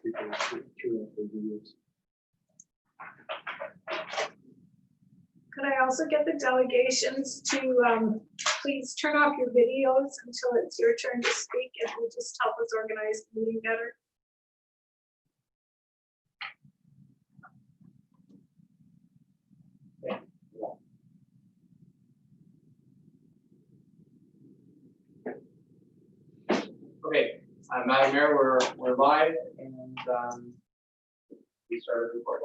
people through the videos. Could I also get the delegations to please turn off your videos until it's your turn to speak? It will just help us organize the meeting better. Okay, Madam Mayor, we're live, and we started the report.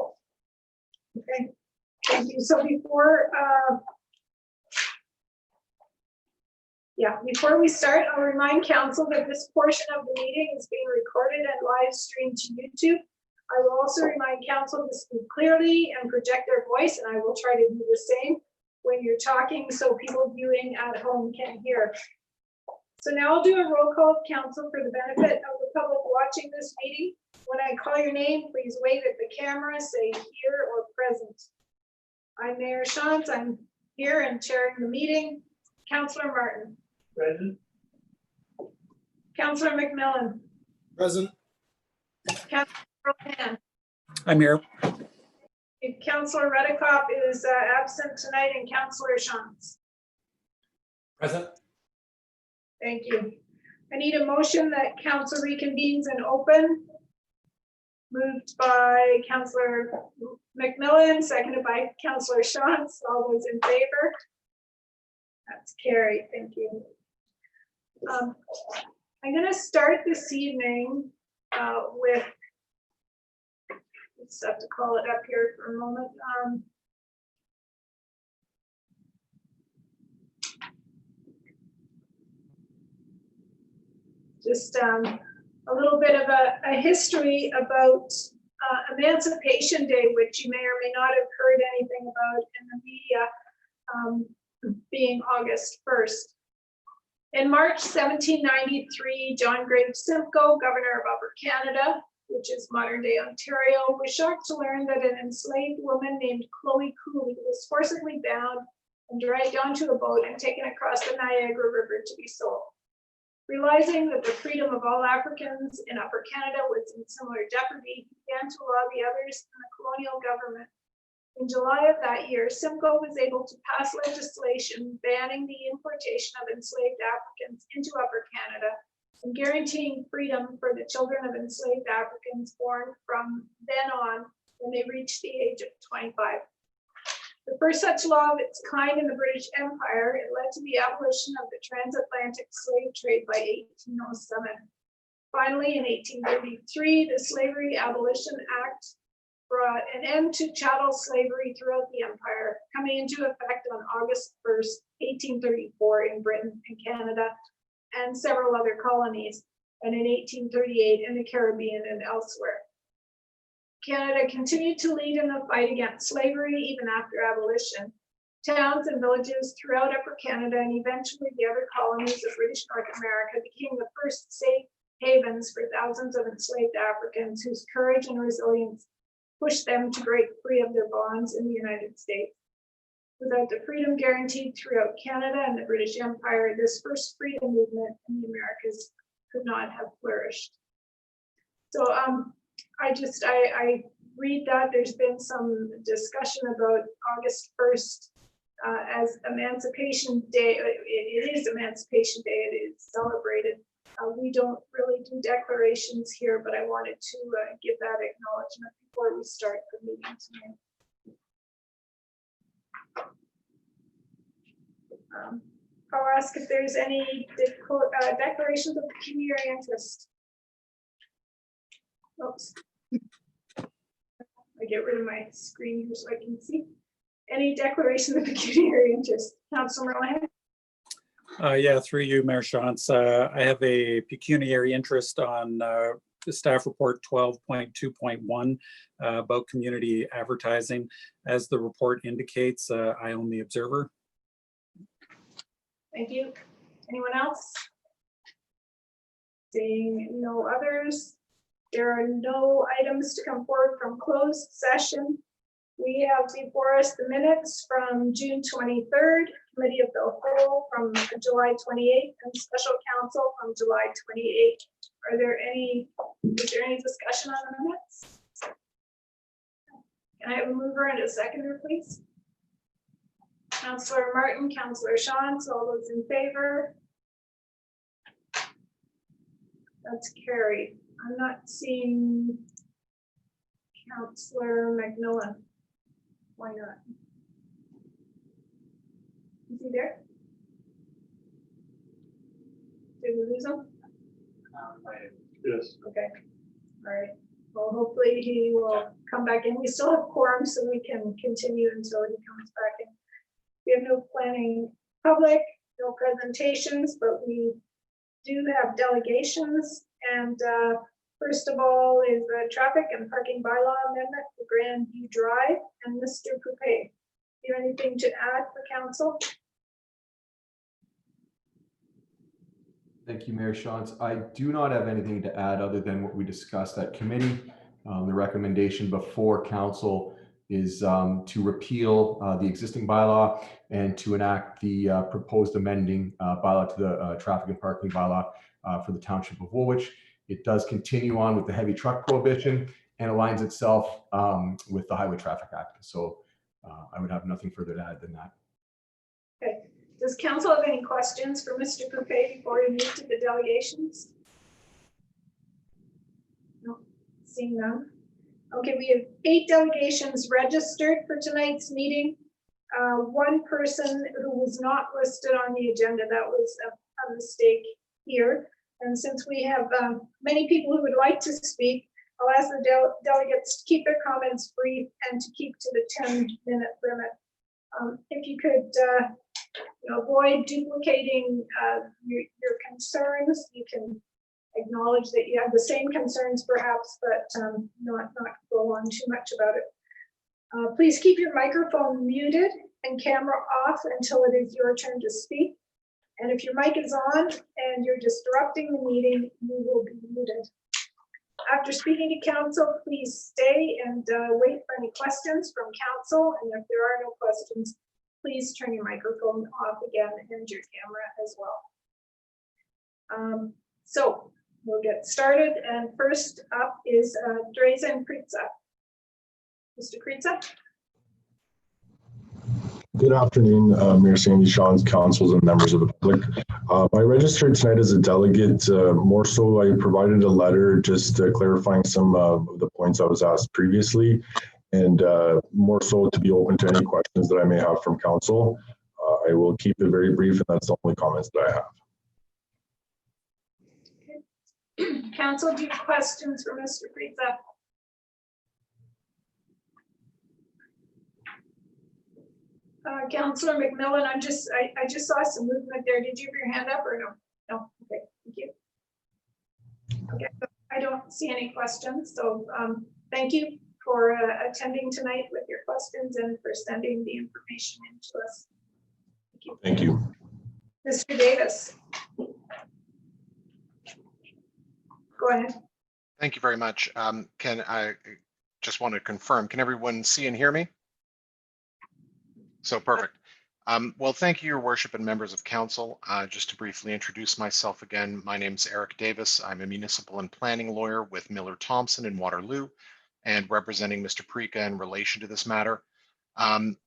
Okay, thank you. So before we start, I'll remind council that this portion of the meeting is being recorded and live streamed to YouTube. I will also remind council to speak clearly and project their voice, and I will try to do the same when you're talking so people viewing at home can hear. So now I'll do a roll call of council for the benefit of the public watching this meeting. When I call your name, please wave at the camera, say here or present. I'm Mayor Shantz. I'm here and chairing the meeting. Councillor Martin. Present. Councillor McMillan. Present. Councillor Rohan. I'm here. Councillor Redekop is absent tonight, and Councillor Shantz. Present. Thank you. I need a motion that council reconvenes in open. Moved by Councillor McMillan, seconded by Councillor Shantz. All those in favor? That's carried. Thank you. I'm going to start this evening with, just have to call it up here for a moment. Just a little bit of a history about Emancipation Day, which you may or may not have heard anything about in the media, being August 1st. In March 1793, John Graves Simcoe, governor of Upper Canada, which is modern-day Ontario, was shocked to learn that an enslaved woman named Chloe Cooley was forcibly bound and dragged onto a boat and taken across the Niagara River to be sold. Realizing that the freedom of all Africans in Upper Canada was in similar jeopardy, he began to lobby others in the colonial government. In July of that year, Simcoe was able to pass legislation banning the importation of enslaved Africans into Upper Canada and guaranteeing freedom for the children of enslaved Africans born from then on when they reached the age of 25. The first such law of its kind in the British Empire, it led to the abolition of the transatlantic slave trade by 1807. Finally, in 1833, the Slavery Abolition Act brought an end to chattel slavery throughout the empire, coming into effect on August 1st, 1834 in Britain and Canada and several other colonies, and in 1838 in the Caribbean and elsewhere. Canada continued to lead in the fight against slavery even after abolition. Towns and villages throughout Upper Canada and eventually the other colonies of British North America became the first safe havens for thousands of enslaved Africans whose courage and resilience pushed them to break free of their bonds in the United States. Without the freedom guaranteed throughout Canada and the British Empire, this first freedom movement in the Americas could not have flourished. So I read that there's been some discussion about August 1st as Emancipation Day. It is Emancipation Day, it is celebrated. We don't really do declarations here, but I wanted to give that acknowledgement before we start the meeting tonight. I'll ask if there's any declarations of pecuniary interest. Oops. I get rid of my screen here so I can see. Any declaration of pecuniary interest? Councillor Mohan? Yeah, through you, Mayor Shantz. I have a pecuniary interest on the staff report 12.2.1 about community advertising. As the report indicates, I own the Observer. Thank you. Anyone else? Seeing no others, there are no items to come forward from closed session. We have before us the minutes from June 23rd, Committee of the Whole from July 28th, and Special Council from July 28th. Is there any discussion on the minutes? Can I have a mover and a seconder, please? Councillor Martin, Councillor Shantz, all those in favor? That's carried. I'm not seeing Councillor McMillan. Why not? Is he there? Did we lose him? Yes. Okay, all right. Well, hopefully he will come back in. We still have quorum, so we can continue until he comes back in. We have no planning public, no presentations, but we do have delegations. And first of all is the traffic and parking bylaw amendment for Grandview Drive. And Mr. Poupet, do you have anything to add for council? Thank you, Mayor Shantz. I do not have anything to add other than what we discussed at committee. The recommendation before council is to repeal the existing bylaw and to enact the proposed amending bylaw to the traffic and parking bylaw for the Township of Woolwich. It does continue on with the heavy truck prohibition and aligns itself with the Highway Traffic Act. So I would have nothing further to add than that. Okay. Does council have any questions for Mr. Poupet before we move to the delegations? No, seeing none. Okay, we have 8 delegations registered for tonight's meeting. One person who was not listed on the agenda, that was a mistake here. And since we have many people who would like to speak, I'll ask the delegates to keep their comments brief and to keep to the 10-minute limit. If you could avoid duplicating your concerns. You can acknowledge that you have the same concerns perhaps, but not go on too much about it. Please keep your microphone muted and camera off until it is your turn to speak. And if your mic is on and you're disrupting the meeting, you will be muted. After speaking to council, please stay and wait for any questions from council. And if there are no questions, please turn your microphone off again and your camera as well. So we'll get started. And first up is Drazen Kritza. Mr. Kritza. Good afternoon, Mayor Sandy, Shantz, councils, and members of the public. I registered tonight as a delegate. More so, I provided a letter just clarifying some of the points I was asked previously, and more so to be open to any questions that I may have from council. I will keep it very brief, and that's the only comments that I have. Okay. Council, do you have questions for Mr. Kritza? Councillor McMillan, I just saw some movement there. Did you have your hand up or no? No. Okay, thank you. Okay, I don't see any questions, so thank you for attending tonight with your questions and for sending the information in to us. Thank you. Thank you. Mr. Davis. Go ahead. Thank you very much. Can I just want to confirm, can everyone see and hear me? So perfect. Well, thank you, Your Worship and members of council. Just to briefly introduce myself again, my name is Eric Davis. I'm a municipal and planning lawyer with Miller Thompson in Waterloo and representing Mr. Prika in relation to this matter.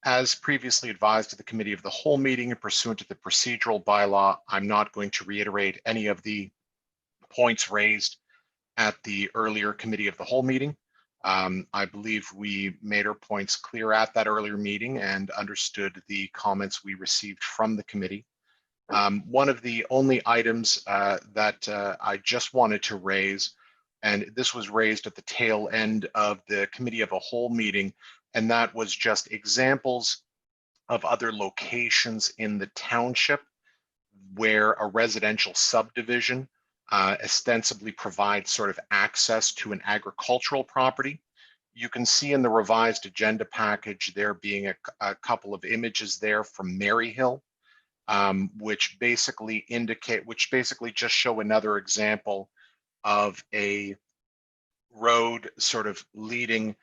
As previously advised to the Committee of the Whole meeting and pursuant to the procedural bylaw, I'm not going to reiterate any of the points raised at the earlier Committee of the Whole meeting. I believe we made our points clear at that earlier meeting and understood the comments we received from the committee. One of the only items that I just wanted to raise, and this was raised at the tail end of the Committee of a Whole meeting, and that was just examples of other locations in the township where a residential subdivision ostensibly provides sort of access to an agricultural property. You can see in the revised agenda package there being a couple of images there from Maryhill, which basically just show another example of a road sort of leading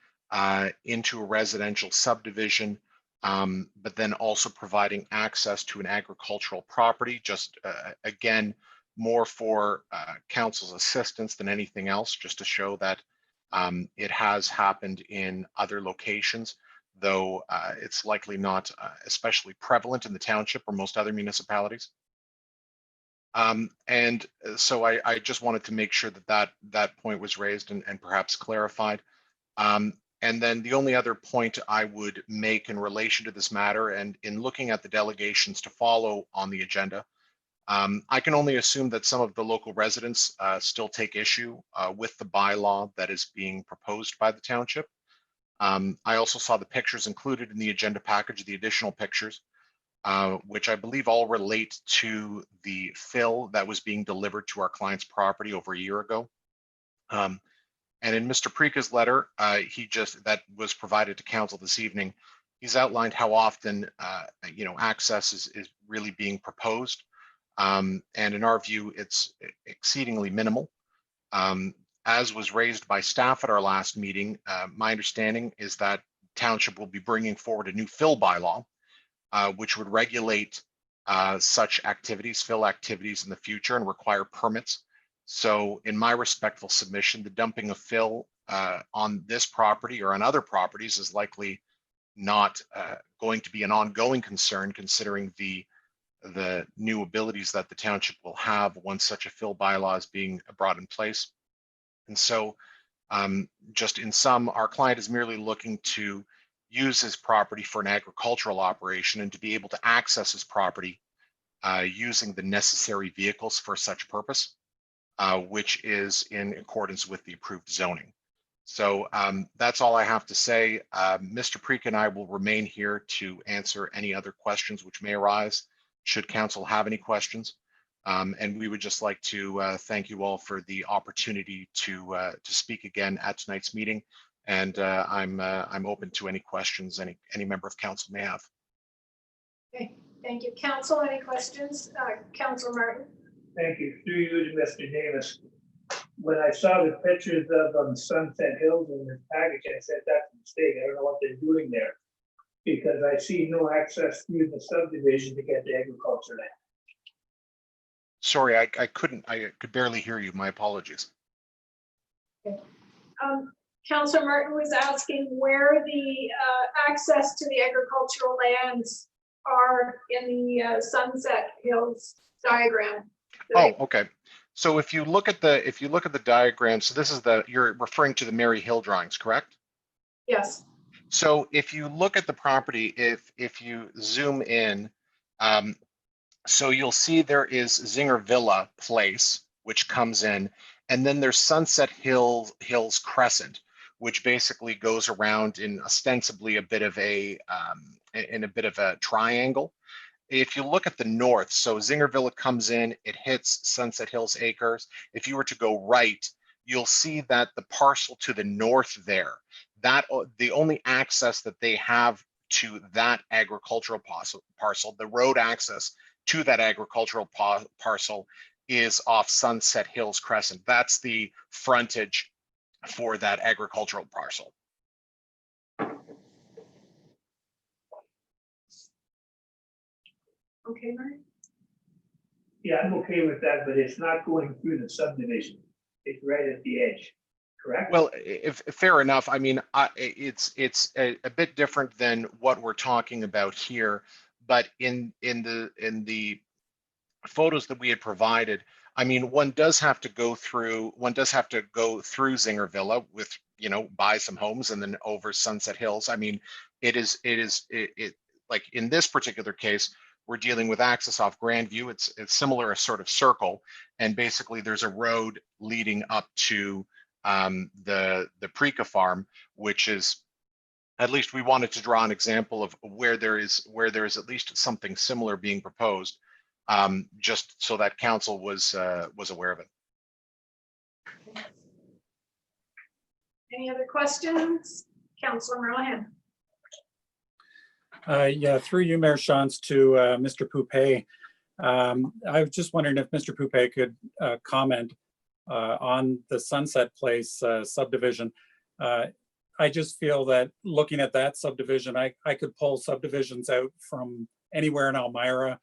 into a residential subdivision, but then also providing access to an agricultural property. Just again, more for council's assistance than anything else, just to show that it has happened in other locations, though it's likely not especially prevalent in the township or most other municipalities. And so I just wanted to make sure that that point was raised and perhaps clarified. And then the only other point I would make in relation to this matter, and in looking at the delegations to follow on the agenda, I can only assume that some of the local residents still take issue with the bylaw that is being proposed by the township. I also saw the pictures included in the agenda package, the additional pictures, which I believe all relate to the fill that was being delivered to our client's property over a year ago. And in Mr. Preca's letter, that was provided to council this evening, he's outlined how often access is really being proposed. And in our view, it's exceedingly minimal. As was raised by staff at our last meeting, my understanding is that township will be bringing forward a new fill bylaw, which would regulate such activities, fill activities in the future, and require permits. So in my respectful submission, the dumping of fill on this property or on other properties is likely not going to be an ongoing concern, considering the new abilities that the township will have once such a fill bylaw is being brought in place. And so just in sum, our client is merely looking to use his property for an agricultural operation and to be able to access his property using the necessary vehicles for such purpose, which is in accordance with the approved zoning. So that's all I have to say. Mr. Preca and I will remain here to answer any other questions which may arise, should council have any questions. And we would just like to thank you all for the opportunity to speak again at tonight's meeting. And I'm open to any questions any member of council may have. Okay, thank you. Council, any questions? Councilor Martin? Thank you. Through you to Mr. Davis. When I saw the pictures of Sunset Hills in this package, I said that's a mistake. I don't know what they're doing there, because I see no access through the subdivision to get to agriculture land. Sorry, I could barely hear you. My apologies. Okay. Councilor Martin was asking where the access to the agricultural lands are in the Sunset Hills diagram. Oh, okay. So if you look at the diagram, so this is you're referring to the Mary Hill drawings, correct? Yes. So if you look at the property, if you zoom in, so you'll see there is Zinger Villa Place, which comes in, and then there's Sunset Hills Crescent, which basically goes around in ostensibly a bit of a triangle. If you look at the north, so Zinger Villa comes in, it hits Sunset Hills Acres. If you were to go right, you'll see that the parcel to the north there, that the only access that they have to that agricultural parcel, the road access to that agricultural parcel is off Sunset Hills Crescent. That's the frontage for that agricultural parcel. Okay, Mark. Yeah, I'm okay with that, but it's not going through the subdivision. It's right at the edge, correct? Well, if fair enough, I mean, it's a bit different than what we're talking about here, but in the photos that we had provided, I mean, one does have to go through Zinger Villa with, buy some homes and then over Sunset Hills. I mean, it like in this particular case, we're dealing with access off Grandview. It's similar, a sort of circle, and basically there's a road leading up to the Preca farm, which is, at least we wanted to draw an example of where there is at least something similar being proposed, just so that council was aware of it. Any other questions? Councilor Moran. Yeah, through you, Mayor Shantz, to Mr. Poupé. I was just wondering if Mr. Poupé could comment on the Sunset Place subdivision. I just feel that looking at that subdivision, I could pull subdivisions out from anywhere in Elmira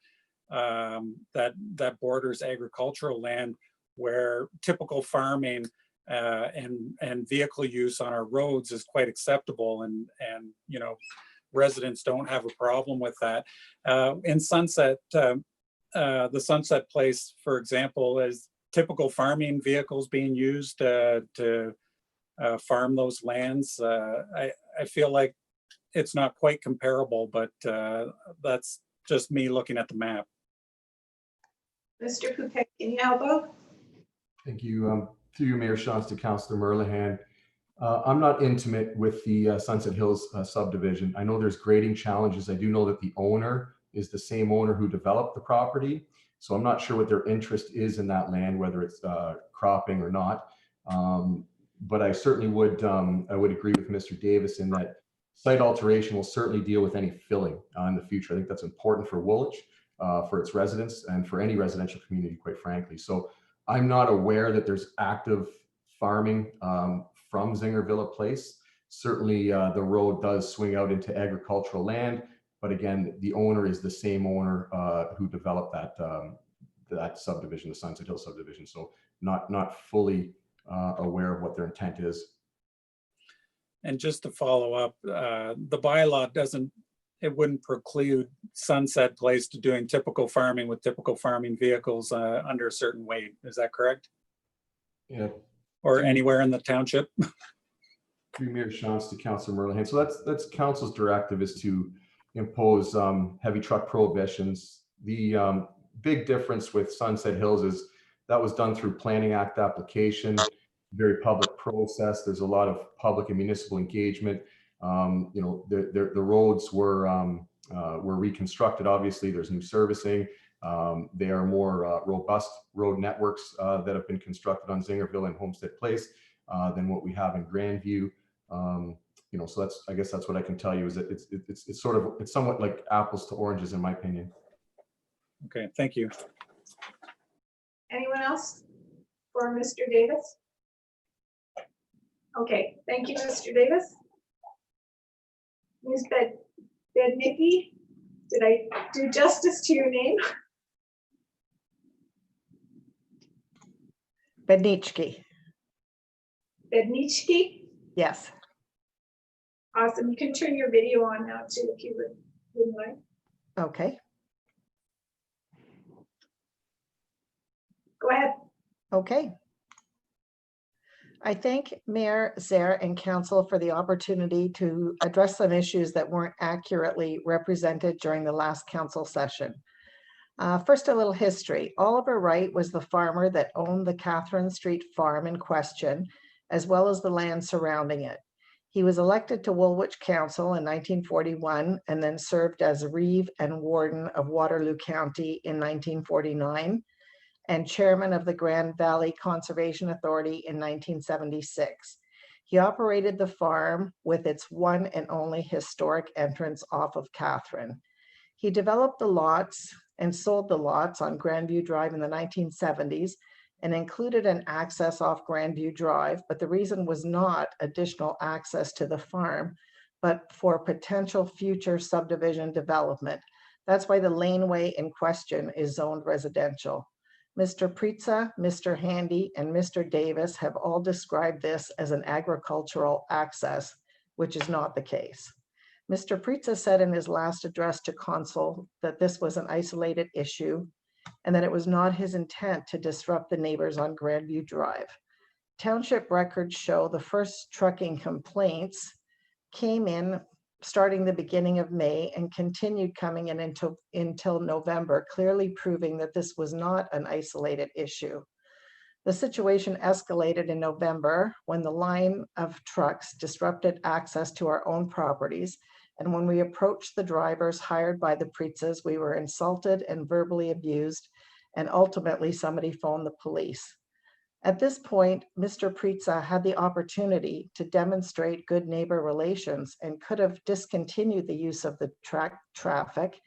that borders agricultural land, where typical farming and vehicle use on our roads is quite acceptable, and you know, residents don't have a problem with that. In Sunset, the Sunset Place, for example, is typical farming vehicles being used to farm those lands. I feel like it's not quite comparable, but that's just me looking at the map. Mr. Coupet, can you help out? Thank you. Through you, Mayor Shantz, to Councillor Merlehan. I'm not intimate with the Sunset Hills subdivision. I know there's grading challenges. I do know that the owner is the same owner who developed the property. So I'm not sure what their interest is in that land, whether it's cropping or not. But I certainly would, I would agree with Mr. Davis in that site alteration will certainly deal with any filling in the future. I think that's important for Woolwich, for its residents, and for any residential community, quite frankly. So I'm not aware that there's active farming from Zinger Villa Place. Certainly the road does swing out into agricultural land, but again, the owner is the same owner who developed that subdivision, the Sunset Hill subdivision. So not fully aware of what their intent is. And just to follow up, the bylaw wouldn't preclude Sunset Place to doing typical farming with typical farming vehicles under a certain weight. Is that correct? Yeah. Or anywhere in the township? Premier Shantz to Councillor Merlehan. So that's council's directive, is to impose heavy truck prohibitions. The big difference with Sunset Hills is that was done through Planning Act application, very public process. There's a lot of public and municipal engagement. You know, the roads were reconstructed. Obviously, there's new servicing. They are more robust road networks that have been constructed on Zingerville and Homestead Place than what we have in Grandview. You know, so I guess that's what I can tell you, is that it's somewhat like apples to oranges, in my opinion. Okay, thank you. Anyone else for Mr. Davis? Okay, thank you, Mr. Davis. Ms. Bednicki, did I do justice to your name? Bednicki. Bednicki? Yes. Awesome. You can turn your video on now too, if you would like. Okay. Go ahead. Okay. I thank Mayor Zare and Council for the opportunity to address some issues that weren't accurately represented during the last council session. First, a little history. Oliver Wright was the farmer that owned the Catherine Street farm in question, as well as the land surrounding it. He was elected to Woolwich Council in 1941 and then served as Reeve and Warden of Waterloo County in 1949 and Chairman of the Grand Valley Conservation Authority in 1976. He operated the farm with its one and only historic entrance off of Catherine. He developed the lots and sold the lots on Grandview Drive in the 1970s and included an access off Grandview Drive, but the reason was not additional access to the farm, but for potential future subdivision development. That's why the laneway in question is zoned residential. Mr. Pritza, Mr. Handy, and Mr. Davis have all described this as an agricultural access, which is not the case. Mr. Pritza said in his last address to Council that this was an isolated issue and that it was not his intent to disrupt the neighbors on Grandview Drive. Township records show the first trucking complaints came in starting the beginning of May and continued coming in until November, clearly proving that this was not an isolated issue. The situation escalated in November when the line of trucks disrupted access to our own properties. And when we approached the drivers hired by the Pritzas, we were insulted and verbally abused, and ultimately somebody phoned the police. At this point, Mr. Pritza had the opportunity to demonstrate good neighbor relations and could have discontinued the use of the traffic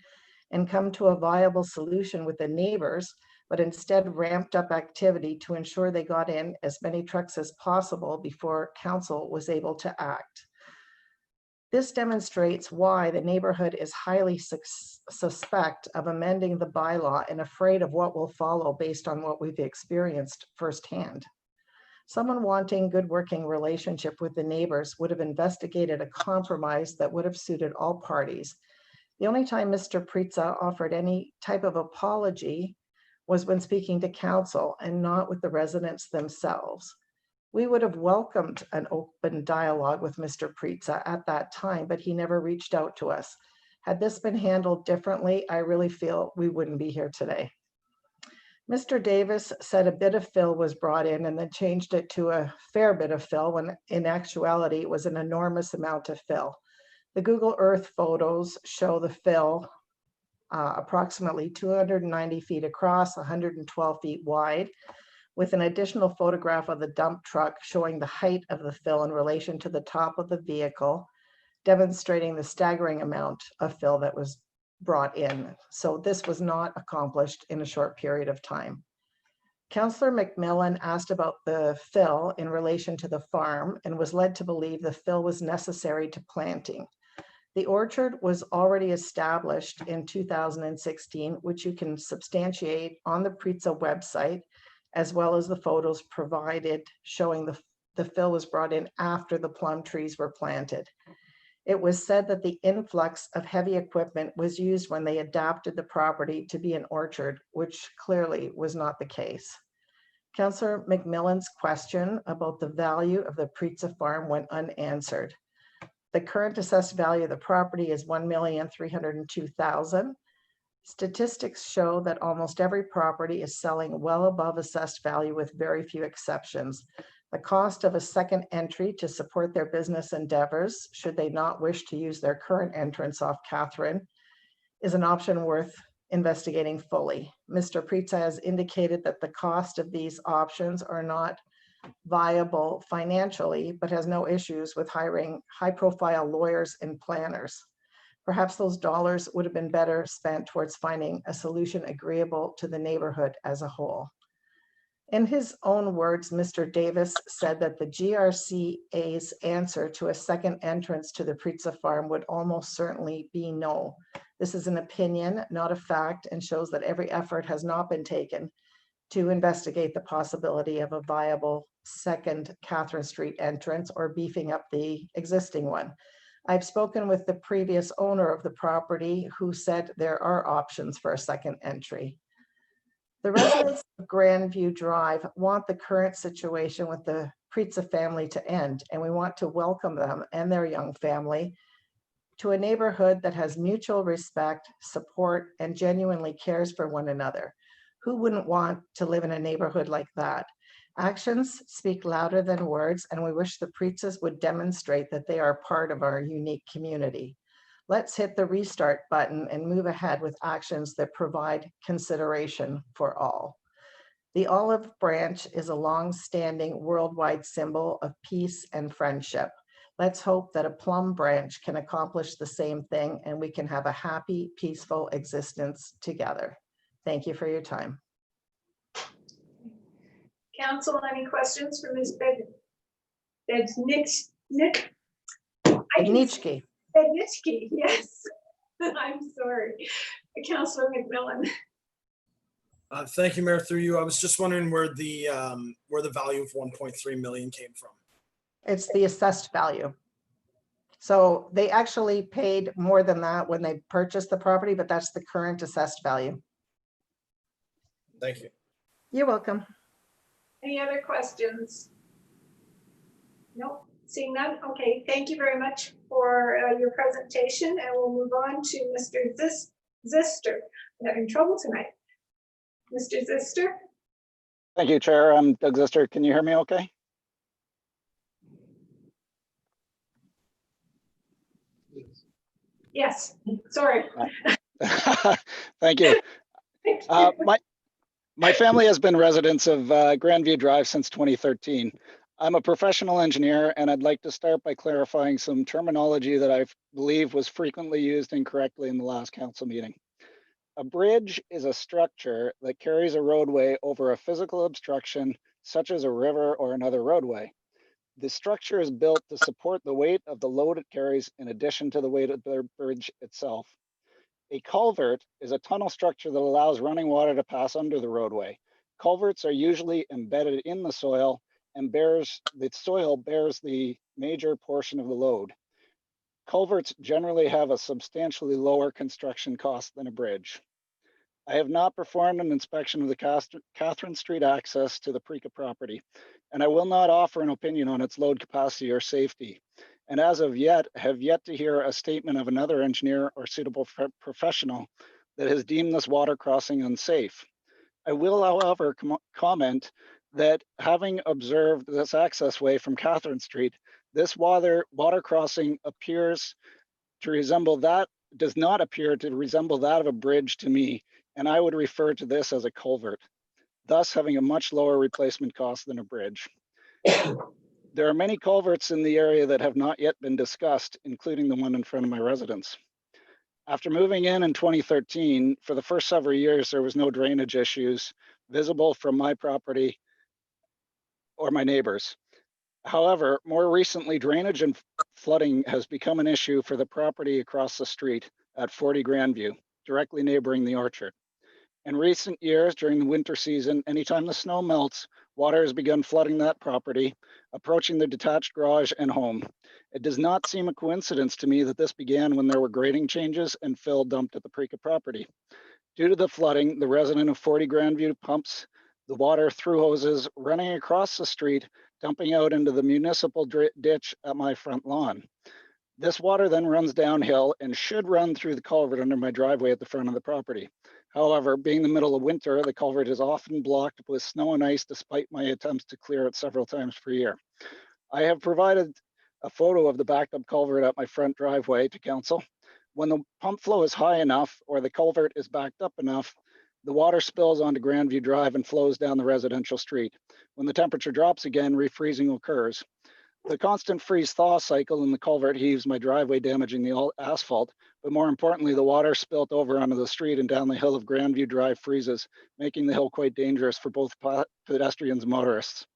and come to a viable solution with the neighbors, but instead ramped up activity to ensure they got in as many trucks as possible before council was able to act. This demonstrates why the neighborhood is highly suspect of amending the bylaw and afraid of what will follow based on what we've experienced firsthand. Someone wanting good working relationship with the neighbors would have investigated a compromise that would have suited all parties. The only time Mr. Pritza offered any type of apology was when speaking to council and not with the residents themselves. We would have welcomed an open dialogue with Mr. Pritza at that time, but he never reached out to us. Had this been handled differently, I really feel we wouldn't be here today. Mr. Davis said a bit of fill was brought in and then changed it to a fair bit of fill when in actuality it was an enormous amount of fill. The Google Earth photos show the fill approximately 290 feet across, 112 feet wide, with an additional photograph of the dump truck showing the height of the fill in relation to the top of the vehicle, demonstrating the staggering amount of fill that was brought in. So this was not accomplished in a short period of time. Councillor McMillan asked about the fill in relation to the farm and was led to believe the fill was necessary to planting. The orchard was already established in 2016, which you can substantiate on the Pritza website, as well as the photos provided showing the fill was brought in after the plum trees were planted. It was said that the influx of heavy equipment was used when they adapted the property to be an orchard, which clearly was not the case. Councillor McMillan's question about the value of the Pritza farm went unanswered. The current assessed value of the property is $1,302,000. Statistics show that almost every property is selling well above assessed value with very few exceptions. The cost of a second entry to support their business endeavors, should they not wish to use their current entrance off Catherine, is an option worth investigating fully. Mr. Pritza has indicated that the cost of these options are not viable financially, but has no issues with hiring high-profile lawyers and planners. Perhaps those dollars would have been better spent towards finding a solution agreeable to the neighborhood as a whole. In his own words, Mr. Davis said that the GRCA's answer to a second entrance to the Pritza farm would almost certainly be no. This is an opinion, not a fact, and shows that every effort has not been taken to investigate the possibility of a viable second Catherine Street entrance or beefing up the existing one. I've spoken with the previous owner of the property who said there are options for a second entry. The residents of Grandview Drive want the current situation with the Pritza family to end, and we want to welcome them and their young family to a neighborhood that has mutual respect, support, and genuinely cares for one another. Who wouldn't want to live in a neighborhood like that? Actions speak louder than words, and we wish the Pritzas would demonstrate that they are part of our unique community. Let's hit the restart button and move ahead with actions that provide consideration for all. The olive branch is a long-standing worldwide symbol of peace and friendship. Let's hope that a plum branch can accomplish the same thing and we can have a happy, peaceful existence together. Thank you for your time. Council, any questions for Ms. Bednitsky? Bednitsky, yes. I'm sorry. Councillor McMillan. Thank you, Mayor. Through you, I was just wondering where the value of 1.3 million came from. It's the assessed value. So they actually paid more than that when they purchased the property, but that's the current assessed value. Thank you. You're welcome. Any other questions? Nope, seeing none. Okay, thank you very much for your presentation, and we'll move on to Mr. Zister. I'm having trouble tonight. Mr. Zister? Thank you, Chair. I'm Doug Zister. Can you hear me okay? Yes, sorry. Thank you. My family has been residents of Grandview Drive since 2013. I'm a professional engineer, and I'd like to start by clarifying some terminology that I believe was frequently used incorrectly in the last council meeting. A bridge is a structure that carries a roadway over a physical obstruction, such as a river or another roadway. The structure is built to support the weight of the load it carries in addition to the weight of the bridge itself. A culvert is a tunnel structure that allows running water to pass under the roadway. Culverts are usually embedded in the soil and the soil bears the major portion of the load. Culverts generally have a substantially lower construction cost than a bridge. I have not performed an inspection of the Catherine Street access to the Preca property, and I will not offer an opinion on its load capacity or safety. And as of yet, have yet to hear a statement of another engineer or suitable professional that has deemed this water crossing unsafe. I will, however, comment that having observed this access way from Catherine Street, this water crossing appears to resemble that, does not appear to resemble that of a bridge to me, and I would refer to this as a culvert, thus having a much lower replacement cost than a bridge. There are many culverts in the area that have not yet been discussed, including the one in front of my residence. After moving in 2013, for the first several years, there was no drainage issues visible from my property or my neighbors. However, more recently, drainage and flooding has become an issue for the property across the street at 40 Grandview, directly neighboring the orchard. In recent years, during the winter season, anytime the snow melts, water has begun flooding that property, approaching the detached garage and home. It does not seem a coincidence to me that this began when there were grading changes and fill dumped at the Preca property. Due to the flooding, the resident of 40 Grandview pumps the water through hoses running across the street, dumping out into the municipal ditch at my front lawn. This water then runs downhill and should run through the culvert under my driveway at the front of the property. However, being the middle of winter, the culvert is often blocked with snow and ice despite my attempts to clear it several times per year. I have provided a photo of the backed up culvert at my front driveway to council. When the pump flow is high enough or the culvert is backed up enough, the water spills onto Grandview Drive and flows down the residential street. When the temperature drops again, refreezing occurs. The constant freeze-thaw cycle in the culvert heaves my driveway, damaging the asphalt, but more importantly, the water spilt over onto the street and down the hill of Grandview Drive freezes, making the hill quite dangerous for both pedestrians and motorists.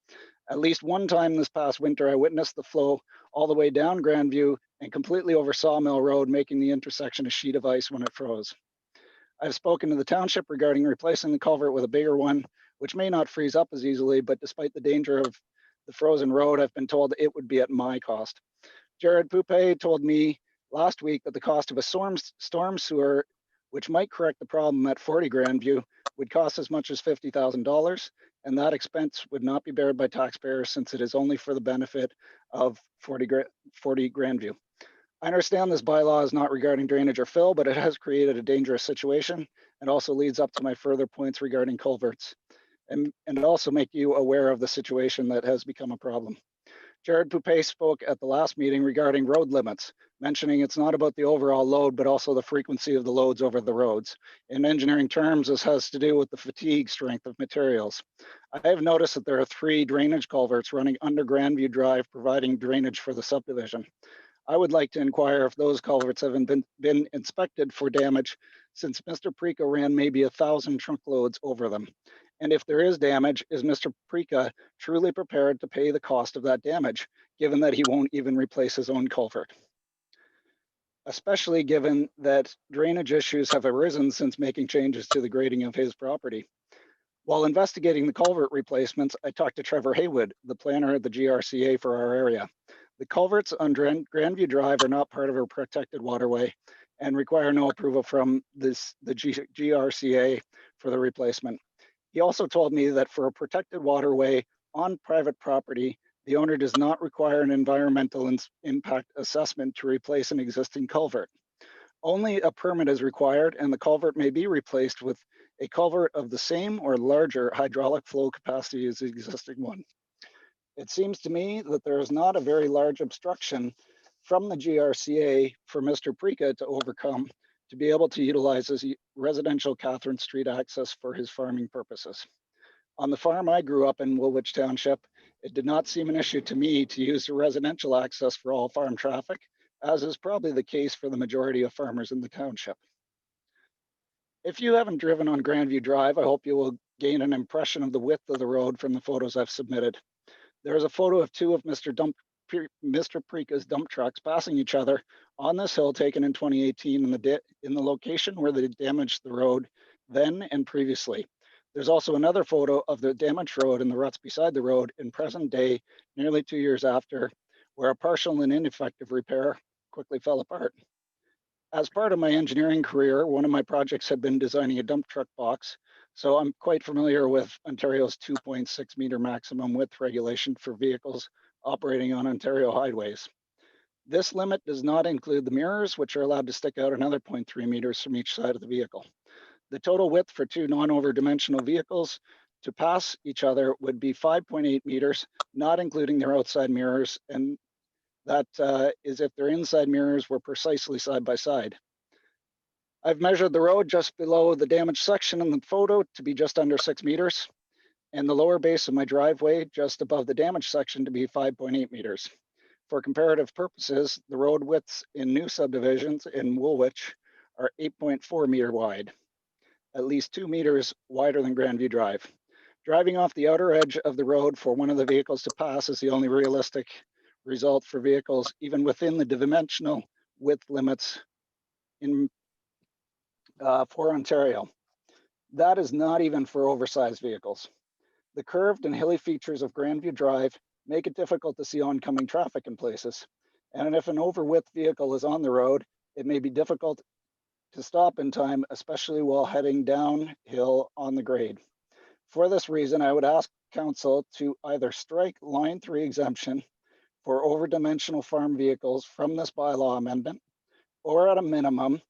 At least one time this past winter, I witnessed the flow all the way down Grandview and completely over Sawmill Road, making the intersection a sheet of ice when it froze. I've spoken to the township regarding replacing the culvert with a bigger one, which may not freeze up as easily, but despite the danger of the frozen road, I've been told it would be at my cost. Jared Poupe told me last week that the cost of a storm sewer, which might correct the problem at 40 Grandview, would cost as much as $50,000, and that expense would not be borne by taxpayers since it is only for the benefit of 40 Grandview. I understand this bylaw is not regarding drainage or fill, but it has created a dangerous situation and also leads up to my further points regarding culverts and also make you aware of the situation that has become a problem. Jared Poupe spoke at the last meeting regarding road limits, mentioning it's not about the overall load, but also the frequency of the loads over the roads. In engineering terms, this has to do with the fatigue strength of materials. I have noticed that there are 3 drainage culverts running under Grandview Drive, providing drainage for the subdivision. I would like to inquire if those culverts have been inspected for damage, since Mr. Preca ran maybe 1,000 truckloads over them. And if there is damage, is Mr. Preca truly prepared to pay the cost of that damage, given that he won't even replace his own culvert? Especially given that drainage issues have arisen since making changes to the grading of his property. While investigating the culvert replacements, I talked to Trevor Haywood, the planner at the GRCA for our area. The culverts on Grandview Drive are not part of a protected waterway and require no approval from the GRCA for the replacement. He also told me that for a protected waterway on private property, the owner does not require an environmental impact assessment to replace an existing culvert. Only a permit is required, and the culvert may be replaced with a culvert of the same or larger hydraulic flow capacity as the existing one. It seems to me that there is not a very large obstruction from the GRCA for Mr. Preca to overcome to be able to utilize his residential Catherine Street access for his farming purposes. On the farm I grew up in, Woolwich Township, it did not seem an issue to me to use the residential access for all farm traffic, as is probably the case for the majority of farmers in the township. If you haven't driven on Grandview Drive, I hope you will gain an impression of the width of the road from the photos I've submitted. There is a photo of two of Mr. Preca's dump trucks passing each other on this hill taken in 2018 in the location where they damaged the road then and previously. There's also another photo of the damaged road and the ruts beside the road in present day, nearly 2 years after, where a partial and ineffective repair quickly fell apart. As part of my engineering career, one of my projects had been designing a dump truck box, so I'm quite familiar with Ontario's 2.6 meter maximum width regulation for vehicles operating on Ontario highways. This limit does not include the mirrors, which are allowed to stick out another 0.3 meters from each side of the vehicle. The total width for two non-over-dimensional vehicles to pass each other would be 5.8 meters, not including their outside mirrors, and that is if their inside mirrors were precisely side by side. I've measured the road just below the damaged section in the photo to be just under 6 meters, and the lower base of my driveway just above the damaged section to be 5.8 meters. For comparative purposes, the road widths in new subdivisions in Woolwich are 8.4 meter wide, at least 2 meters wider than Grandview Drive. Driving off the outer edge of the road for one of the vehicles to pass is the only realistic result for vehicles, even within the dimensional width limits in for Ontario. That is not even for oversized vehicles. The curved and hilly features of Grandview Drive make it difficult to see oncoming traffic in places. And if an over-width vehicle is on the road, it may be difficult to stop in time, especially while heading downhill on the grade. For this reason, I would ask Council to either strike line 3 exemption for over-dimensional farm vehicles from this bylaw amendment, or at a minimum,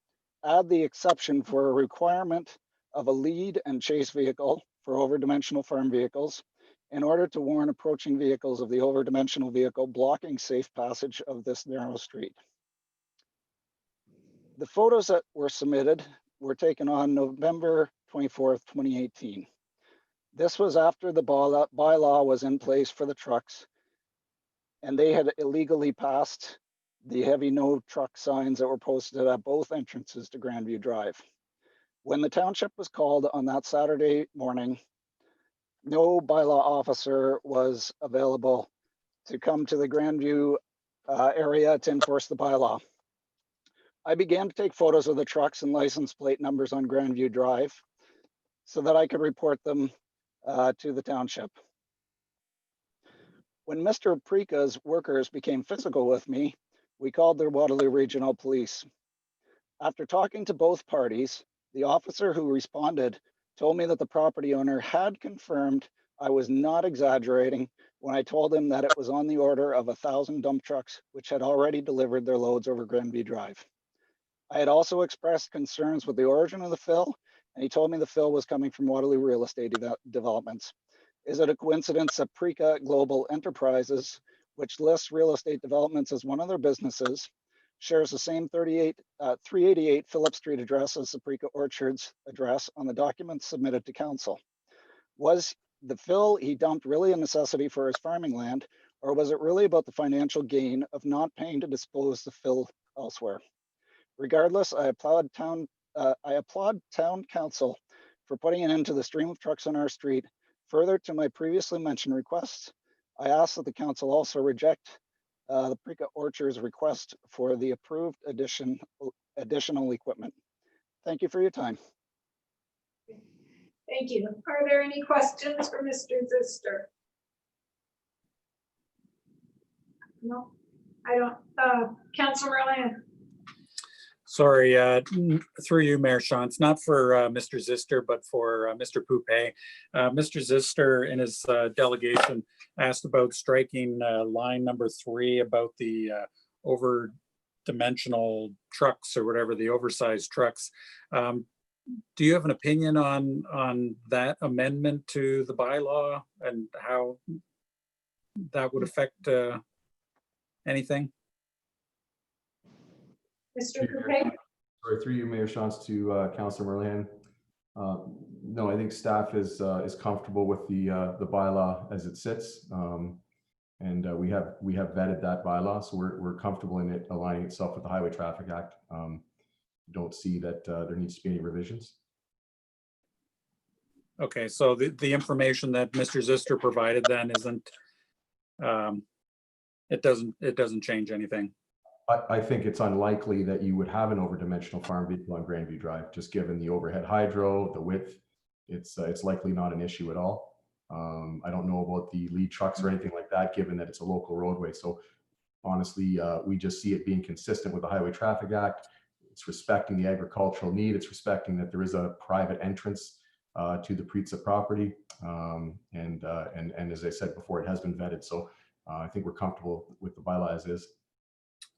add the exception for a requirement of a lead and chase vehicle for over-dimensional farm vehicles in order to warn approaching vehicles of the over-dimensional vehicle blocking safe passage of this narrow street. The photos that were submitted were taken on November 24th, 2018. This was after the bylaw was in place for the trucks, and they had illegally passed the heavy no truck signs that were posted at both entrances to Grandview Drive. When the township was called on that Saturday morning, no bylaw officer was available to come to the Grandview area to enforce the bylaw. I began to take photos of the trucks and license plate numbers on Grandview Drive so that I could report them to the township. When Mr. Preca's workers became physical with me, we called the Waterloo Regional Police. After talking to both parties, the officer who responded told me that the property owner had confirmed I was not exaggerating when I told him that it was on the order of 1,000 dump trucks, which had already delivered their loads over Grandview Drive. I had also expressed concerns with the origin of the fill, and he told me the fill was coming from Waterloo Real Estate Developments. Is it a coincidence that Preca Global Enterprises, which lists real estate developments as one of their businesses, shares the same 388 Phillip Street address as the Preca Orchards address on the documents submitted to council? Was the fill he dumped really a necessity for his farming land, or was it really about the financial gain of not paying to dispose the fill elsewhere? Regardless, I applaud town council for putting an end to the stream of trucks on our street. Further to my previously mentioned requests, I ask that the council also reject the Preca Orchards request for the approved additional equipment. Thank you for your time. Thank you. Are there any questions for Mr. Zister? No, I don't. Councilor Ryan. Sorry, through you, Mayor Shantz, not for Mr. Zister, but for Mr. Poupé. Mr. Zister in his delegation asked about striking line number 3 about the over dimensional trucks or whatever, the oversized trucks. Do you have an opinion on that amendment to the bylaw and how that would affect anything? Mr. Poupé? Sorry, through you, Mayor Shantz, to Councilor Merlihan. No, I think staff is comfortable with the bylaw as it sits, and we have vetted that bylaw, so we're comfortable in it aligning itself with the Highway Traffic Act. Don't see that there needs to be any revisions. Okay, so the information that Mr. Zister provided then isn't it doesn't change anything. I think it's unlikely that you would have an over-dimensional farm vehicle on Grandview Drive, just given the overhead hydro, the width. It's likely not an issue at all. I don't know about the lead trucks or anything like that, given that it's a local roadway. So honestly, we just see it being consistent with the Highway Traffic Act. It's respecting the agricultural need. It's respecting that there is a private entrance to the Pritza property. And as I said before, it has been vetted. So I think we're comfortable with the bylaw as is.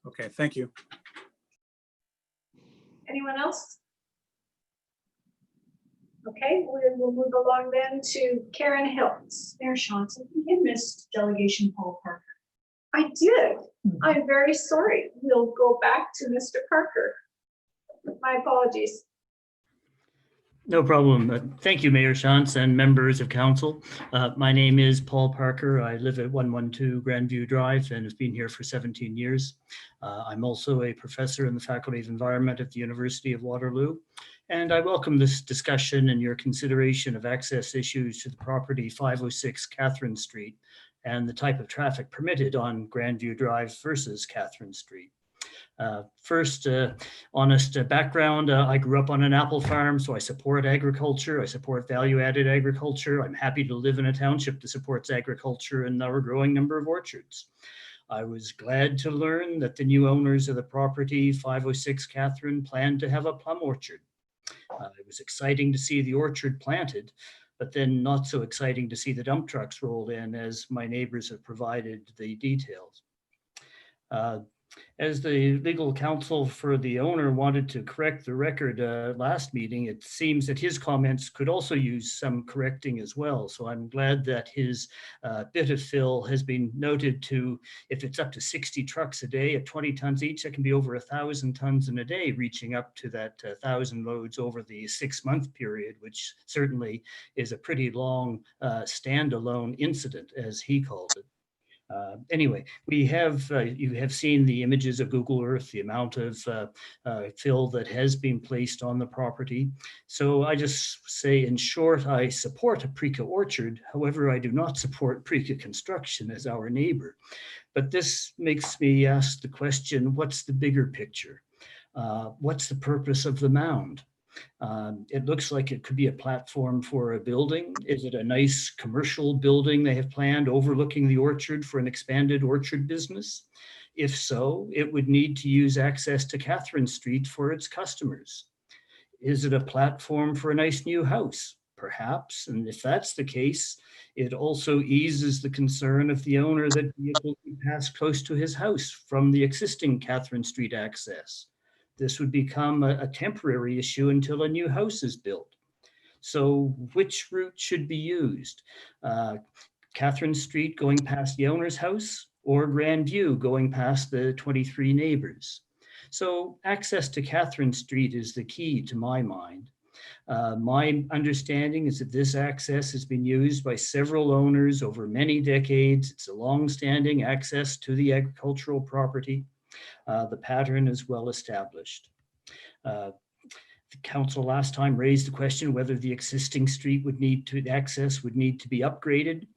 Okay, thank you. Anyone else? Okay, we'll move along then to Karen Hiltz. Mayor Johnson, you missed Delegation Paul Parker. I did. I'm very sorry. We'll go back to Mr. Parker. My apologies. No problem. Thank you, Mayor Shantz and members of council. My name is Paul Parker. I live at 112 Grandview Drive and have been here for 17 years. I'm also a professor in the Faculty of Environment at the University of Waterloo. And I welcome this discussion and your consideration of access issues to the property 506 Catherine Street and the type of traffic permitted on Grandview Drive versus Catherine Street. First, honest background, I grew up on an apple farm, so I support agriculture. I support value-added agriculture. I'm happy to live in a township that supports agriculture and our growing number of orchards. I was glad to learn that the new owners of the property, 506 Catherine, planned to have a plum orchard. It was exciting to see the orchard planted, but then not so exciting to see the dump trucks rolled in, as my neighbors have provided the details. As the legal counsel for the owner wanted to correct the record last meeting, it seems that his comments could also use some correcting as well. So I'm glad that his bit of fill has been noted to, if it's up to 60 trucks a day at 20 tons each, that can be over 1,000 tons in a day, reaching up to that 1,000 loads over the 6-month period, which certainly is a pretty long standalone incident, as he called it. Anyway, we have, you have seen the images of Google Earth, the amount of fill that has been placed on the property. So I just say, in short, I support a Preca orchard. However, I do not support Preca construction as our neighbor. But this makes me ask the question, what's the bigger picture? What's the purpose of the mound? It looks like it could be a platform for a building. Is it a nice commercial building they have planned overlooking the orchard for an expanded orchard business? If so, it would need to use access to Catherine Street for its customers. Is it a platform for a nice new house? Perhaps, and if that's the case, it also eases the concern of the owner that vehicles would pass close to his house from the existing Catherine Street access. This would become a temporary issue until a new house is built. So which route should be used? Catherine Street going past the owner's house, or Grandview going past the 23 neighbors? So access to Catherine Street is the key to my mind. My understanding is that this access has been used by several owners over many decades. It's a long-standing access to the agricultural property. The pattern is well established. The council last time raised the question whether the existing street would need to, access would need to be upgraded,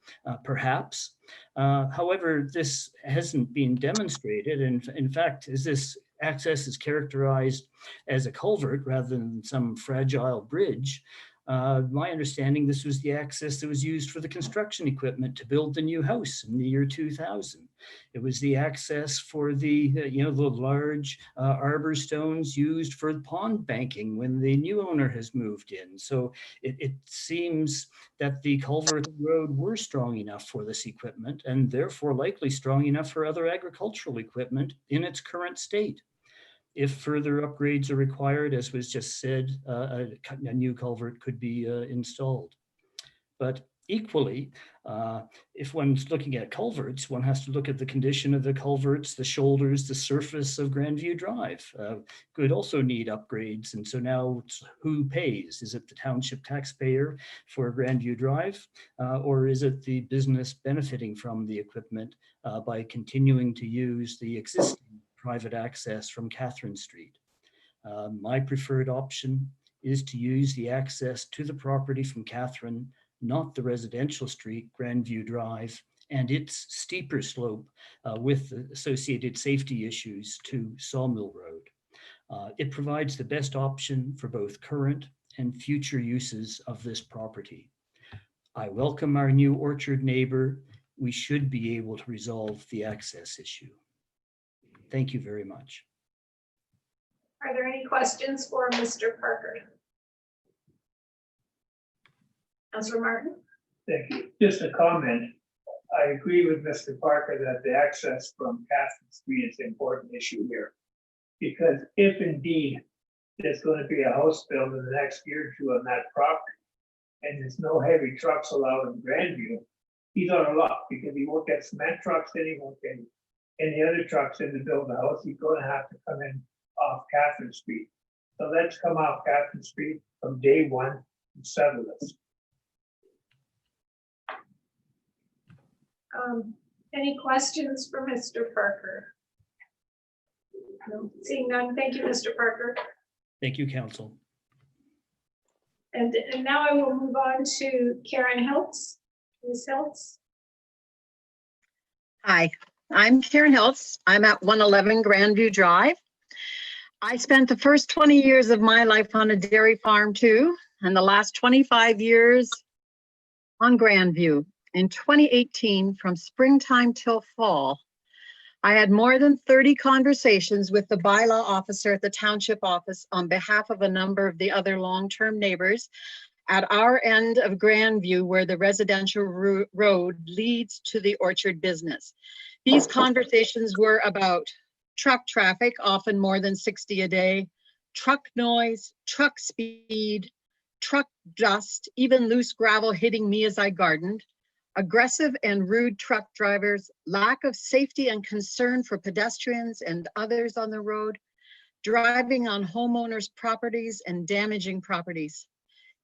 perhaps. However, this hasn't been demonstrated. And in fact, as this access is characterized as a culvert rather than some fragile bridge, my understanding, this was the access that was used for the construction equipment to build the new house in the year 2000. It was the access for the, the large arbor stones used for pond banking when the new owner has moved in. So it seems that the culvert road were strong enough for this equipment and therefore likely strong enough for other agricultural equipment in its current state. If further upgrades are required, as was just said, a new culvert could be installed. But equally, if one's looking at culverts, one has to look at the condition of the culverts, the shoulders, the surface of Grandview Drive could also need upgrades. And so now who pays? Is it the township taxpayer for Grandview Drive? Or is it the business benefiting from the equipment by continuing to use the existing private access from Catherine Street? My preferred option is to use the access to the property from Catherine, not the residential street, Grandview Drive, and its steeper slope with the associated safety issues to Sawmill Road. It provides the best option for both current and future uses of this property. I welcome our new orchard neighbor. We should be able to resolve the access issue. Thank you very much. Are there any questions for Mr. Parker? Councillor Martin? Thank you. Just a comment. I agree with Mr. Parker that the access from Catherine Street is an important issue here. Because if indeed there's going to be a house built in the next year or two on that property, and there's no heavy trucks allowed in Grandview, he's on a luck because he won't get cement trucks, then he won't get any other trucks in to build the house. He's going to have to come in off Catherine Street. So let's come off Catherine Street from day one and settle this. Any questions for Mr. Parker? No, seeing none, thank you, Mr. Parker. Thank you, Council. And now I will move on to Karen Hiltz. Ms. Hiltz? Hi, I'm Karen Hiltz. I'm at 111 Grandview Drive. I spent the first 20 years of my life on a dairy farm too, and the last 25 years on Grandview. In 2018, from springtime till fall, I had more than 30 conversations with the bylaw officer at the township office on behalf of a number of the other long-term neighbors at our end of Grandview, where the residential road leads to the orchard business. These conversations were about truck traffic, often more than 60 a day, truck noise, truck speed, truck dust, even loose gravel hitting me as I gardened, aggressive and rude truck drivers, lack of safety and concern for pedestrians and others on the road, driving on homeowners' properties and damaging properties.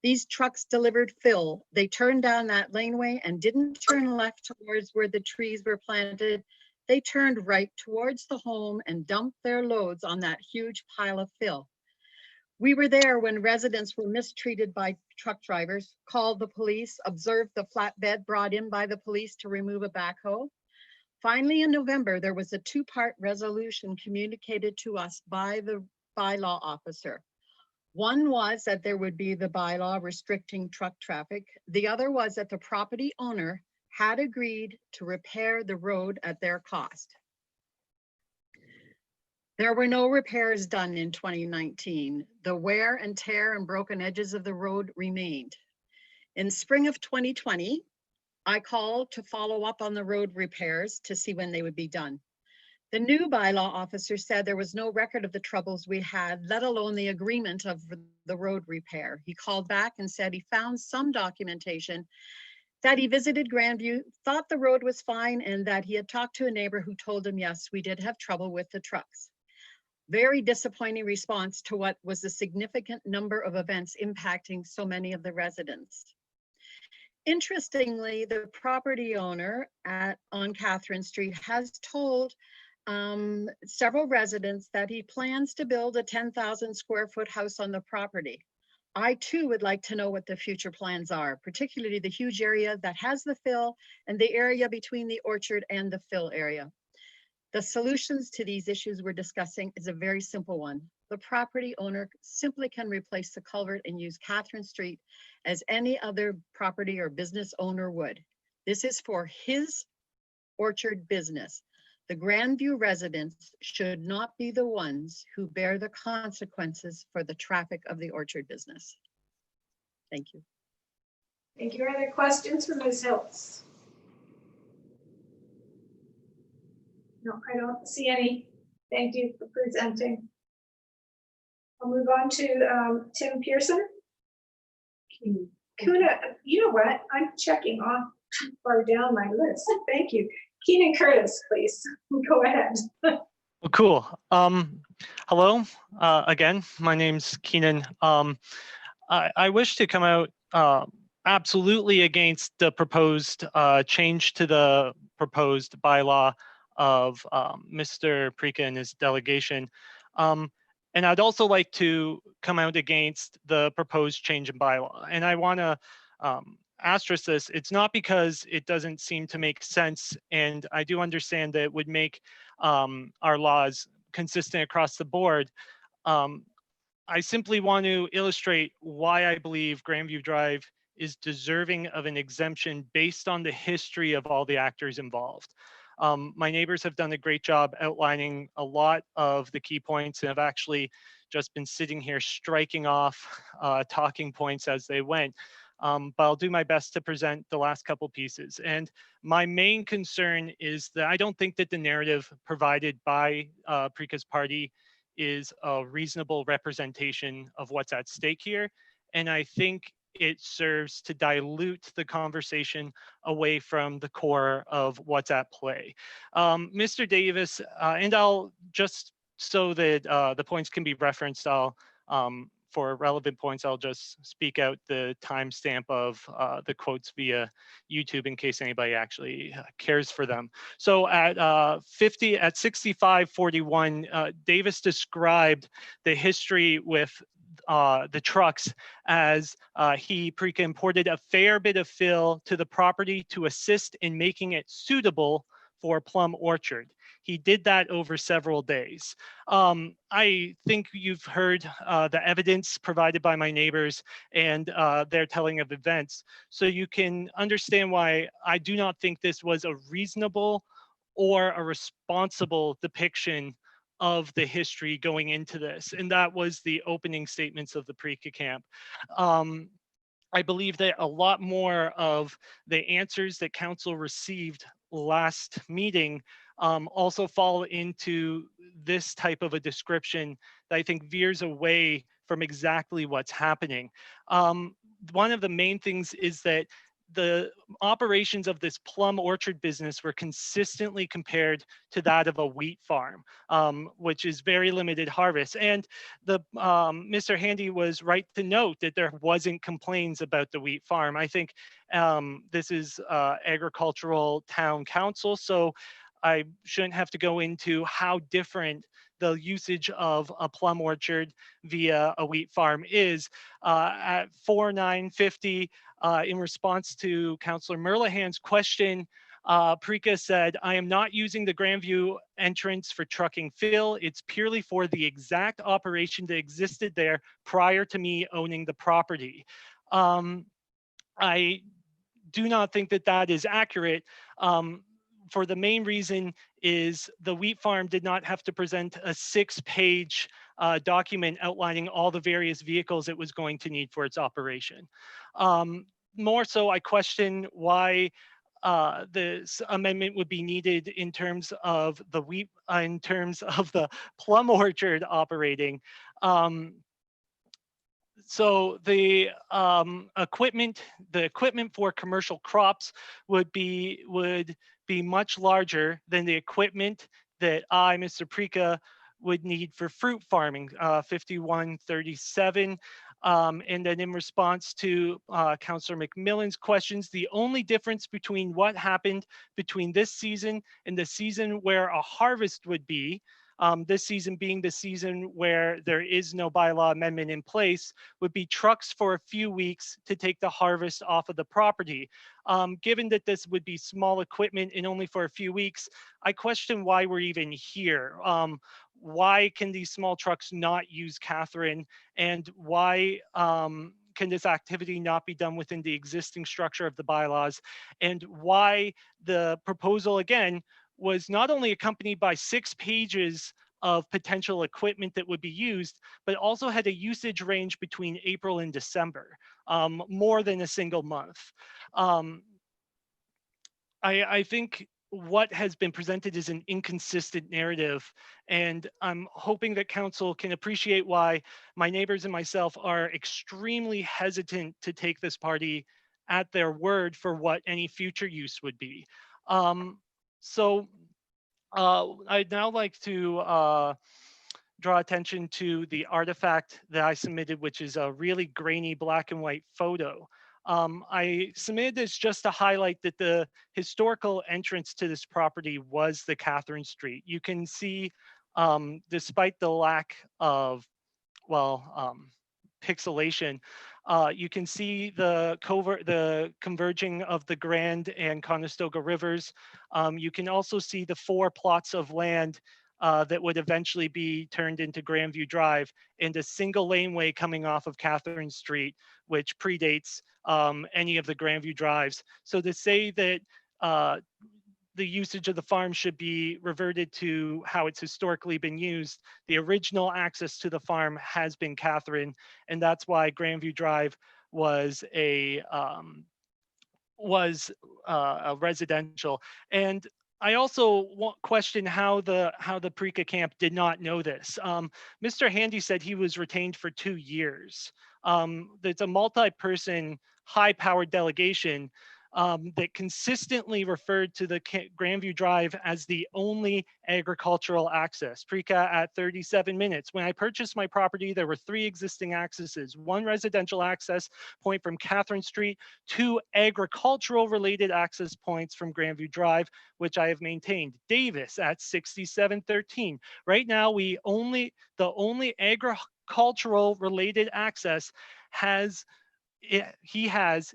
These trucks delivered fill. They turned down that laneway and didn't turn left towards where the trees were planted. They turned right towards the home and dumped their loads on that huge pile of fill. We were there when residents were mistreated by truck drivers, called the police, observed the flatbed brought in by the police to remove a backhoe. Finally, in November, there was a two-part resolution communicated to us by the bylaw officer. One was that there would be the bylaw restricting truck traffic. The other was that the property owner had agreed to repair the road at their cost. There were no repairs done in 2019. The wear and tear and broken edges of the road remained. In spring of 2020, I called to follow up on the road repairs to see when they would be done. The new bylaw officer said there was no record of the troubles we had, let alone the agreement of the road repair. He called back and said he found some documentation that he visited Grandview, thought the road was fine, and that he had talked to a neighbor who told him, yes, we did have trouble with the trucks. Very disappointing response to what was a significant number of events impacting so many of the residents. Interestingly, the property owner on Catherine Street has told several residents that he plans to build a 10,000 square foot house on the property. I too would like to know what the future plans are, particularly the huge area that has the fill and the area between the orchard and the fill area. The solutions to these issues we're discussing is a very simple one. The property owner simply can replace the culvert and use Catherine Street as any other property or business owner would. This is for his orchard business. The Grandview residents should not be the ones who bear the consequences for the traffic of the orchard business. Thank you. Thank you. Are there questions for Ms. Hiltz? No, I don't see any. Thank you for presenting. I'll move on to Tim Pearson. Kuna, you know what? I'm checking off too far down my list. Thank you. Keenan Curtis, please go ahead. Well, cool. Hello again. My name's Keenan. I wish to come out absolutely against the proposed change to the proposed bylaw of Mr. Prika and his delegation. And I'd also like to come out against the proposed change in bylaw. And I want to asterisk this, it's not because it doesn't seem to make sense. And I do understand that it would make our laws consistent across the board. Um, I simply want to illustrate why I believe Grandview Drive is deserving of an exemption based on the history of all the actors involved. My neighbors have done a great job outlining a lot of the key points and have actually just been sitting here striking off talking points as they went. But I'll do my best to present the last couple pieces. And my main concern is that I don't think that the narrative provided by Preca's party is a reasonable representation of what's at stake here. And I think it serves to dilute the conversation away from the core of what's at play. Mr. Davis, and I'll just so that the points can be referenced, I'll for relevant points, I'll just speak out the timestamp of the quotes via YouTube in case anybody actually cares for them. So at 65:41, Davis described the history with the trucks as Preca imported a fair bit of fill to the property to assist in making it suitable for plum orchard. He did that over several days. I think you've heard the evidence provided by my neighbors and their telling of events. So you can understand why I do not think this was a reasonable or a responsible depiction of the history going into this. And that was the opening statements of the Preca camp. I believe that a lot more of the answers that council received last meeting also fall into this type of a description that I think veers away from exactly what's happening. One of the main things is that the operations of this plum orchard business were consistently compared to that of a wheat farm, which is very limited harvest. And the Mr. Handy was right to note that there wasn't complaints about the wheat farm. I think this is agricultural town council, so I shouldn't have to go into how different the usage of a plum orchard via a wheat farm is. At 4950, in response to Councillor Merlehan's question, Preca said, I am not using the Grandview entrance for trucking fill. It's purely for the exact operation that existed there prior to me owning the property. I do not think that that is accurate. For the main reason is the wheat farm did not have to present a 6-page document outlining all the various vehicles it was going to need for its operation. More so, I question why this amendment would be needed in terms of the plum orchard operating. So the equipment for commercial crops would be much larger than the equipment that I, Mr. Preca, would need for fruit farming, 5137. And then in response to Councillor McMillan's questions, the only difference between what happened between this season and the season where a harvest would be, this season being the season where there is no bylaw amendment in place, would be trucks for a few weeks to take the harvest off of the property. Given that this would be small equipment and only for a few weeks, I question why we're even here. Why can these small trucks not use Catherine, and why can this activity not be done within the existing structure of the bylaws, and why the proposal again was not only accompanied by 6 pages of potential equipment that would be used, but also had a usage range between April and December, more than a single month. I think what has been presented is an inconsistent narrative, and I'm hoping that council can appreciate why my neighbors and myself are extremely hesitant to take this party at their word for what any future use would be. So I'd now like to draw attention to the artifact that I submitted, which is a really grainy black and white photo. I submitted this just to highlight that the historical entrance to this property was the Catherine Street. You can see, despite the lack of, pixelation. You can see the converging of the Grand and Conestoga rivers. You can also see the 4 plots of land that would eventually be turned into Grandview Drive, and a single laneway coming off of Catherine Street, which predates any of the Grandview Drives. So to say that the usage of the farm should be reverted to how it's historically been used, the original access to the farm has been Catherine, and that's why Grandview Drive was a residential. And I also question how the Parika camp did not know this. Mr. Handy said he was retained for 2 years. It's a multi-person, high-powered delegation that consistently referred to the Grandview Drive as the only agricultural access. Parika at 37 minutes. When I purchased my property, there were 3 existing accesses: 1 residential access point from Catherine Street, 2 agricultural related access points from Grandview Drive, which I have maintained. Davis at 6713. Right now, the only agricultural related access he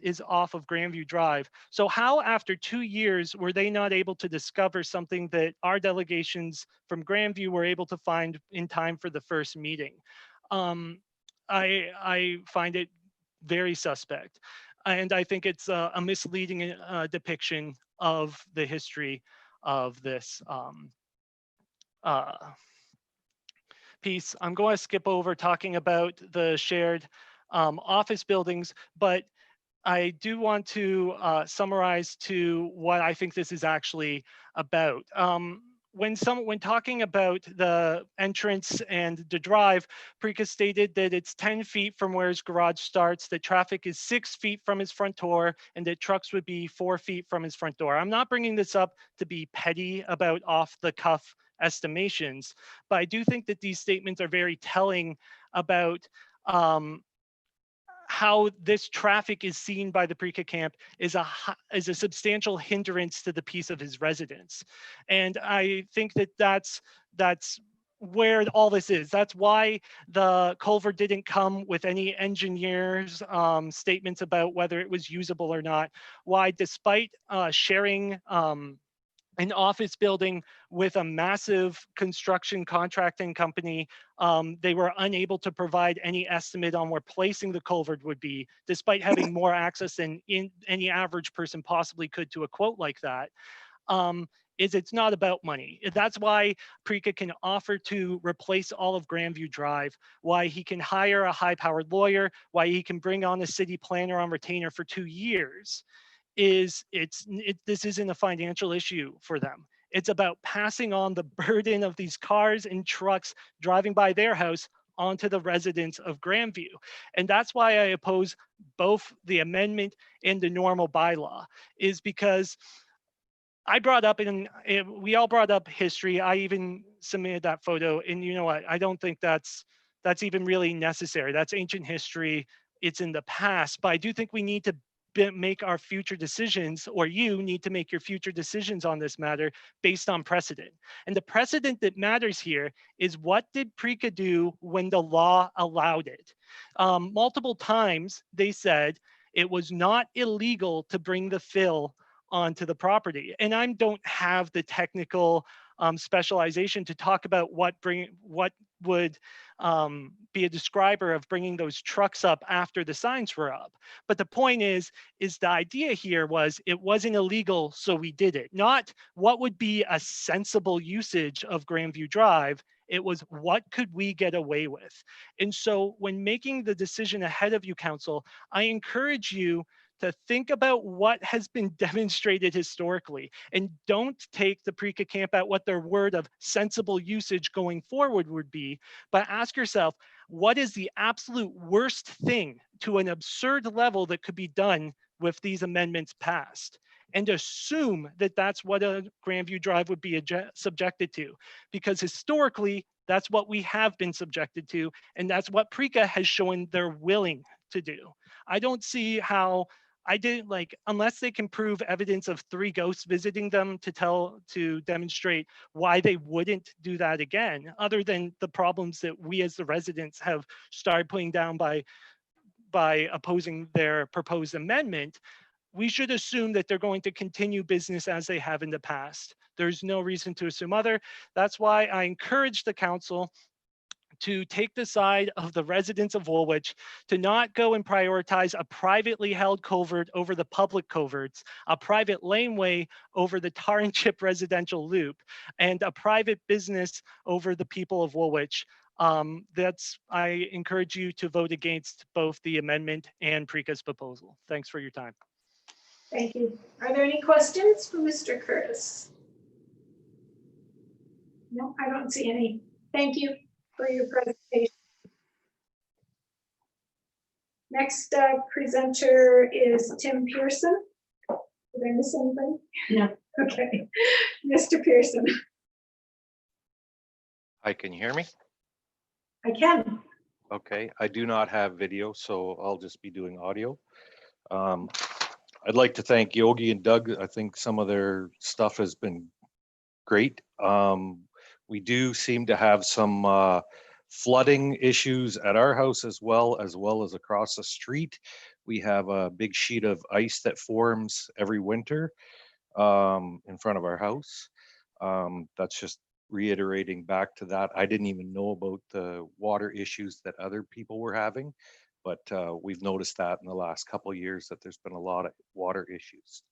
is off of Grandview Drive. So how, after 2 years, were they not able to discover something that our delegations from Grandview were able to find in time for the first meeting? I find it very suspect. And I think it's a misleading depiction of the history of this piece. I'm going to skip over talking about the shared office buildings, but I do want to summarize to what I think this is actually about. When talking about the entrance and the drive, Parika stated that it's 10 feet from where his garage starts, that traffic is 6 feet from his front door, and that trucks would be 4 feet from his front door. I'm not bringing this up to be petty about off-the-cuff estimations, but I do think that these statements are very telling about how this traffic is seen by the Parika camp is a substantial hindrance to the peace of his residence. And I think that that's where all this is. That's why the culvert didn't come with any engineers' statements about whether it was usable or not. Why, despite sharing an office building with a massive construction contracting company, they were unable to provide any estimate on where placing the culvert would be, despite having more access than any average person possibly could to a quote like that. It's not about money. That's why Parika can offer to replace all of Grandview Drive, why he can hire a high-powered lawyer, why he can bring on a city planner on retainer for 2 years. This isn't a financial issue for them. It's about passing on the burden of these cars and trucks driving by their house onto the residents of Grandview. And that's why I oppose both the amendment and the normal bylaw, is because I brought up, we all brought up history. I even submitted that photo, and you know what? I don't think that's even really necessary. That's ancient history. It's in the past, but I do think we need to make our future decisions, or you need to make your future decisions on this matter based on precedent. And the precedent that matters here is, what did Parika do when the law allowed it? Multiple times they said it was not illegal to bring the fill onto the property. And I don't have the technical specialization to talk about what would be a describer of bringing those trucks up after the signs were up. But the point is the idea here was, it wasn't illegal, so we did it. Not what would be a sensible usage of Grandview Drive. It was, what could we get away with? And so when making the decision ahead of you, council, I encourage you to think about what has been demonstrated historically, and don't take the Parika camp at what their word of sensible usage going forward would be, but ask yourself, what is the absolute worst thing to an absurd level that could be done with these amendments passed? And assume that that's what a Grandview Drive would be subjected to, because historically, that's what we have been subjected to, and that's what Parika has shown they're willing to do. I don't see how I didn't like, unless they can prove evidence of 3 ghosts visiting them to demonstrate why they wouldn't do that again, other than the problems that we as the residents have started putting down by opposing their proposed amendment, we should assume that they're going to continue business as they have in the past. There's no reason to assume other. That's why I encourage the council to take the side of the residents of Woolwich, to not go and prioritize a privately held culvert over the public culverts, a private laneway over the tar and chip residential loop, and a private business over the people of Woolwich. I encourage you to vote against both the amendment and Preca's proposal. Thanks for your time. Thank you. Are there any questions for Mr. Curtis? No, I don't see any. Thank you for your presentation. Next presenter is Tim Pearson. Did I miss anybody? No. Okay. Mr. Pearson. Hi, can you hear me? I can. Okay, I do not have video, so I'll just be doing audio. I'd like to thank Yogi and Doug. I think some of their stuff has been great. We do seem to have some flooding issues at our house as well as across the street. We have a big sheet of ice that forms every winter in front of our house. That's just reiterating back to that. I didn't even know about the water issues that other people were having, but we've noticed that in the last couple of years that there's been a lot of water issues.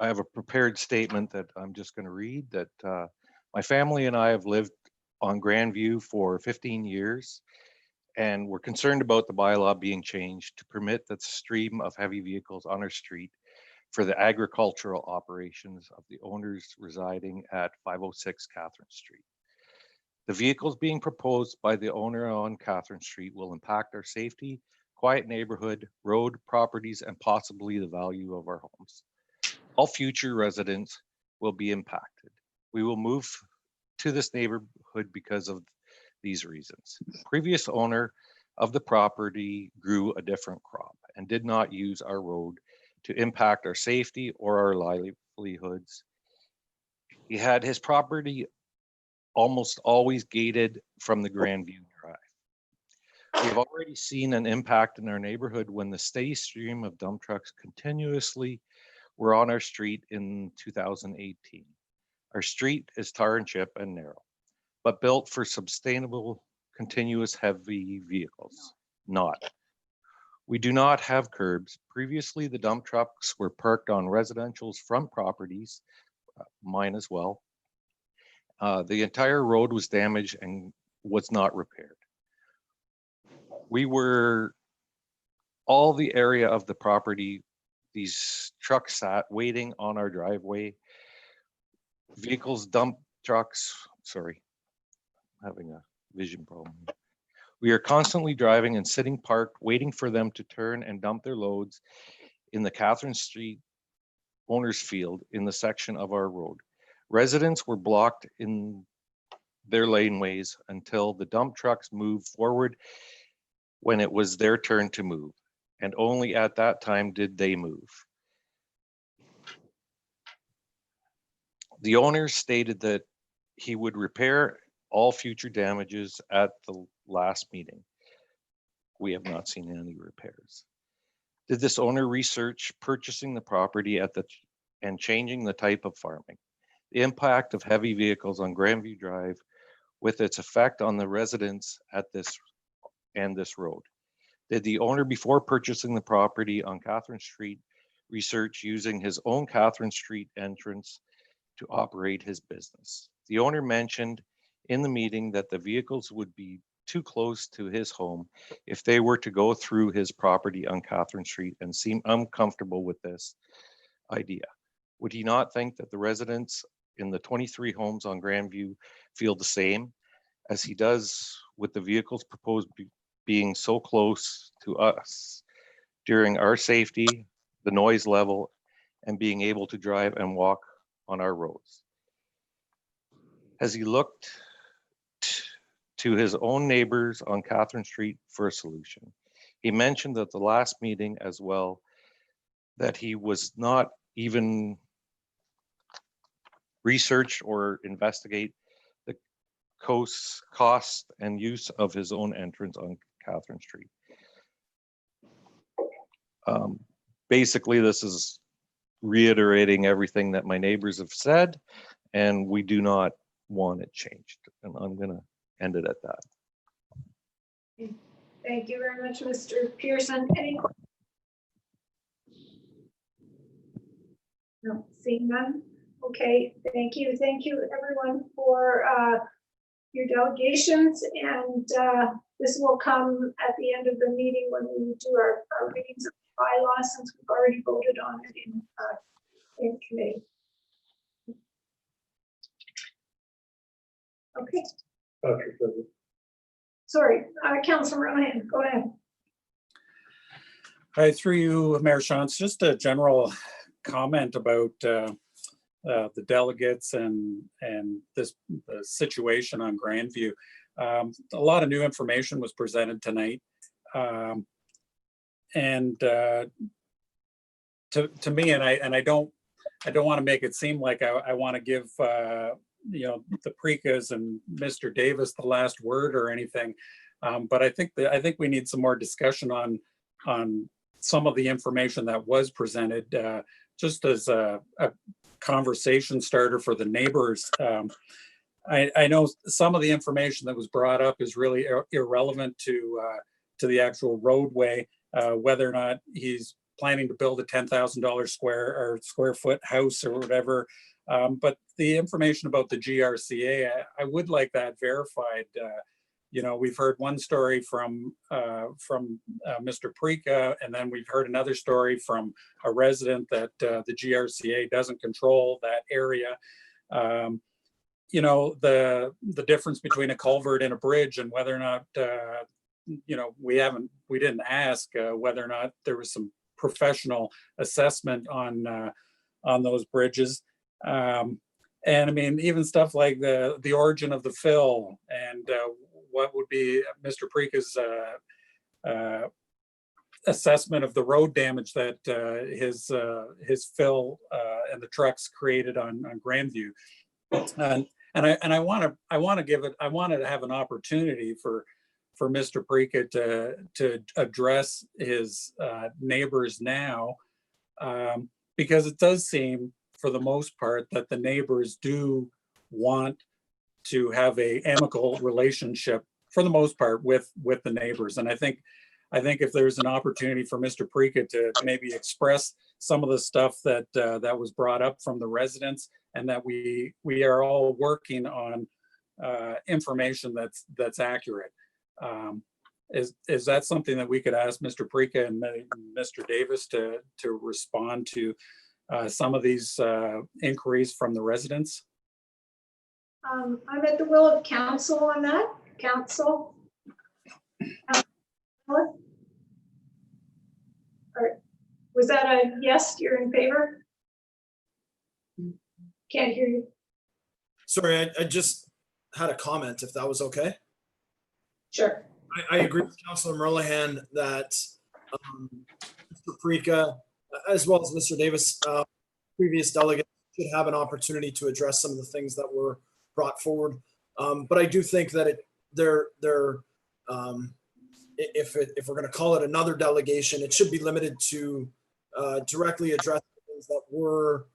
I have a prepared statement that I'm just going to read that my family and I have lived on Grandview for 15 years, and we're concerned about the bylaw being changed to permit the stream of heavy vehicles on our street for the agricultural operations of the owners residing at 506 Catherine Street. The vehicles being proposed by the owner on Catherine Street will impact our safety, quiet neighborhood, road, properties, and possibly the value of our homes. All future residents will be impacted. We will move to this neighborhood because of these reasons. The previous owner of the property grew a different crop and did not use our road to impact our safety or our livelihoods. He had his property almost always gated from the Grandview Drive. We've already seen an impact in our neighborhood when the steady stream of dump trucks continuously were on our street in 2018. Our street is tar and chip and narrow, but built for sustainable, continuous heavy vehicles. Not. We do not have curbs. Previously, the dump trucks were parked on residential's front properties, mine as well. The entire road was damaged and was not repaired. All the area of the property, these trucks sat waiting on our driveway. Vehicles, dump trucks, sorry, I'm having a vision problem. We are constantly driving and sitting parked, waiting for them to turn and dump their loads in the Catherine Street owner's field in the section of our road. Residents were blocked in their laneways until the dump trucks moved forward when it was their turn to move, and only at that time did they move. The owner stated that he would repair all future damages at the last meeting. We have not seen any repairs. Did this owner research purchasing the property and changing the type of farming? The impact of heavy vehicles on Grandview Drive with its effect on the residents at this road. Did the owner, before purchasing the property on Catherine Street, research using his own Catherine Street entrance to operate his business? The owner mentioned in the meeting that the vehicles would be too close to his home if they were to go through his property on Catherine Street and seem uncomfortable with this idea. Would he not think that the residents in the 23 homes on Grandview feel the same as he does with the vehicles proposed being so close to us during our safety, the noise level, and being able to drive and walk on our roads? Has he looked to his own neighbors on Catherine Street for a solution? He mentioned at the last meeting as well that he was not even research or investigate the cost and use of his own entrance on Catherine Street. Basically, this is reiterating everything that my neighbors have said, and we do not want it changed. And I'm going to end it at that. Thank you very much, Mr. Pearson. Any? No, seeing none. Okay, thank you. Thank you everyone for your delegations, and this will come at the end of the meeting when we do our readings of the bylaws, since we've already voted on it in committee. Okay. Sorry, Councilor Ryan, go ahead. Hi, through you, Mayor Shantz, just a general comment about the delegates and the situation on Grandview. A lot of new information was presented tonight, and to me, and I don't want to make it seem like I want to give you know, the Precas and Mr. Davis the last word or anything, but I think we need some more discussion on some of the information that was presented, just as a conversation starter for the neighbors. I know some of the information that was brought up is really irrelevant to the actual roadway, whether or not he's planning to build a $10,000 square foot house or whatever. But the information about the GRCA, I would like that verified. You know, we've heard one story from Mr. Preca, and then we've heard another story from a resident that the GRCA doesn't control that area. You know, the difference between a culvert and a bridge, and whether or not, you know, we didn't ask whether or not there was some professional assessment on those bridges. And I mean, even stuff like the origin of the fill and what would be Mr. Preca's assessment of the road damage that his fill and the trucks created on Grandview. And I want to have an opportunity for Mr. Preca to address his neighbors now, because it does seem, for the most part, that the neighbors do want to have a amicable relationship for the most part with the neighbors. And I think if there's an opportunity for Mr. Preca to maybe express some of the stuff that that was brought up from the residents, and that we are all working on information that's accurate. Is that something that we could ask Mr. Preca and Mr. Davis to respond to some of these inquiries from the residents? I'm at the will of council on that. Council. Or was that a yes? You're in favor? Can't hear you. Sorry, I just had a comment, if that was okay. Sure. I agree with Councilor Merlehan that Mr. Preca, as well as Mr. Davis, previous delegates should have an opportunity to address some of the things that were brought forward. But I do think that if we're going to call it another delegation, it should be limited to directly address things that were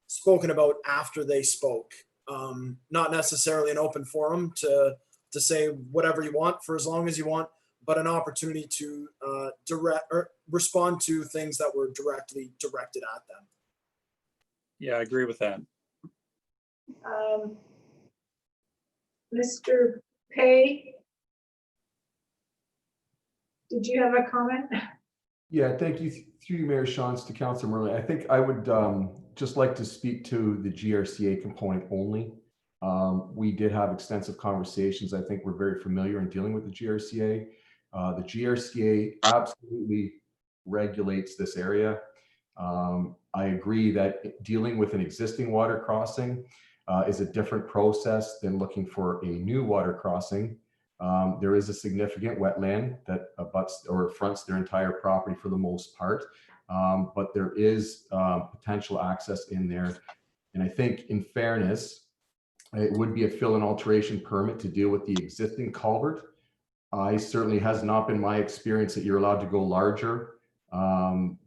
spoken about after they spoke. Not necessarily an open forum to say whatever you want for as long as you want, but an opportunity to respond to things that were directly directed at them. Yeah, I agree with that. Mr. Pay, did you have a comment? Yeah, thank you. Through you, Mayor Shantz, to Councilor Murley. I think I would just like to speak to the GRCA component only. We did have extensive conversations. I think we're very familiar in dealing with the GRCA. The GRCA absolutely regulates this area. I agree that dealing with an existing water crossing is a different process than looking for a new water crossing. There is a significant wetland that abuts or fronts their entire property for the most part. but there is potential access in there. And I think in fairness, it would be a fill and alteration permit to deal with the existing culvert. I certainly has not been my experience that you're allowed to go larger.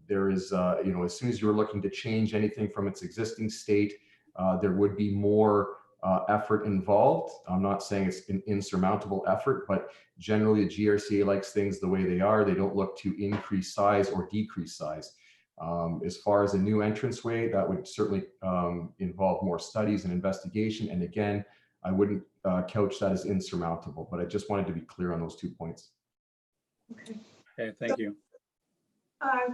There is, you know, as soon as you're looking to change anything from its existing state, there would be more effort involved. I'm not saying it's an insurmountable effort, but generally the GRCA likes things the way they are. They don't look to increase size or decrease size. As far as a new entranceway, that would certainly involve more studies and investigation. And again, I wouldn't couch that as insurmountable, but I just wanted to be clear on those 2 points. Okay, thank you.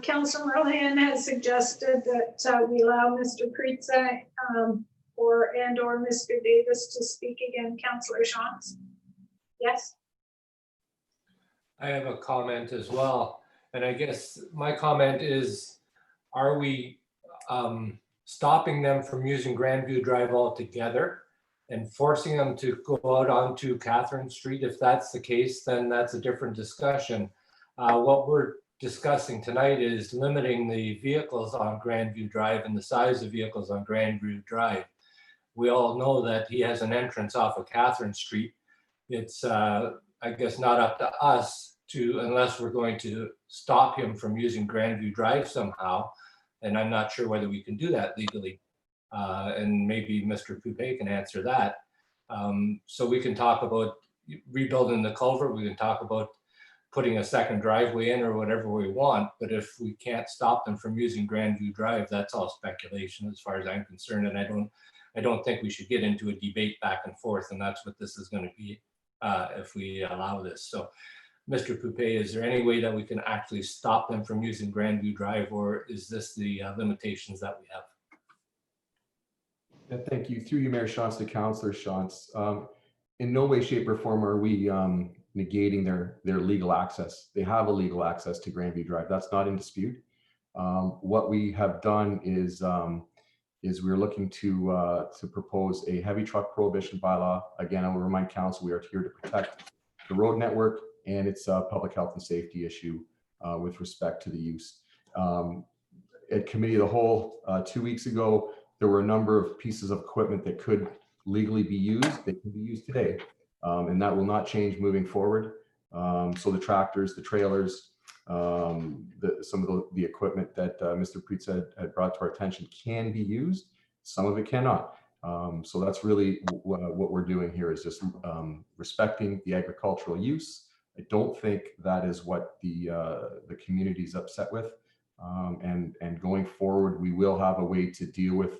Councillor Merlin has suggested that we allow Mr. Kritza or Mr. Davis to speak again. Councillor Shantz? Yes? I have a comment as well. And I guess my comment is, are we stopping them from using Grandview Drive altogether and forcing them to go out onto Catherine Street? If that's the case, then that's a different discussion. What we're discussing tonight is limiting the vehicles on Grandview Drive and the size of vehicles on Grandview Drive. We all know that he has an entrance off of Catherine Street. It's, I guess, not up to us to, unless we're going to stop him from using Grandview Drive somehow. And I'm not sure whether we can do that legally. And maybe Mr. Coupe can answer that. So we can talk about rebuilding the culvert. We can talk about putting a second driveway in or whatever we want. But if we can't stop them from using Grandview Drive, that's all speculation as far as I'm concerned. And I don't think we should get into a debate back and forth. And that's what this is going to be if we allow this. So Mr. Coupe, is there any way that we can actually stop them from using Grandview Drive, or is this the limitations that we have? Yeah, thank you. Through you, Mayor Shantz, to Councillor Shantz. In no way, shape, or form are we negating their legal access. They have a legal access to Grandview Drive. That's not in dispute. What we have done is we're looking to propose a heavy truck prohibition bylaw. Again, I will remind council we are here to protect the road network, and it's a public health and safety issue with respect to the use. At committee of the whole 2 weeks ago, there were a number of pieces of equipment that could legally be used. They can be used today, and that will not change moving forward. So the tractors, the trailers, some of the equipment that Mr. Preetz had brought to our attention can be used. Some of it cannot. So that's really what we're doing here, is just respecting the agricultural use. I don't think that is what the community is upset with. And going forward, we will have a way to deal with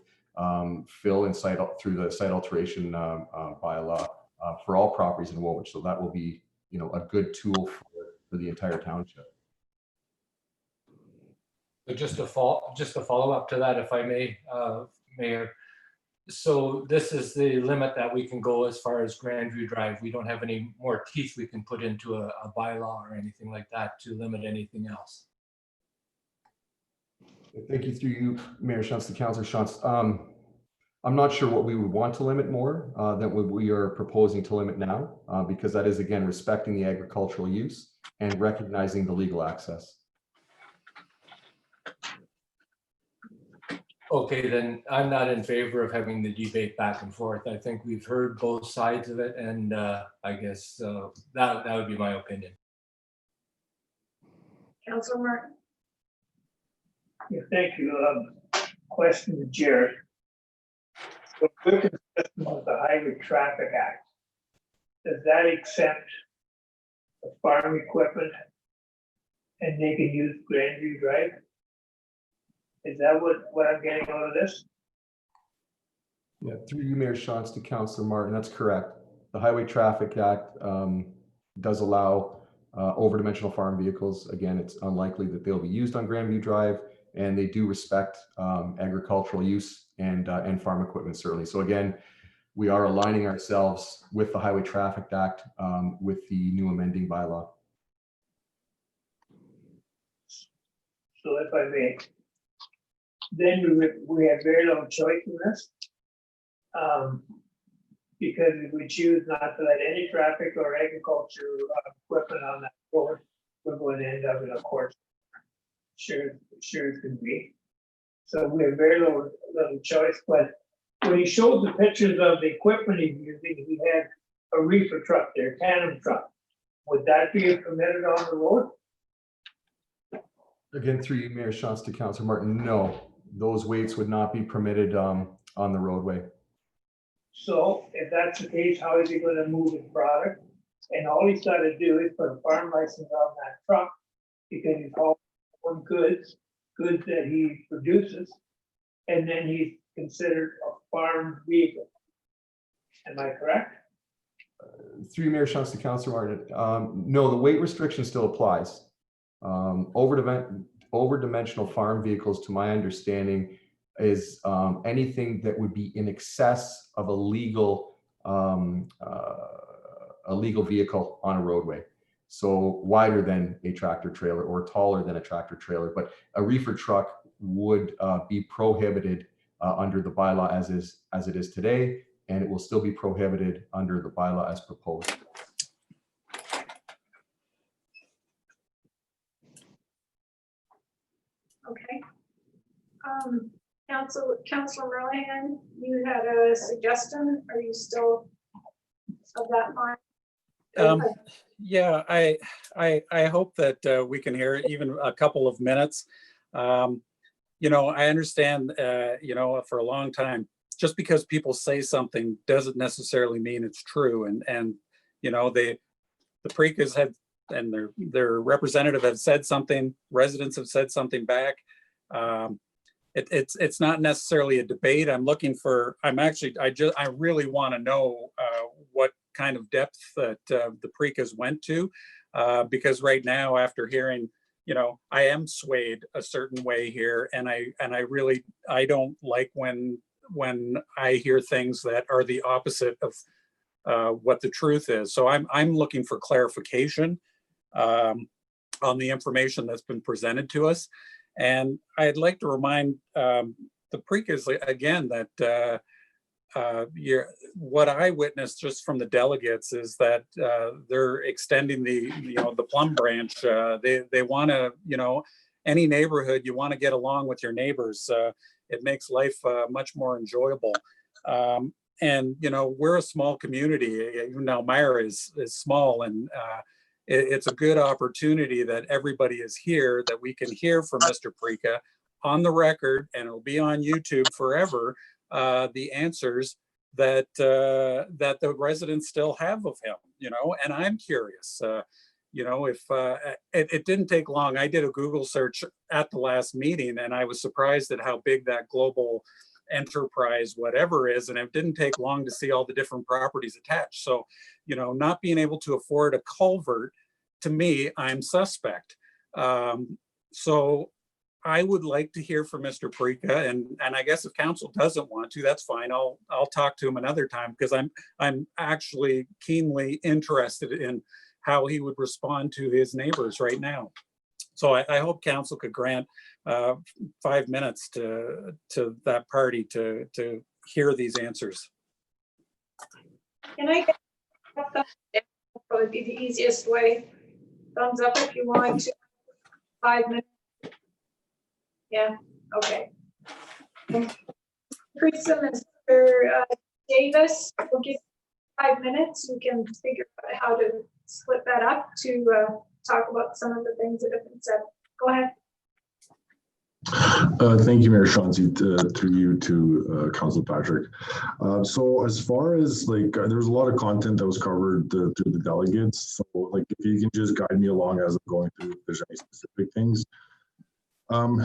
fill and site through the site alteration bylaw for all properties in Woolwich. So that will be, you know, a good tool for the entire township. But just to follow up to that, if I may, Mayor. So this is the limit that we can go as far as Grandview Drive. We don't have any more teeth we can put into a bylaw or anything like that to limit anything else. Thank you. Through you, Mayor Shantz, to Councillor Shantz. I'm not sure what we would want to limit more than what we are proposing to limit now, because that is, again, respecting the agricultural use and recognizing the legal access. Okay, then I'm not in favor of having the debate back and forth. I think we've heard both sides of it, and I guess that would be my opinion. Councillor Martin? Yeah, thank you. Question to Jared. So we're consistent with the Highway Traffic Act. Does that accept the farm equipment and they can use Grandview Drive? Is that what I'm getting out of this? Yeah, through you, Mayor Shantz, to Councillor Martin, that's correct. The Highway Traffic Act does allow over-dimensional farm vehicles. Again, it's unlikely that they'll be used on Grandview Drive, and they do respect agricultural use and farm equipment, certainly. So again, we are aligning ourselves with the Highway Traffic Act with the new amending bylaw. So if I may, then we have very little choice in this. Because if we choose not to let any traffic or agriculture equipment on that road, we're going to end up in a court. sure it can be. So we have very little choice, but when he showed the pictures of the equipment he's using, he had a reefer truck there, tandem truck. Would that be permitted on the road? Again, through you, Mayor Shantz, to Councilor Martin, no, those weights would not be permitted on the roadway. So if that's the case, how is he gonna move his product? And all he's gotta do is put a farm license on that truck, because he's hauling goods that he produces, and then he's considered a farm vehicle. Am I correct? Through you, Mayor Shantz, to Councilor Martin, no, the weight restriction still applies. Over-dimensional farm vehicles, to my understanding, is anything that would be in excess of a legal vehicle on a roadway. So wider than a tractor trailer or taller than a tractor trailer, but a reefer truck would be prohibited under the bylaw as it is today, and it will still be prohibited under the bylaw as proposed. Okay. Councilor Merlihan, you had a suggestion. Are you still of that mind? Yeah, I hope that we can hear even a couple of minutes. You know, I understand, you know, for a long time, just because people say something doesn't necessarily mean it's true. And you know, the Precas have, and their representative have said something, residents have said something back. It's not necessarily a debate. I really want to know what kind of depth that the Precas went to, because right now, after hearing, you know, I am swayed a certain way here, and I don't like when I hear things that are the opposite of what the truth is. So I'm looking for clarification on the information that's been presented to us. And I'd like to remind the Precas again that what I witnessed just from the delegates is that they're extending the plum branch. They want to, you know, any neighborhood, you want to get along with your neighbors. It makes life much more enjoyable. And you know, we're a small community. Even now, Myra is small, and it's a good opportunity that everybody is here, that we can hear from Mr. Preca on the record, and it'll be on YouTube forever, the answers that the residents still have of him, you know. And I'm curious, you know, if it didn't take long. I did a Google search at the last meeting, and I was surprised at how big that global enterprise whatever is, and it didn't take long to see all the different properties attached. So, you know, not being able to afford a culvert, to me, I'm suspect. So I would like to hear from Mr. Preca, and I guess if council doesn't want to, that's fine. I'll talk to him another time, because I'm actually keenly interested in how he would respond to his neighbors right now. So I hope council could grant 5 minutes to that party to hear these answers. Can I get a thumbs up? Probably be the easiest way. Thumbs up if you want to. 5 minutes. Yeah, okay. Teresa, Mr. Davis, we'll give 5 minutes. We can figure out how to split that up to talk about some of the things that have been said. Go ahead. Thank you, Mayor Chauncey, through you to Council Patrick. So as far as like, there was a lot of content that was covered through the delegates. So like, if you can just guide me along as I'm going through, if there's any specific things.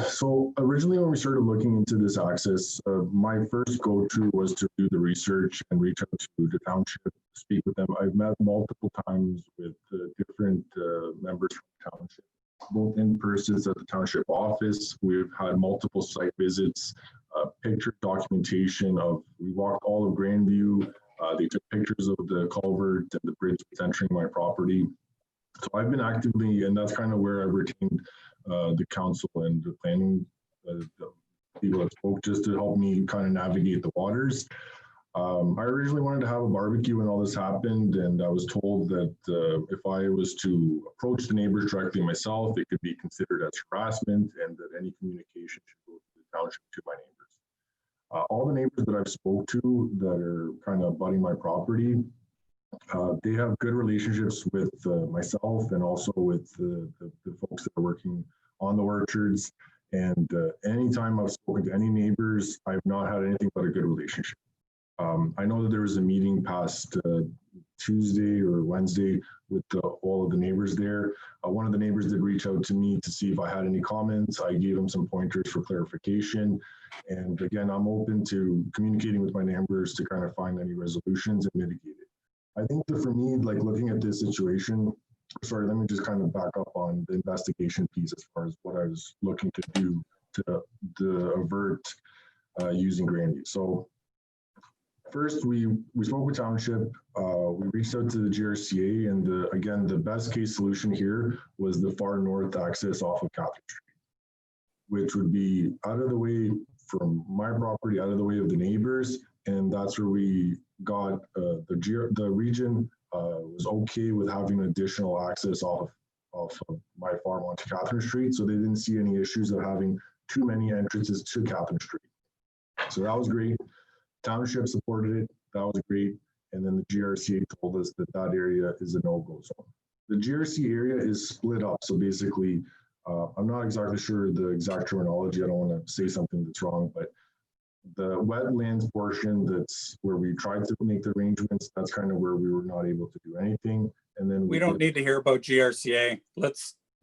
So originally when we started looking into this access, my first go-to was to do the research and reach out to the township, speak with them. I've met multiple times with different members from the township, both in person at the township office. We've had multiple site visits, picture documentation of, we walked all of Grandview. They took pictures of the culvert and the bridge that's entering my property. So I've been actively, and that's kind of where I retained the council and the planning the people that spoke, just to help me kind of navigate the waters. I originally wanted to have a barbecue when all this happened, and I was told that if I was to approach the neighbors directly myself, it could be considered as harassment, and that any communication should go to the township to my neighbors. All the neighbors that I've spoke to that are kind of abutting my property, they have good relationships with myself and also with the folks that are working on the orchards. And anytime I've spoken to any neighbors, I've not had anything but a good relationship. I know that there was a meeting past Tuesday or Wednesday with all of the neighbors there. One of the neighbors did reach out to me to see if I had any comments. I gave him some pointers for clarification. And again, I'm open to communicating with my neighbors to kind of find any resolutions and mitigate it. I think that for me, like looking at this situation, sorry, let me just kind of back up on the investigation piece as far as what I was looking to do to avert using Grandview. So first, we spoke with Township, we reached out to the GRCA, and again, the best case solution here was the far north access off of Catherine Street, which would be out of the way from my property, out of the way of the neighbors, and that's where we got the region was okay with having additional access off of my farm onto Catherine Street, so they didn't see any issues of having too many entrances to Catherine Street. So that was great. Township supported it. That was great. And then the GRCA told us that that area is a no-go zone. The GRC area is split up. So basically, I'm not exactly sure the exact terminology. I don't want to say something that's wrong, but the wetlands portion, that's where we tried to make the arrangements. That's kind of where we were not able to do anything. And then we don't need to hear about GRCA.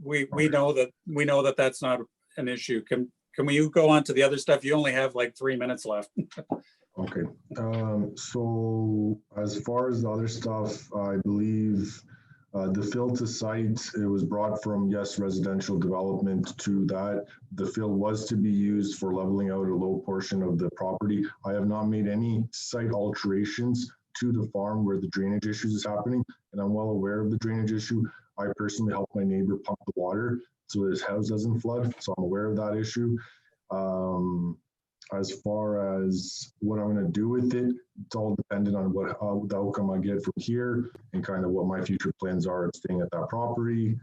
We know that that's not an issue. Can we go on to the other stuff? You only have like 3 minutes left. Okay, so as far as the other stuff, I believe the fill to site, it was brought from, yes, residential development to that. The fill was to be used for leveling out a low portion of the property. I have not made any site alterations to the farm where the drainage issues is happening, and I'm well aware of the drainage issue. I personally helped my neighbor pump the water so his house doesn't flood, so I'm aware of that issue. As far as what I'm going to do with it, it's all dependent on what the outcome I get from here and kind of what my future plans are of staying at that property.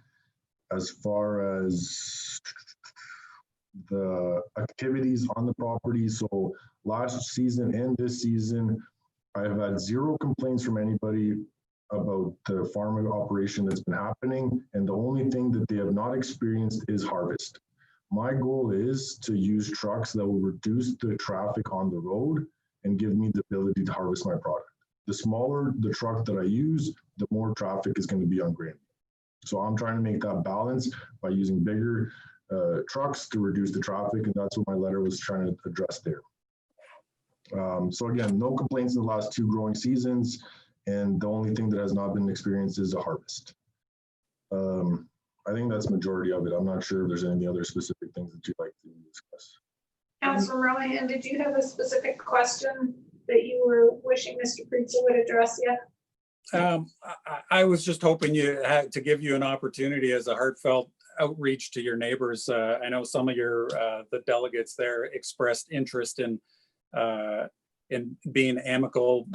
As far as the activities on the property, so last season and this season, I have had zero complaints from anybody about the farming operation that's been happening, and the only thing that they have not experienced is harvest. My goal is to use trucks that will reduce the traffic on the road and give me the ability to harvest my product. The smaller the truck that I use, the more traffic is going to be on Grandview. So I'm trying to make that balance by using bigger trucks to reduce the traffic, and that's what my letter was trying to address there. So again, no complaints in the last 2 growing seasons, and the only thing that has not been experienced is a harvest. I think that's majority of it. I'm not sure if there's any other specific things that you'd like to discuss. Councilor Rohan, did you have a specific question that you were wishing Mr. Pritzl would address yet? I was just hoping to give you an opportunity as a heartfelt outreach to your neighbors. I know some of the delegates there expressed interest in being amicable,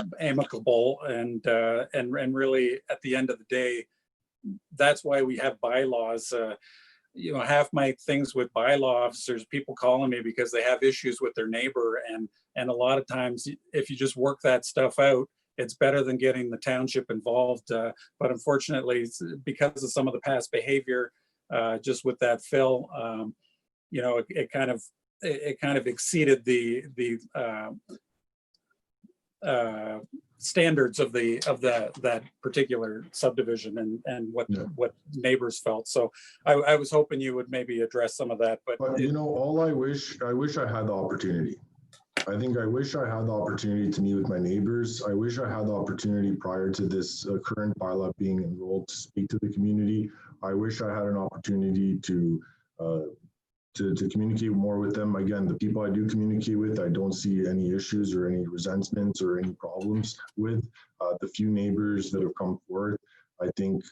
and really at the end of the day, that's why we have bylaws. Half my things with bylaw officers, people calling me because they have issues with their neighbor, and a lot of times if you just work that stuff out, it's better than getting the township involved. But unfortunately, because of some of the past behavior, just with that fill, it kind of exceeded the standards of that particular subdivision and what neighbors felt. So I was hoping you would maybe address some of that. But all I wish I had the opportunity. I wish I had the opportunity to meet with my neighbors. I wish I had the opportunity prior to this current bylaw being enrolled to speak to the community. I wish I had an opportunity to communicate more with them. Again, the people I do communicate with, I don't see any issues or any resentments or any problems with. The few neighbors that have come forward, I think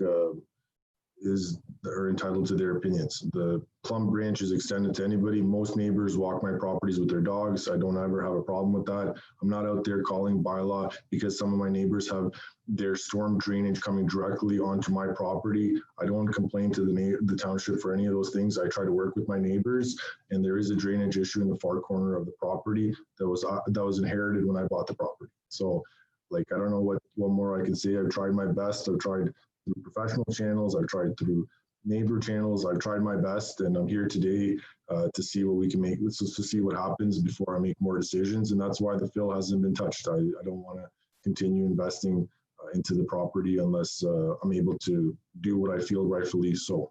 are entitled to their opinions. The plum branch is extended to anybody. Most neighbors walk my properties with their dogs. I don't ever have a problem with that. I'm not out there calling bylaw because some of my neighbors have their storm drainage coming directly onto my property. I don't complain to the township for any of those things. I try to work with my neighbors, and there is a drainage issue in the far corner of the property that was inherited when I bought the property. So, like, I don't know what more I can say. I've tried my best. I've tried through professional channels. I've tried through neighbor channels. I've tried my best, and I'm here today to see what we can make. To see what happens before I make more decisions, and that's why the fill hasn't been touched. I don't want to continue investing into the property unless I'm able to do what I feel rightfully so.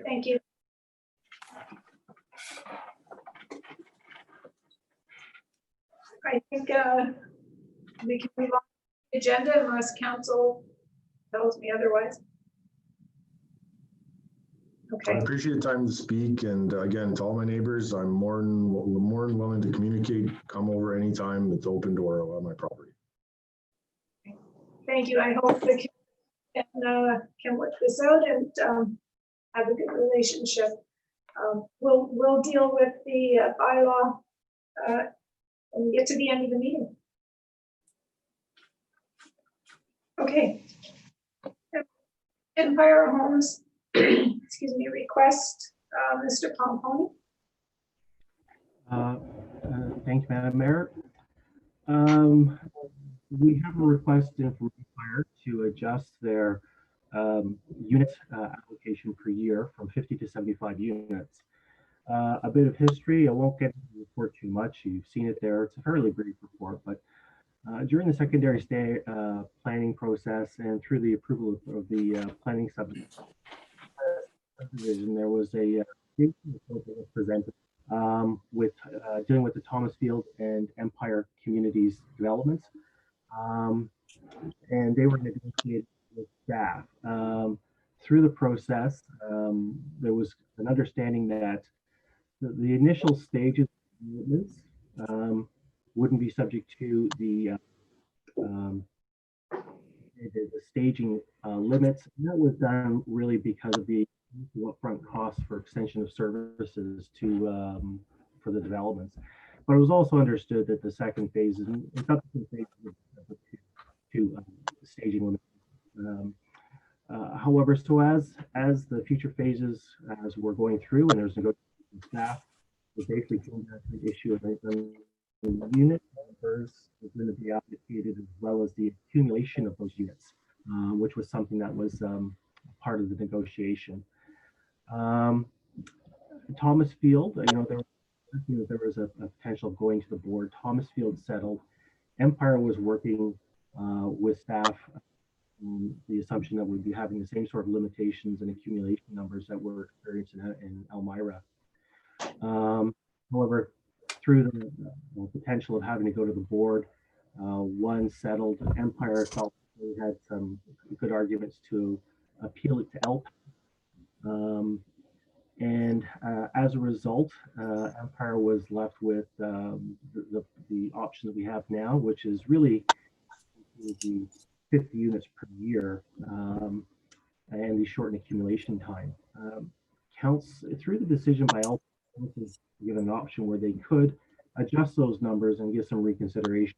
Thank you. I think we can move on to the agenda unless council tells me otherwise. I Okay, appreciate the time to speak, and again, to all my neighbors, I'm more than willing to communicate. Come over anytime. It's open door on my property. thank you. I hope the can work this out and have a good relationship. We'll deal with the bylaw when we get to the end of the meeting. Okay. Empire Homes, excuse me, request, Mr. Pomponi. Thanks, Madam Mayor. We have a request in from Empire to adjust their unit application per year from 50 to 75 units. A bit of history, I won't get into the report too much. You've seen it there. It's a fairly brief report, but during the secondary planning process and through the approval of the planning subdivision, there was a proposal that was presented with dealing with the Thomas Field and Empire Communities developments. And they were negotiated with staff. Through the process, there was an understanding that the initial stages of developments wouldn't be subject to the staging limits. And that was done really because of the upfront costs for extension of services to for the developments. But it was also understood that the second phase and subsequent phases would be subject to staging limits. However, so as the future phases, as we're going through, and there's negotiations with staff, we basically came down to the issue of the unit numbers was going to be allocated, as well as the accumulation of those units, which was something that was part of the negotiation. Thomas Field, there was a potential of going to the board. Thomas Field settled. Empire was working with staff, the assumption that we'd be having the same sort of limitations and accumulation numbers that were experienced in Elmira. However, through the potential of having to go to the board, one settled. Empire felt they had some good arguments to appeal it to LPAC. And as a result, Empire was left with the option that we have now, which is really the 50 units per year and the shortened accumulation time. Counts through the decision by LPAC was given an option where they could adjust those numbers and give some reconsideration.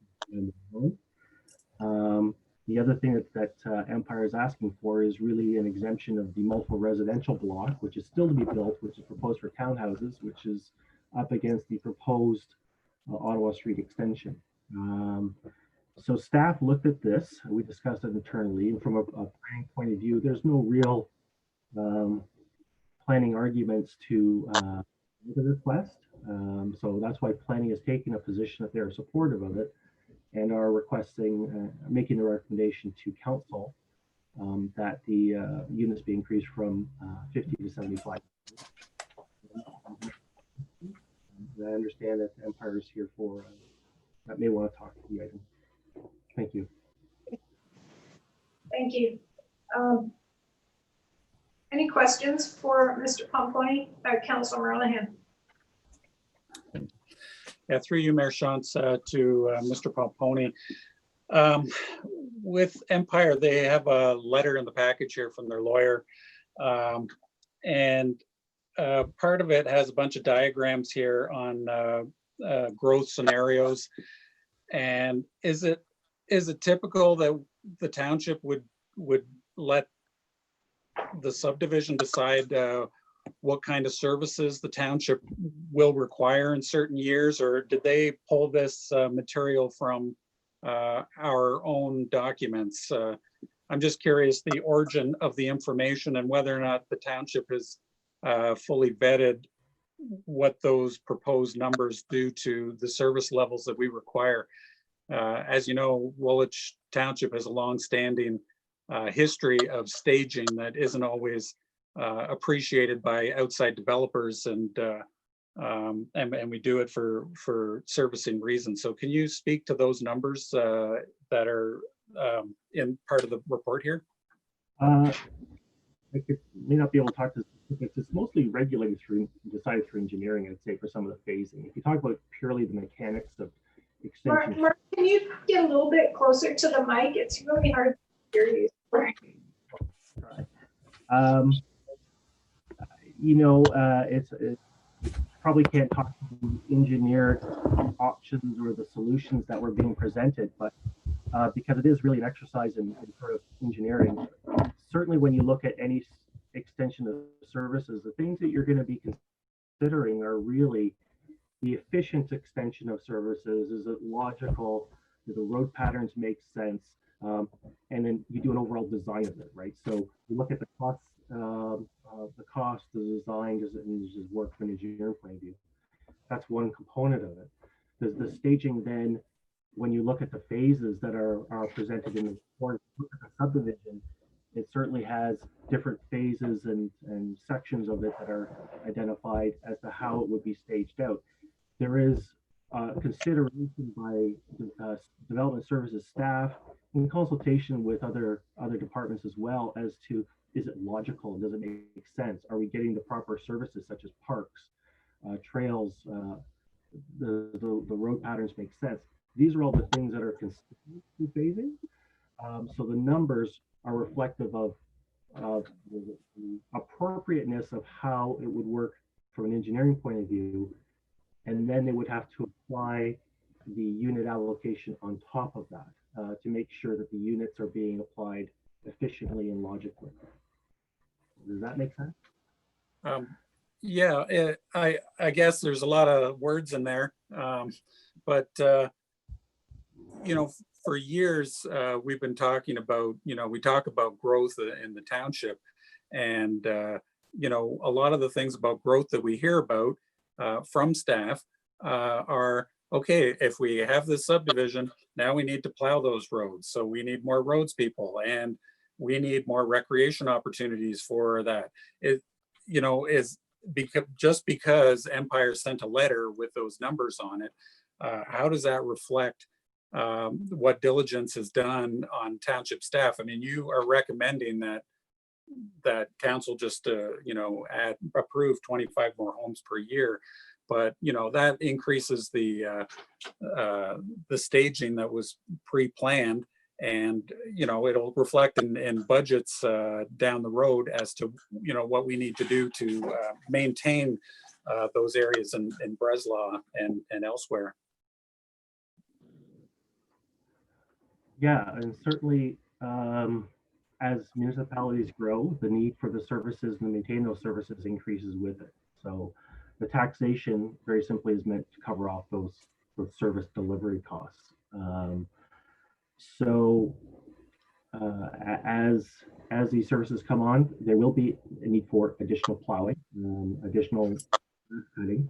The other thing that Empire is asking for is really an exemption of the multiple residential block, which is still to be built, which is proposed for townhouses, which is up against the proposed Ottawa Street extension. So staff looked at this, we discussed it internally, and from a planning point of view, there's no real planning arguments to the request. So that's why planning has taken a position that they're supportive of it and are requesting, making the recommendation to council that the units be increased from 50 to 75. I understand that Empire is here for, that may want to talk to the item. Thank you. Thank you. Any questions for Mr. Pomponi, Councilor Merlihan? Yeah, through you, Mayor Shantz, to Mr. Pomponi. Um, with Empire, they have a letter in the package here from their lawyer. And part of it has a bunch of diagrams here on growth scenarios. And is it typical that the township would let the subdivision decide what kind of services the township will require in certain years, or did they pull this material from our own documents? I'm just curious the origin of the information and whether or not the township has fully vetted what those proposed numbers do to the service levels that we require. As you know, Woolwich Township has a long-standing history of staging that isn't always appreciated by outside developers, and we do it for servicing reasons. So can you speak to those numbers that are in part of the report here? May not be able to talk to specifics. It's mostly regulated through, decided through engineering, I'd say, for some of the phasing. If you talk about purely the mechanics of extension. Mark, can you get a little bit closer to the mic? It's really hard to hear you. You know, it's probably can't talk to the engineered options or the solutions that were being presented, but because it is really an exercise in sort of engineering, certainly when you look at any extension of services, the things that you're going to be considering are really the efficient extension of services. Is it logical? Do the road patterns make sense? And then you do an overall design of it, right? So you look at the costs, the design, does it work from an engineering point of view? That's one component of it. Does the staging then, when you look at the phases that are presented in the report, look at the subdivision, it certainly has different phases and sections of it that are identified as to how it would be staged out. There is consideration by development services staff in consultation with other departments as well as to, is it logical? Does it make sense? Are we getting the proper services such as parks, trails, the road patterns make sense? These are all the things that are considered through phasing. So the numbers are reflective of the appropriateness of how it would work from an engineering point of view. And then they would have to apply the unit allocation on top of that to make sure that the units are being applied efficiently and logically. Does that make sense? Yeah, I guess there's a lot of words in there, but you know, for years we've been talking about, you know, we talk about growth in the township, and you know, a lot of the things about growth that we hear about from staff are, okay, if we have this subdivision, now we need to plow those roads. So we need more roads people, and we need more recreation opportunities for that. It, you know, is just because Empire sent a letter with those numbers on it, how does that reflect what diligence is done on township staff? I mean, you are recommending that council just you know, approve 25 more homes per year, but you know, that increases the staging that was pre-planned, and you know, it'll reflect in budgets down the road as to, you know, what we need to do to maintain those areas in Breslau and elsewhere. Yeah, and certainly as municipalities grow, the need for the services and to maintain those services increases with it. So the taxation very simply is meant to cover off those service delivery costs. As these services come on, there will be a need for additional plowing, additional cutting.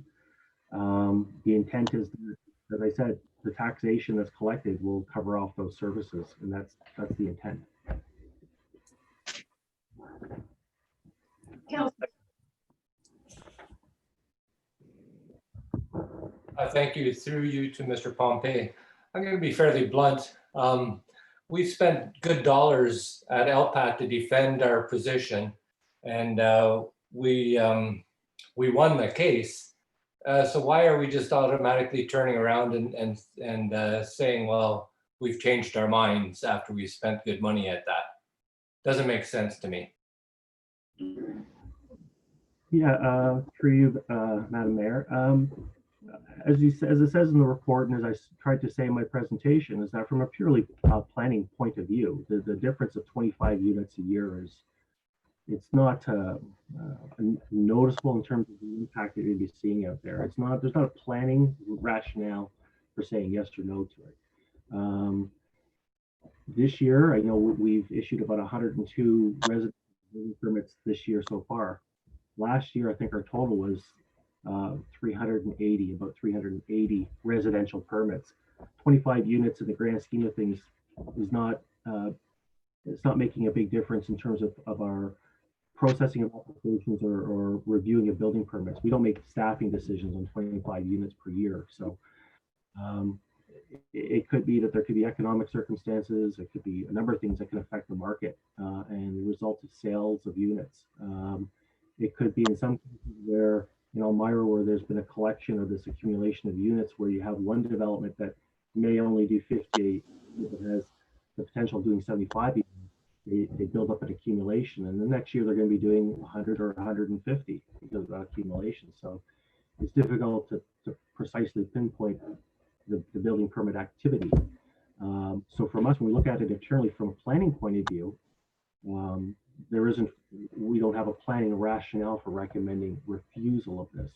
The intent is that, as I said, the taxation that's collected will cover off those services, and that's the intent. Thank you, through you to Mr. Pompey. I'm going to be fairly blunt. We've spent good dollars at LPAT to defend our position, and we won the case. So why are we just automatically turning around and saying, well, we've changed our minds after we spent good money at that. Doesn't make sense to me. Yeah, through you, Madam Mayor. As it says in the report, and as I tried to say in my presentation, is that from a purely planning point of view, the difference of 25 units a year it's not noticeable in terms of the impact that you'll be seeing out there. There's not a planning rationale for saying yes or no to it. This year, I know we've issued about 102 resident permits this year so far. Last year, I think our total was 380, about 380 residential permits. 25 units in the grand scheme of things is not, it's not making a big difference in terms of our processing of applications or reviewing of building permits. We don't make staffing decisions on 25 units per year. So it could be that there could be economic circumstances. It could be a number of things that can affect the market and result in sales of units. It could be in some cases where, in Elmira, where there's been a collection of this accumulation of units where you have one development that may only do 50, but has the potential of doing 75. They build up an accumulation, and the next year they're going to be doing 100 or 150 because of that accumulation. So it's difficult to precisely pinpoint the building permit activity. So from us, when we look at it internally from a planning point of view, we don't have a planning rationale for recommending refusal of this.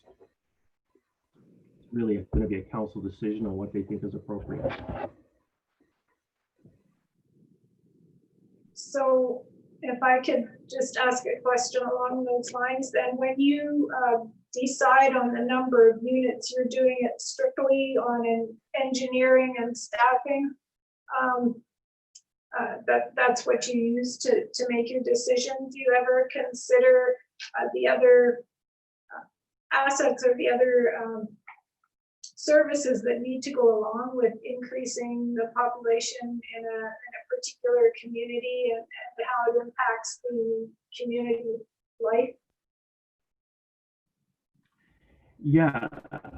It's really going to be a council decision on what they think is appropriate. So if I could just ask a question along those lines, then when you decide on the number of units, you're doing it strictly on an engineering and staffing. That's what you use to make your decision. Do you ever consider the other assets or the other services that need to go along with increasing the population in a particular community and how it impacts the community life? Yeah,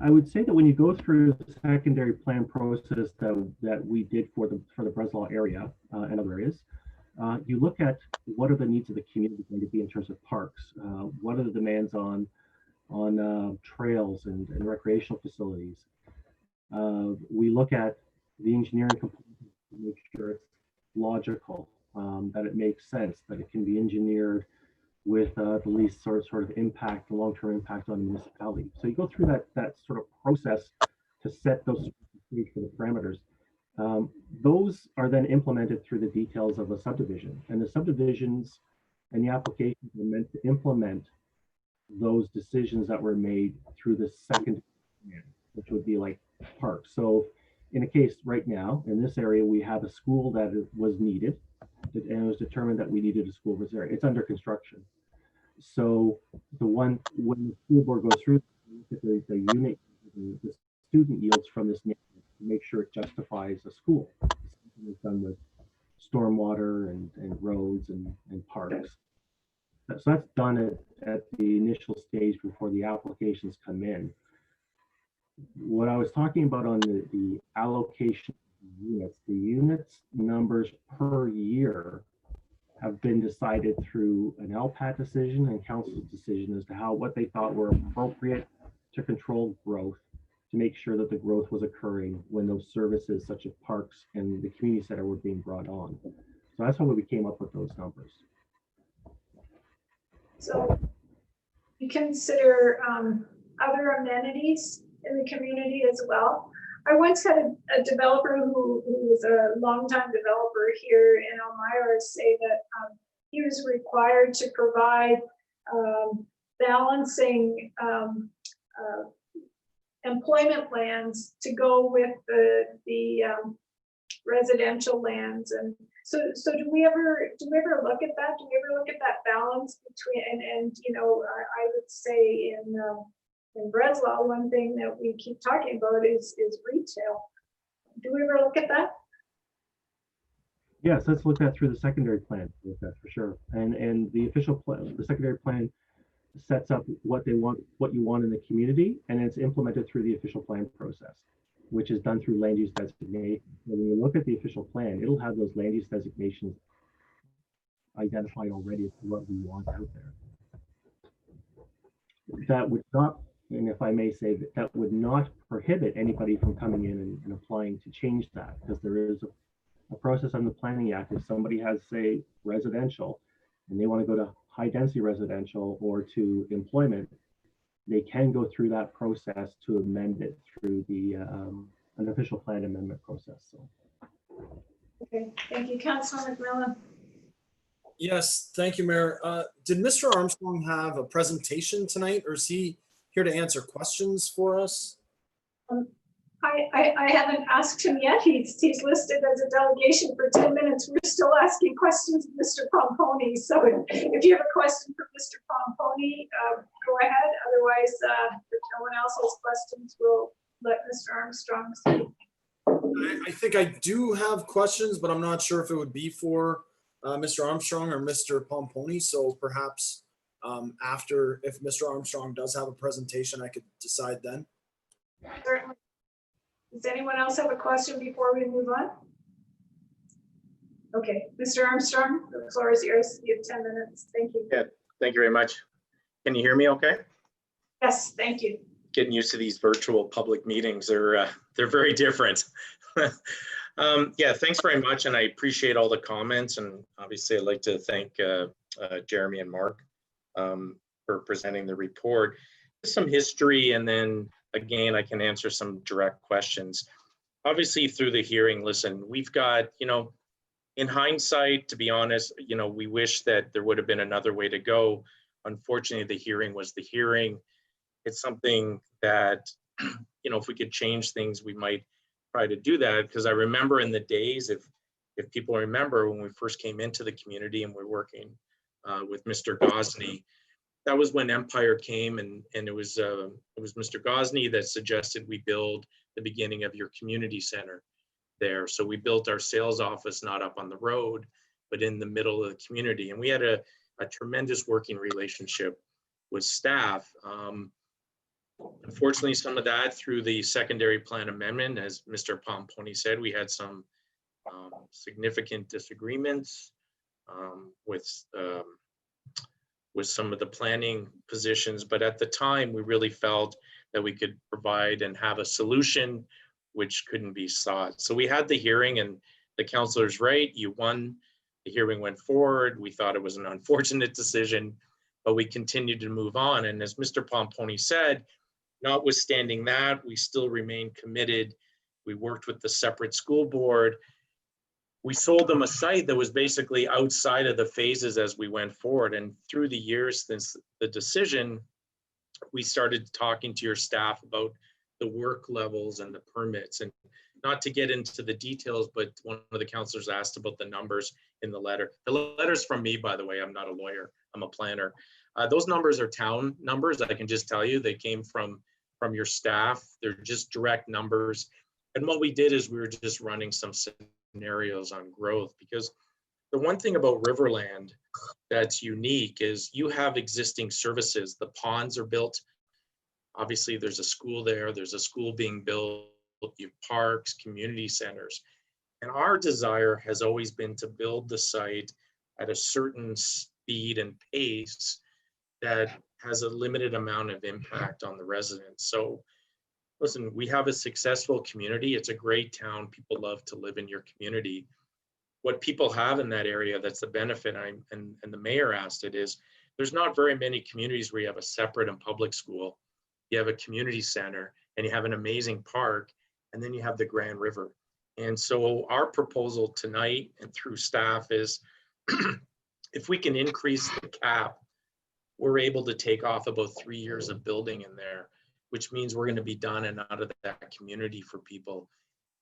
I would say that when you go through the secondary plan process that we did for the Breslau area and other areas, you look at what are the needs of the community going to be in terms of parks, what are the demands on trails and recreational facilities. We look at the engineering component to make sure it's logical, that it makes sense, that it can be engineered with the least sort of impact, the long-term impact on the municipality. So you go through that sort of process to set those for the parameters. Those are then implemented through the details of a subdivision, and the subdivisions and the applications are meant to implement those decisions that were made through the second plan, which would be like parks. So in a case right now, in this area, we have a school that was needed, and it was determined that we needed a school in this area. It's under construction. So when the school board goes through the unit, the student yields from this neighborhood to make sure it justifies a school. It's done with stormwater and roads and parks. So that's done at the initial stage before the applications come in. What I was talking about on the allocation units, the units numbers per year have been decided through an LPAT decision and council's decision as to what they thought were appropriate to control growth, to make sure that the growth was occurring when those services such as parks and the community center were being brought on. So that's how we came up with those numbers. So you consider other amenities in the community as well. I once had a developer who was a longtime developer here in Elmira say that he was required to provide balancing employment lands to go with the residential lands. And so do we ever look at that? Do we ever look at that balance between and you know, I would say in Breslau, one thing that we keep talking about is retail. Do we ever look at that? Yes, let's look at through the secondary plan, for sure. And the official plan, the secondary plan sets up what they want, what you want in the community, and it's implemented through the official plan process. which is done through land use designation. When you look at the official plan, it'll have those land use designations identified already as to what we want out there. That would not, and if I may say, that would not prohibit anybody from coming in and applying to change that, because there is a process on the Planning Act. If somebody has, say, residential, and they want to go to high density residential or to employment, they can go through that process to amend it through the an official plan amendment process. So. Okay, thank you, Councilor McMillan. Yes, thank you, Mayor. Did Mr. Armstrong have a presentation tonight, or is he here to answer questions for us? I haven't asked him yet. He's listed as a delegation for 10 minutes. We're still asking questions of Mr. Pomponi. So if you have a question for Mr. Pomponi, go ahead. Otherwise, if no one else has questions, we'll let Mr. Armstrong speak. I think I do have questions, but I'm not sure if it would be for Mr. Armstrong or Mr. Pomponi. So perhaps after, if Mr. Armstrong does have a presentation, I could decide then. Certainly. Does anyone else have a question before we move on? Okay, Mr. Armstrong, the floor is yours. You have 10 minutes. Thank you. Yeah, thank you very much. Can you hear me okay? Yes, thank you. Getting used to these virtual public meetings. They're very different. Yeah, thanks very much. And I appreciate all the comments. And obviously I'd like to thank Jeremy and Mark for presenting the report. Some history, and then again, I can answer some direct questions. Obviously through the hearing, listen, we've got, in hindsight, to be honest, we wish that there would have been another way to go. Unfortunately, the hearing was the hearing. It's something that, if we could change things, we might try to do that. Because I remember in the days, if people remember when we first came into the community and we're working with Mr. Gosney, that was when Empire came, and it was Mr. Gosney that suggested we build the beginning of your community center there. So we built our sales office not up on the road, but in the middle of the community. And we had a tremendous working relationship with staff. Unfortunately, some of that through the secondary plan amendment, as Mr. Pomponi said, we had some significant disagreements with some of the planning positions, but at the time we really felt that we could provide and have a solution which couldn't be sought. So we had the hearing, and the councilor's right, you won. The hearing went forward. We thought it was an unfortunate decision, but we continued to move on. And as Mr. Pomponi said, notwithstanding that, we still remain committed. We worked with the separate school board. We sold them a site that was basically outside of the phases as we went forward. And through the years since the decision, we started talking to your staff about the work levels and the permits. And not to get into the details, but one of the councilors asked about the numbers in the letter. The letter's from me, by the way. I'm not a lawyer, I'm a planner. Those numbers are town numbers. I can just tell you, they came from your staff. They're just direct numbers. And what we did is we were just running some scenarios on growth, because the one thing about Riverland that's unique is you have existing services. The ponds are built. Obviously, there's a school there. There's a school being built. You have parks, community centers. And our desire has always been to build the site at a certain speed and pace that has a limited amount of impact on the residents. So listen, we have a successful community. It's a great town. People love to live in your community. What people have in that area, that's the benefit, and the mayor asked it, is there's not very many communities where you have a separate and public school, you have a community center, and you have an amazing park, and then you have the Grand River. And so our proposal tonight and through staff is if we can increase the cap, we're able to take off about 3 years of building in there, which means we're going to be done and out of that community for people,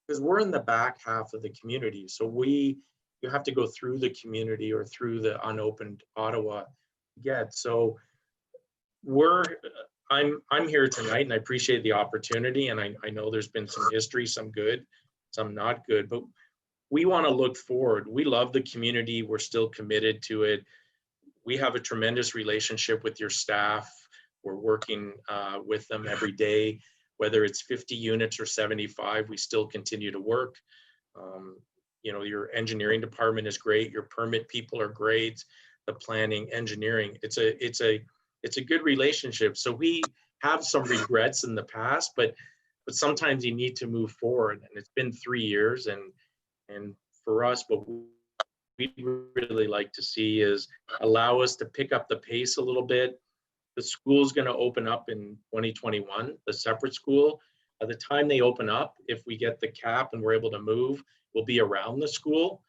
because we're in the back half of the community. So you have to go through the community or through the unopened Ottawa to get. So I'm here tonight, and I appreciate the opportunity. And I know there's been some history, some good, some not good, but we want to look forward. We love the community. We're still committed to it. We have a tremendous relationship with your staff. We're working with them every day. whether it's 50 units or 75, we still continue to work. You know, your engineering department is great. Your permit people are great. The planning, engineering, it's a good relationship. So we have some regrets in the past, but sometimes you need to move forward. And it's been 3 years, and for us, what we'd really like to see is allow us to pick up the pace a little bit. The school's going to open up in 2021, the separate school. By the time they open up, if we get the cap and we're able to move, we'll be around the school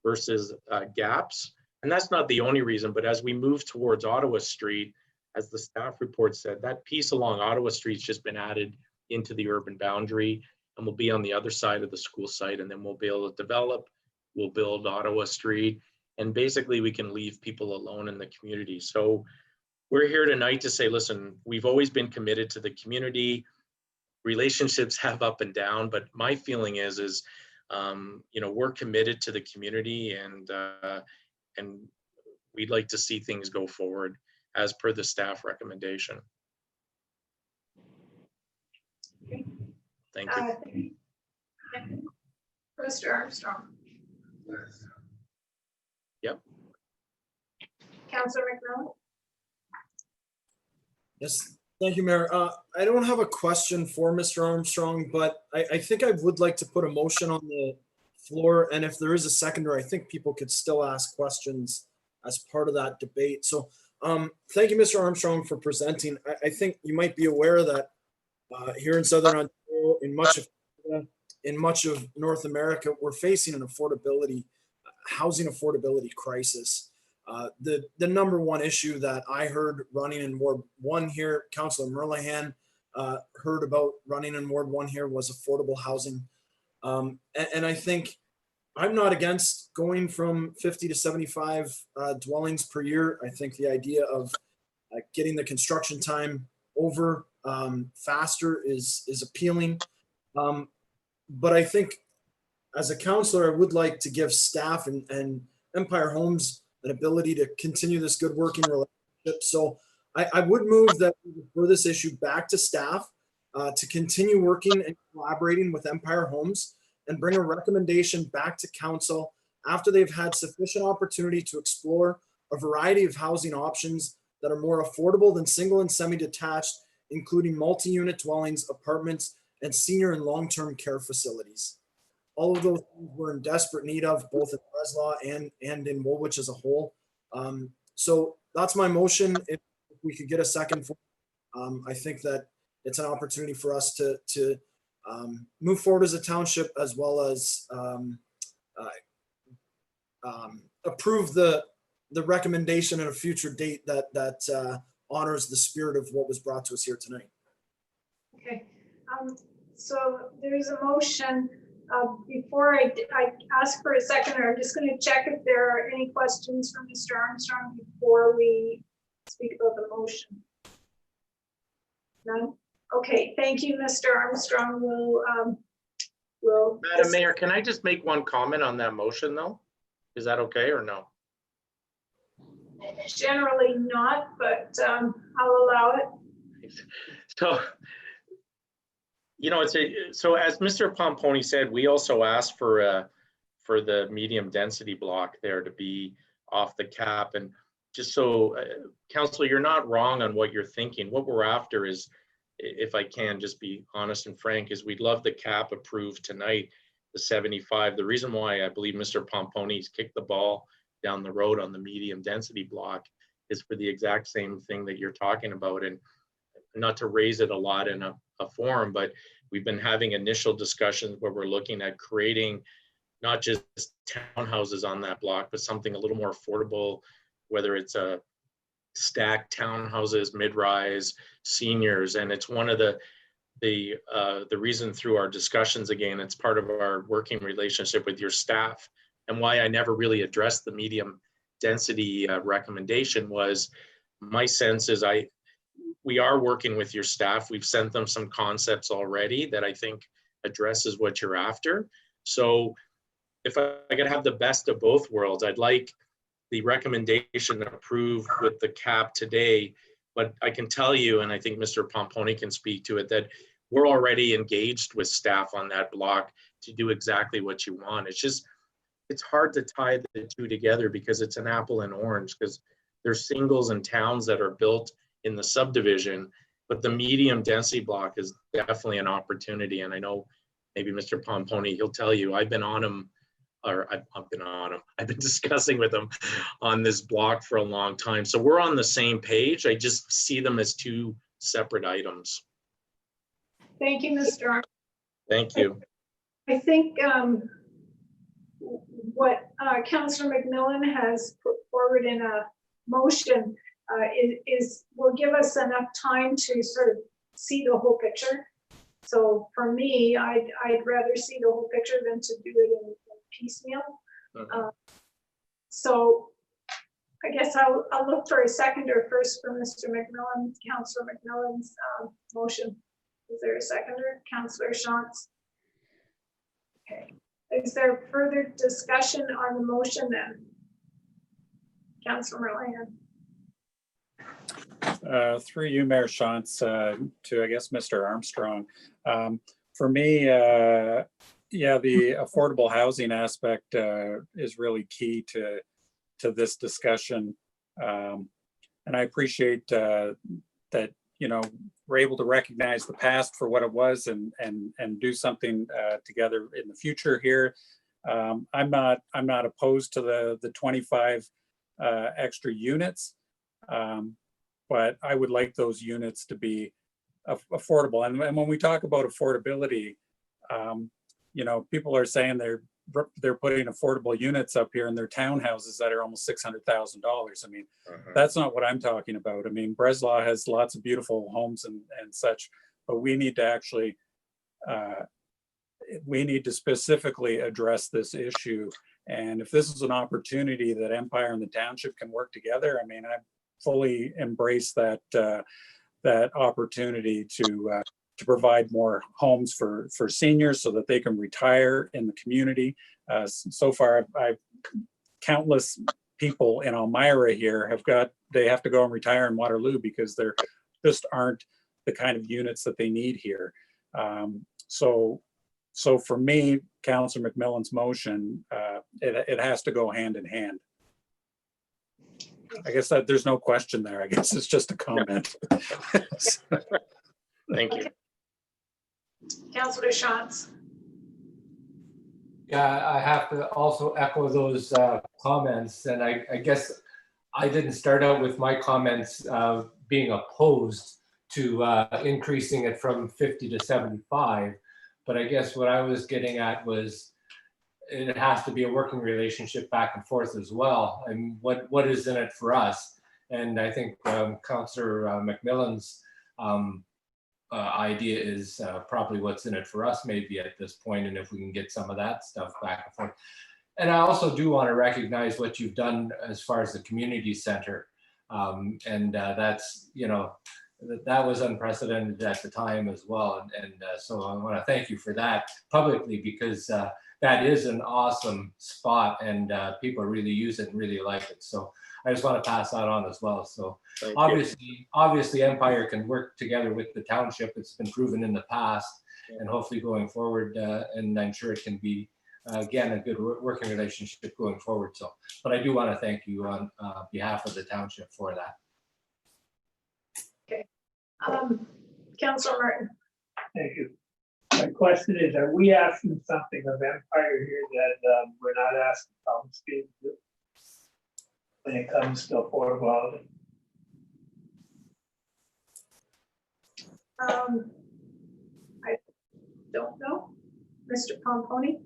versus gaps. And that's not the only reason, but as we move towards Ottawa Street, as the staff report said, that piece along Ottawa Street's just been added into the urban boundary, and we'll be on the other side of the school site, and then we'll be able to develop, we'll build Ottawa Street, and basically we can leave people alone in the community. So we're here tonight to say, listen, we've always been committed to the community. Relationships have up and down, but my feeling is you know, we're committed to the community, and we'd like to see things go forward as per the staff recommendation. Thank you. Mr. Armstrong. Yep. Councillor McMillan. Yes, thank you, Mayor. I don't have a question for Mr. Armstrong, but I think I would like to put a motion on the floor. And if there is a seconder, I think people could still ask questions as part of that debate. So thank you, Mr. Armstrong, for presenting. I think you might be aware that here in Southern Ontario, in much of North America, we're facing an housing affordability crisis. The number one issue that I heard running in Ward 1 here, Councillor Merlihan heard about running in Ward 1 here, was affordable housing. And I think I'm not against going from 50 to 75 dwellings per year. I think the idea of getting the construction time over faster is appealing. But I think as a councillor, I would like to give staff and Empire Homes an ability to continue this good working relationship. So I would move that we refer this issue back to staff to continue working and collaborating with Empire Homes and bring a recommendation back to council after they've had sufficient opportunity to explore a variety of housing options that are more affordable than single and semi-detached, including multi-unit dwellings, apartments, and senior and long-term care facilities. All of those things we're in desperate need of, both in Breslau and in Woolwich as a whole. So that's my motion. If we could get a second, I think that it's an opportunity for us to move forward as a township, as well as approve the recommendation at a future date that honors the spirit of what was brought to us here tonight. Okay, so there's a motion. Before I ask for a second, I'm just going to check if there are any questions from Mr. Armstrong before we speak about the motion. None? Okay, thank you, Mr. Armstrong. We'll Madam Mayor, can I just make one comment on that motion though? Is that okay or no? Generally not, but I'll allow it. So, you know, so as Mr. Pomponi said, we also asked for the medium density block there to be off the cap. And just so, Councilor, you're not wrong on what you're thinking. What we're after is, if I can just be honest and frank, is we'd love the cap approved tonight, the 75. The reason why I believe Mr. Pomponi's kicked the ball down the road on the medium density block is for the exact same thing that you're talking about. And not to raise it a lot in a forum, but we've been having initial discussions where we're looking at creating not just townhouses on that block, but something a little more affordable, whether it's a stacked townhouses, mid-rise, seniors. And it's one of the reason through our discussions, again, it's part of our working relationship with your staff, and why I never really addressed the medium density recommendation was, my sense is we are working with your staff. We've sent them some concepts already that I think addresses what you're after. So if I could have the best of both worlds, I'd like the recommendation approved with the cap today, but I can tell you, and I think Mr. Pomponi can speak to it, that we're already engaged with staff on that block to do exactly what you want. It's just, it's hard to tie the two together because it's an apple and orange, because there's singles and towns that are built in the subdivision, but the medium density block is definitely an opportunity. And I know maybe Mr. Pomponi, he'll tell you, I've been on him, or I've been discussing with him on this block for a long time. So we're on the same page. I just see them as two separate items. Thank you, Mr. Armstrong. Thank you. I think what Councillor McMillan has put forward in a motion will give us enough time to sort of see the whole picture. So for me, I'd rather see the whole picture than to do it in piecemeal. So I guess I'll look for a seconder first for Mr. McMillan, Councillor McMillan's motion. Is there a seconder? Councillor Shantz? Okay. Is there further discussion on the motion then? Councillor Merlion. Through you, Mayor Shantz, to, I guess, Mr. Armstrong. For me, yeah, the affordable housing aspect is really key to this discussion. And I appreciate that, you know, we're able to recognize the past for what it was and do something together in the future here. I'm not opposed to the 25 extra units, but I would like those units to be affordable. And when we talk about affordability, you know, people are saying they're putting affordable units up here in their townhouses that are almost $600,000. I mean, that's not what I'm talking about. I mean, Breslau has lots of beautiful homes and such, but we need to actually, we need to specifically address this issue. And if this is an opportunity that Empire and the township can work together, I mean, I fully embrace that that opportunity to provide more homes for seniors so that they can retire in the community. So far, I've countless people in Elmira here they have to go and retire in Waterloo because there just aren't the kind of units that they need here. So for me, Councillor McMillan's motion, it has to go hand in hand. I guess that there's no question there. I guess it's just a comment. Thank you. Councillor Shantz. Yeah, I have to also echo those comments. And I guess I didn't start out with my comments being opposed to increasing it from 50 to 75. But I guess what I was getting at was it has to be a working relationship back and forth as well. And what is in it for us? And I think Councillor McMillan's idea is probably what's in it for us maybe at this point, and if we can get some of that stuff back and forth. And I also do want to recognize what you've done as far as the community center. That's, you know, that was unprecedented at the time as well. And so I want to thank you for that publicly, because that is an awesome spot and people really use it and really like it. So I just want to pass that on as well. So obviously Empire can work together with the township. It's been proven in the past, and hopefully going forward, and I'm sure it can be again a good working relationship going forward. So, but I do want to thank you on behalf of the township for that. Okay, Councillor Martin. Thank you. My question is, are we asking something of Empire here that we're not asking Townspeed to do when it comes to affordable housing? I don't know. Mr. Pomponi?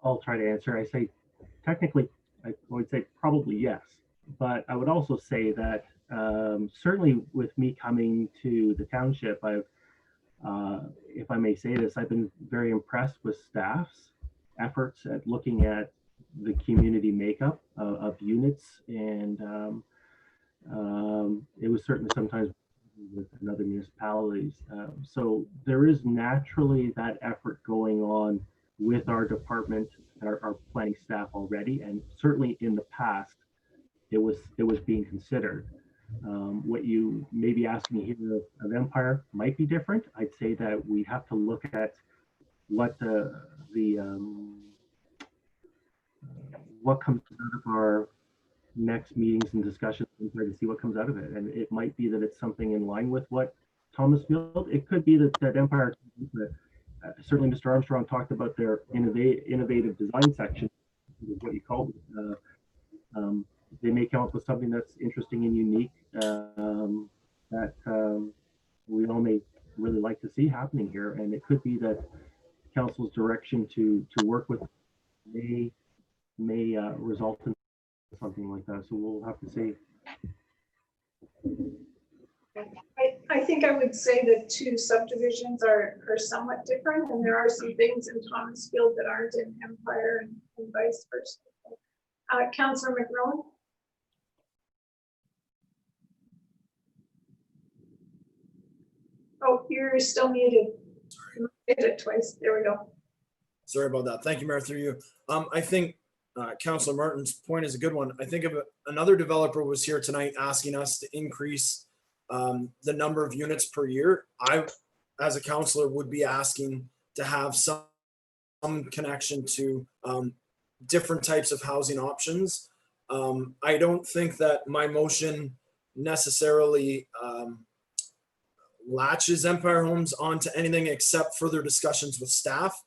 I'll try to answer. I say technically, I would say probably yes, but I would also say that certainly with me coming to the township, I've, if I may say this, I've been very impressed with staff's efforts at looking at the community makeup of units, and it was certainly sometimes with other municipalities. So there is naturally that effort going on with our department and our planning staff already, and certainly in the past, it was being considered. What you may be asking here of Empire might be different. I'd say that we have to look at what what comes out of our next meetings and discussions and try to see what comes out of it. And it might be that it's something in line with what Thomas Field. It could be that Empire, certainly Mr. Armstrong talked about their innovative design section, is what you called it. They may come up with something that's interesting and unique that we all may really like to see happening here. And it could be that council's direction to work with may result in something like that. So we'll have to see. I think I would say that two subdivisions are somewhat different, and there are some things in Thomasfield that aren't in Empire and vice versa. Councillor McMillan. Oh, you're still muted. You did it twice. There we go. Sorry about that. Thank you, Mayor, through you. I think Councillor Martin's point is a good one. I think if another developer was here tonight asking us to increase the number of units per year, I, as a councillor, would be asking to have some connection to different types of housing options. I don't think that my motion necessarily latches Empire Homes onto anything except further discussions with staff.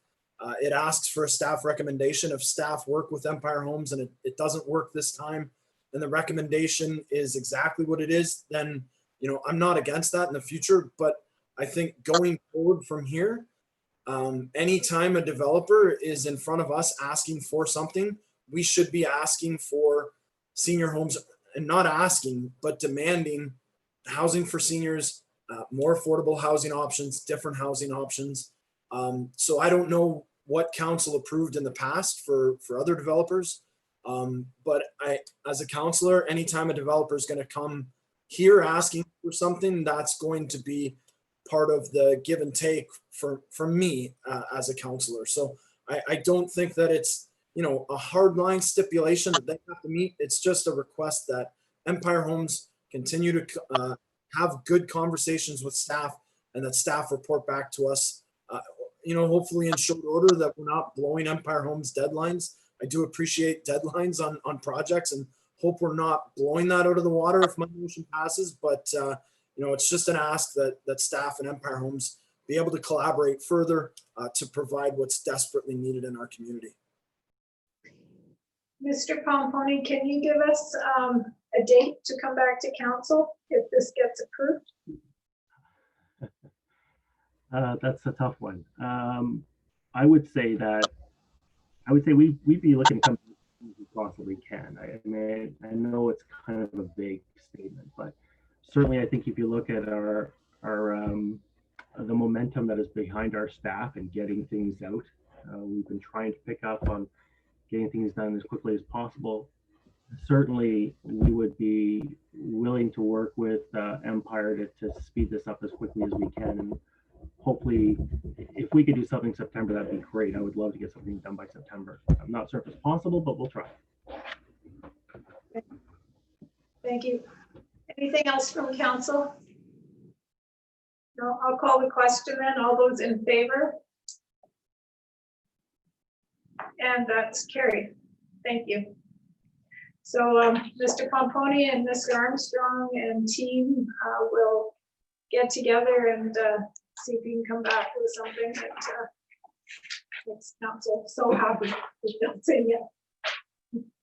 It asks for a staff recommendation. If staff work with Empire Homes and it doesn't work this time, and the recommendation is exactly what it is, then I'm not against that in the future. But I think going forward from here, anytime a developer is in front of us asking for something, we should be asking for senior homes, and not asking, but demanding housing for seniors, more affordable housing options, different housing options. So I don't know what council approved in the past for other developers. But as a councillor, anytime a developer is going to come here asking for something, that's going to be part of the give and take from me as a councillor. So I don't think that it's, a hard line stipulation that they have to meet. It's just a request that Empire Homes continue to have good conversations with staff, and that staff report back to us, hopefully in short order, that we're not blowing Empire Homes deadlines. I do appreciate deadlines on projects, and hope we're not blowing that out of the water if my motion passes. But it's just an ask that staff and Empire Homes be able to collaborate further to provide what's desperately needed in our community. Mr. Pomponi, can you give us a date to come back to council if this gets approved? That's a tough one. I would say we'd be looking to come as we possibly can. I mean, I know it's kind of a big statement, but certainly I think if you look at our the momentum that is behind our staff and getting things out, we've been trying to pick up on getting things done as quickly as possible. Certainly, we would be willing to work with Empire to speed this up as quickly as we can. And hopefully, if we could do something in September, that'd be great. I would love to get something done by September. I'm not sure if it's possible, but we'll try. Thank you. Anything else from council? No, I'll call the question then. All those in favor? And that's carried. Thank you. So Mr. Pomponi and Mr. Armstrong and team will get together and see if we can come back with something that makes council so happy. Don't say yes.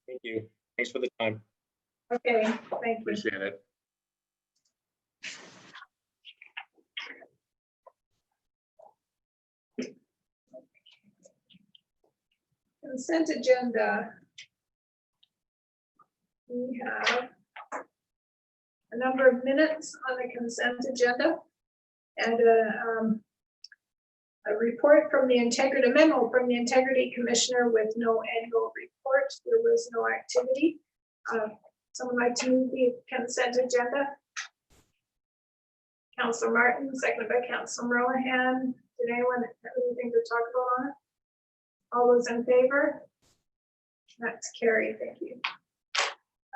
Thank you. Thanks for the time. Okay, thank you. Appreciate it. Consent agenda. We have a number of minutes on the consent agenda and a report from the integrity, a memo from the integrity commissioner with no annual report. There was no activity. Someone like to move the consent agenda? Councillor Martin, seconded by Councillor Rohan. Did anyone have anything to talk about on it? All those in favor? That's carried. Thank you.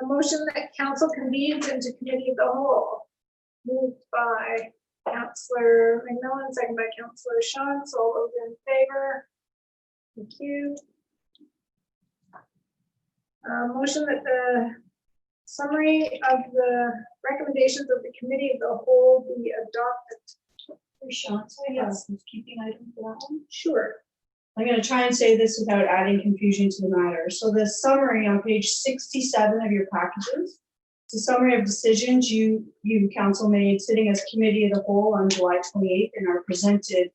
A motion that council convenes into committee of the whole. Moved by Councillor McMillan, second by Councillor Shantz. All those in favor? Thank you. Motion that the summary of the recommendations of the committee of the whole be adopted. Sean, so I have a housekeeping item for that one. Sure. I'm going to try and say this without adding confusion to the matter. So the summary on page 67 of your packages, it's a summary of decisions you council made sitting as committee of the whole on July 28th and are presented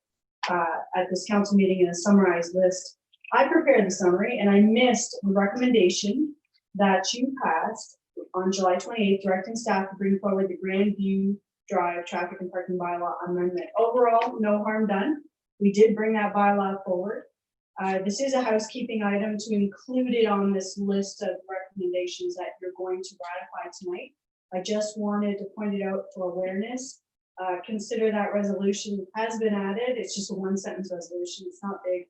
at this council meeting in a summarized list. I prepared the summary and I missed the recommendation that you passed on July 28th, directing staff to bring forward the Grandview Drive traffic and parking bylaw amendment. Overall, no harm done. We did bring that bylaw forward. This is a housekeeping item to include it on this list of recommendations that you're going to ratify tonight. I just wanted to point it out for awareness. Consider that resolution has been added. It's just a one-sentence resolution. It's not big.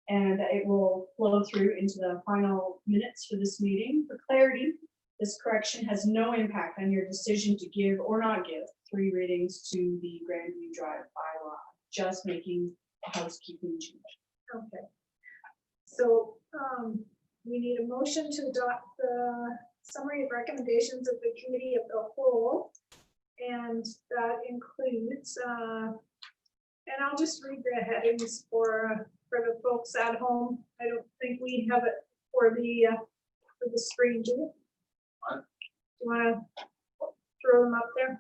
And it will flow through into the final minutes for this meeting. For clarity, this correction has no impact on your decision to give or not give 3 readings to the Grandview Drive bylaw, just making a housekeeping change. Okay. So we need a motion to adopt the summary of recommendations of the committee of the whole. And that includes, and I'll just read the headings for the folks at home. I don't think we have it for the screen, do you? Do you want to throw them up there?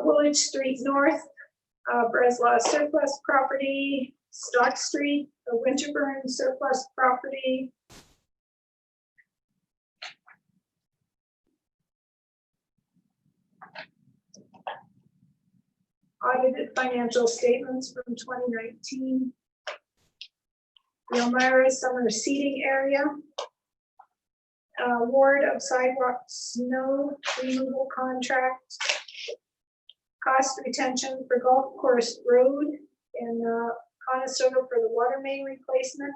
Woolwich Street North, Breslau surplus property, Stock Street, the Winterburn surplus property. Audited financial statements from 2019. The Elmira summer seating area. Award of sidewalk snow removal contract. Cost retention for Golf Course Road in Conestoga for the water main replacement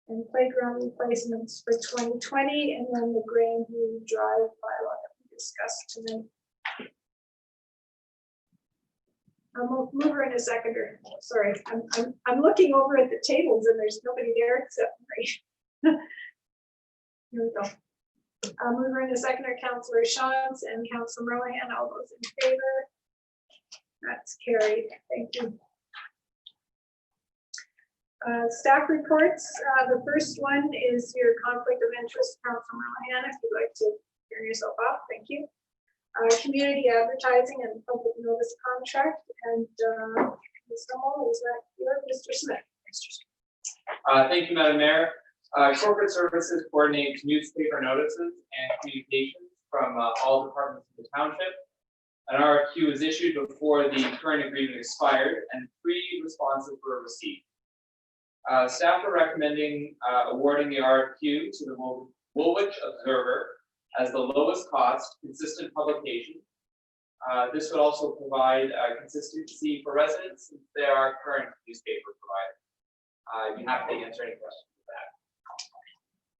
and playground replacements for 2020, and then the Grandview Drive bylaw that we discussed tonight. I'll move her in a seconder. Sorry, I'm looking over at the tables and there's nobody there except me. Here we go. I'll move her in a seconder, Councillor Shantz and Councillor Rohan. All those in favor? That's carried. Thank you. Staff reports. The first one is your conflict of interest, Councillor Rohan. If you'd like to turn yourself off, thank you. Community advertising and public notice contract. And Mr. Hall, is that your Mr. Smith? Thank you, Madam Mayor. Corporate services coordinates newspaper notices and communications from all departments of the township. An RFQ was issued before the current agreement expired, and 3 responses were received. Staff are recommending awarding the RFQ to the Woolwich Observer as the lowest cost, consistent publication. This would also provide consistency for residents since they are current newspaper provider. I'd be happy to answer any questions with that.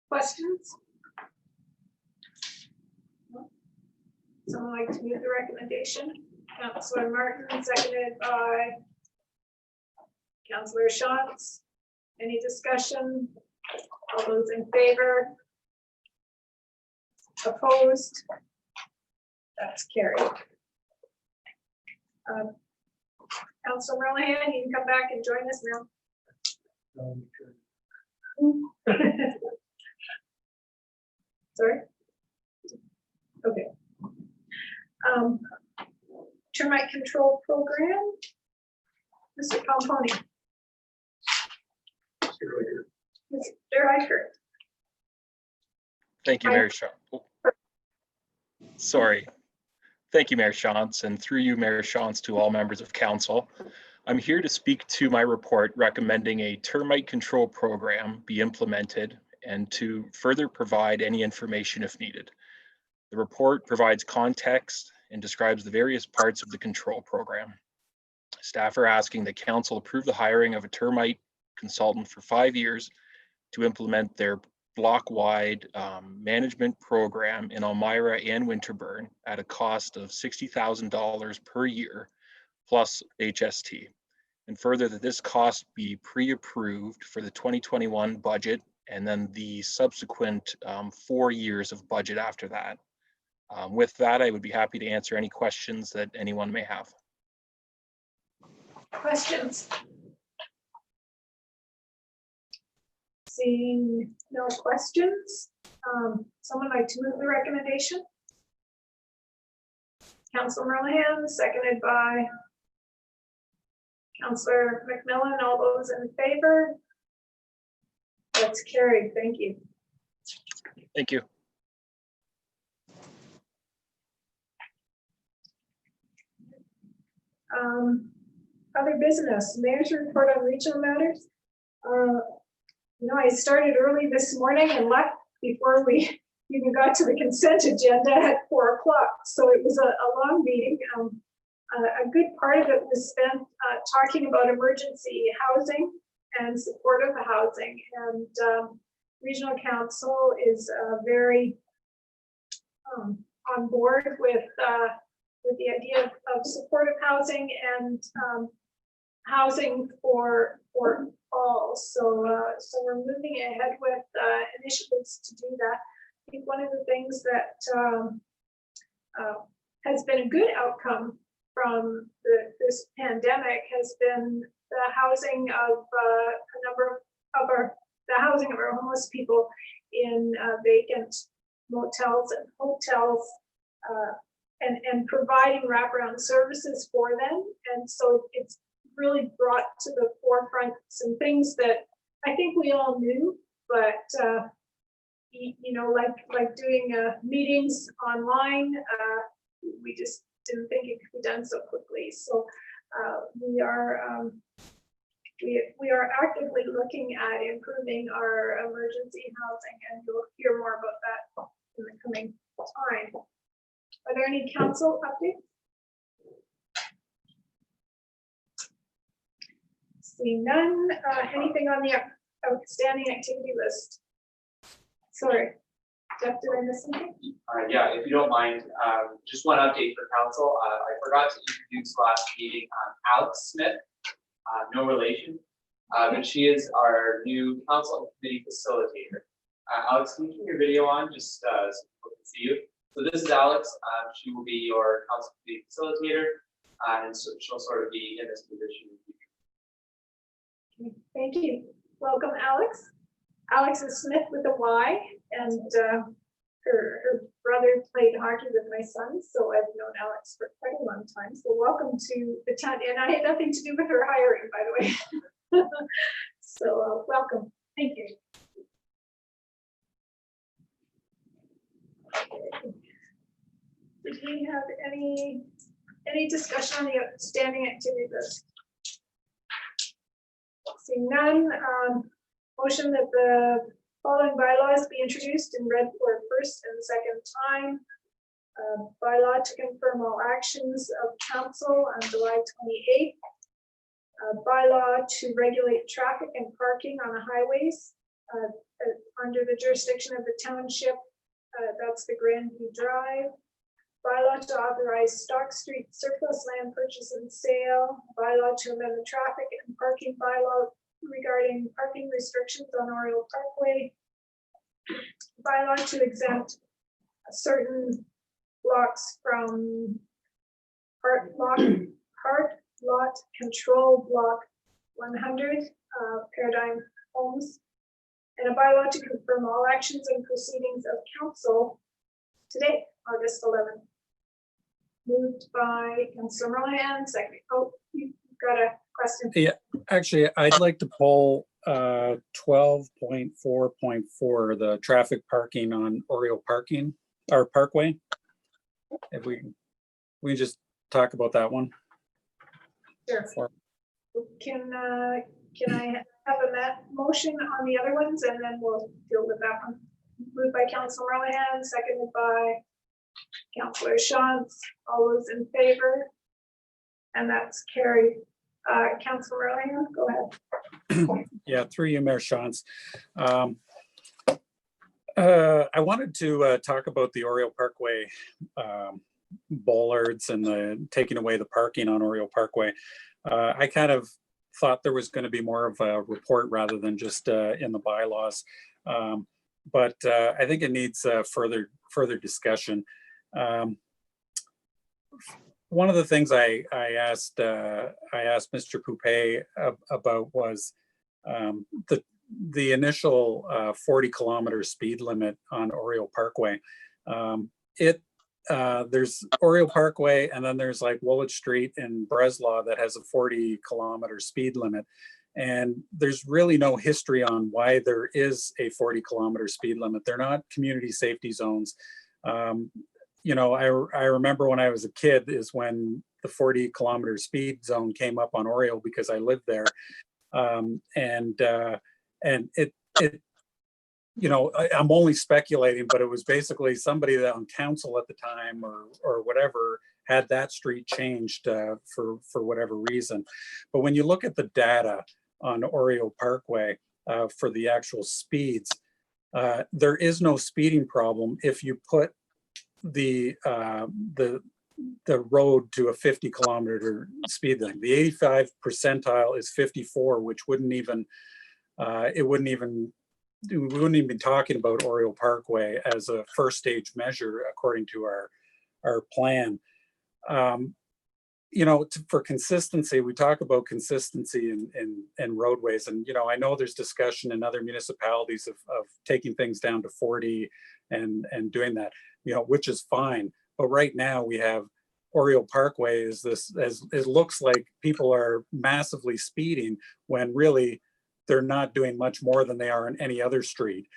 Questions? Someone like to move the recommendation? Councillor Martin, seconded by Councillor Shantz. Any discussion? All those in favor? Opposed? That's carried. Councillor Rohan, you can come back and join us now. Sorry? Okay. Termite control program. Mr. Pomponi. Mr. Eichert. Thank you, Mayor Shantz. Sorry. Thank you, Mayor Shantz, and through you, Mayor Shantz, to all members of council. I'm here to speak to my report recommending a termite control program be implemented and to further provide any information if needed. The report provides context and describes the various parts of the control program. Staff are asking the council approve the hiring of a termite consultant for 5 years to implement their block-wide management program in Elmira and Winterburn at a cost of $60,000 per year plus HST. And further, that this cost be pre-approved for the 2021 budget and then the subsequent 4 years of budget after that. With that, I would be happy to answer any questions that anyone may have. Questions? Seeing no questions, someone like to move the recommendation? Councilor Merlehan, seconded by Councilor McMillan. All those in favor? That's carried. Thank you. Thank you. Other business, mayor's report on regional matters. I started early this morning and left before we even got to the consent agenda at 4 o'clock. So it was a long meeting. A good part of it was spent talking about emergency housing and supportive housing. And regional council is very on board with the idea of supportive housing and housing for all. So we're moving ahead with initiatives to do that. I think one of the things that has been a good outcome from this pandemic has been the housing of a number of our homeless people in vacant motels and hotels, and providing wraparound services for them. And so it's really brought to the forefront some things that I think we all knew, but like doing meetings online, we just didn't think it could be done so quickly. So we are actively looking at improving our emergency housing, and you'll hear more about that in the coming time. Are there any council updates? Seeing none. Anything on the outstanding activity list? Sorry, Jeff, did I miss something? Yeah, if you don't mind, just one update for council. I forgot to introduce last meeting Alex Smith, no relation, but she is our new council committee facilitator. Alex, can you turn your video on just so people can see you? So this is Alex. She will be your council committee facilitator, and so she'll sort of be in this position. Thank you. Welcome, Alex. Alex is Smith with a Y, and her brother played hockey with my son, so I've known Alex for quite a long time. So welcome to the town, and I had nothing to do with her hiring, by the way. So welcome. Thank you. Did we have any discussion on the outstanding activity list? Seeing none, motion that the following bylaws be introduced and read for a first and second time. Bylaw to confirm all actions of council on July 28th. Bylaw to regulate traffic and parking on the highways under the jurisdiction of the township. That's the Grandview Drive. Bylaw to authorize Stock Street surplus land purchase and sale. Bylaw to amend the traffic and parking bylaw regarding parking restrictions on Oriole Parkway. Bylaw to exempt certain blocks from part lot control block 100 Paradigm Homes. And a bylaw to confirm all actions and proceedings of council today, August 11th. Moved by Councilor Merlehan, second. Oh, you've got a question. Yeah, actually, I'd like to pull 12.4.4, the traffic parking on Oriole Parking or Parkway. If we just talk about that one. Sure. Can I have a motion on the other ones, and then we'll deal with that one? Moved by Councilor Merlehan, seconded by Councilor Shantz. All those in favor? And that's carried. Councilor Ryan, go ahead. Yeah, through you, Mayor Shantz. I wanted to talk about the Oriole Parkway bollards and the taking away the parking on Oriole Parkway. I kind of thought there was going to be more of a report rather than just in the bylaws, but I think it needs further discussion. One of the things I asked Mr. Poupet about was the initial 40-kilometer speed limit on Oriole Parkway. There's Oriole Parkway, and then there's like Woolwich Street in Breslau that has a 40-kilometer speed limit. And there's really no history on why there is a 40-kilometer speed limit. They're not community safety zones. You know, I remember when I was a kid is when the 40-kilometer speed zone came up on Oriole because I lived there. And it you know, I'm only speculating, but it was basically somebody that on council at the time or whatever had that street changed for whatever reason. But when you look at the data on Oriole Parkway for the actual speeds, there is no speeding problem if you put the road to a 50-kilometer speed limit. The 85 percentile is 54, which wouldn't even we wouldn't even be talking about Oriole Parkway as a first stage measure according to our plan. You know, for consistency, we talk about consistency in roadways, and you know, I know there's discussion in other municipalities of taking things down to 40 and doing that, you know, which is fine. But right now we have Oriole Parkway is this, as it looks like people are massively speeding when really they're not doing much more than they are on any other street.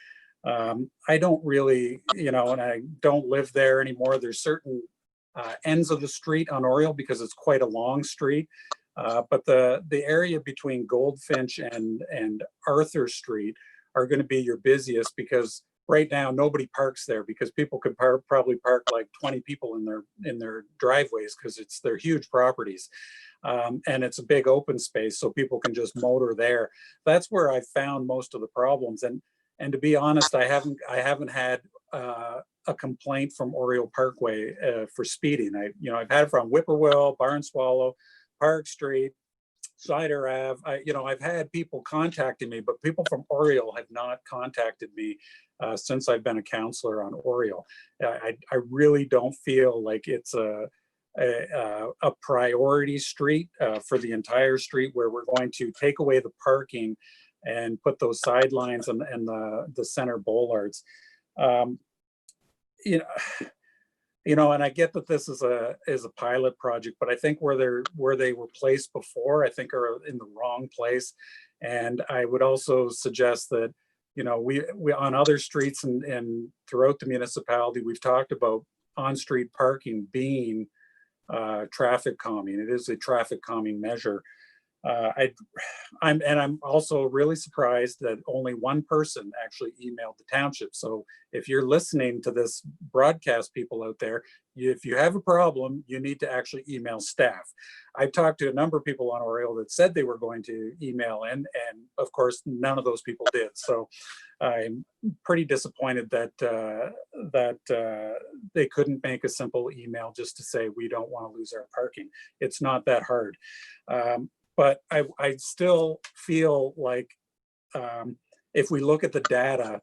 I don't really, you know, and I don't live there anymore. There's certain ends of the street on Oriole because it's quite a long street. But the area between Goldfinch and Arthur Street are going to be your busiest because right now nobody parks there because people could probably park like 20 people in their driveways because they're huge properties. And it's a big open space, so people can just motor there. That's where I found most of the problems. And to be honest, I haven't had a complaint from Oriole Parkway for speeding. I've had it from Whippoorwill, Barn Swallow, Park Street, Cider Ave. I've had people contacting me, but people from Oriole have not contacted me since I've been a counselor on Oriole. I really don't feel like it's a priority street for the entire street where we're going to take away the parking and put those sidelines and the center bollards. And I get that this is a pilot project, but I think where they were placed before, I think are in the wrong place. And I would also suggest that, we on other streets and throughout the municipality, we've talked about on-street parking being traffic calming. It is a traffic calming measure. I'm also really surprised that only one person actually emailed the township. So if you're listening to this broadcast, people out there, if you have a problem, you need to actually email staff. I've talked to a number of people on Oriole that said they were going to email in, and of course, none of those people did. So I'm pretty disappointed that they couldn't make a simple email just to say, we don't want to lose our parking. It's not that hard. But I still feel like if we look at the data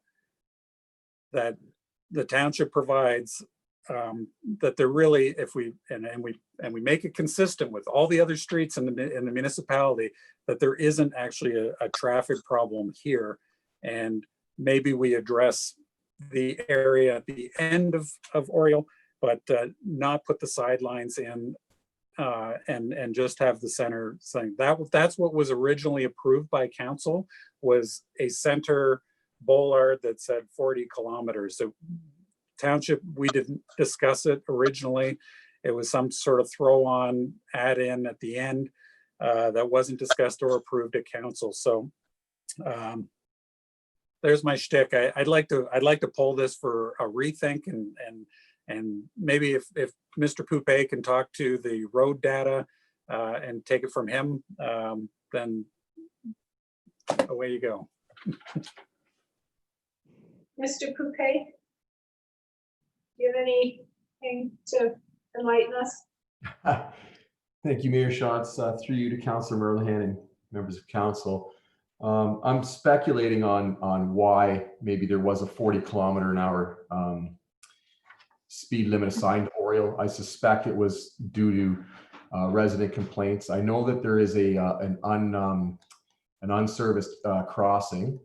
that the township provides, that they're really, if we make it consistent with all the other streets in the municipality, that there isn't actually a traffic problem here, and maybe we address the area at the end of Oriole, but not put the sidelines in. And just have the center thing. That's what was originally approved by council, was a center bollard that said 40 kilometers. So township, we didn't discuss it originally. It was some sort of throw on add in at the end that wasn't discussed or approved at council. So there's my shtick. I'd like to pull this for a rethink and maybe if Mr. Poupet can talk to the road data and take it from him, then away you go. Mr. Poupet, do you have anything to enlighten us? Thank you, Mayor Shantz. Through you to Councillor Merlehan and members of council. I'm speculating on why maybe there was a 40km/h speed limit assigned to Oriole. I suspect it was due to resident complaints. I know that there is an unserviced crossing.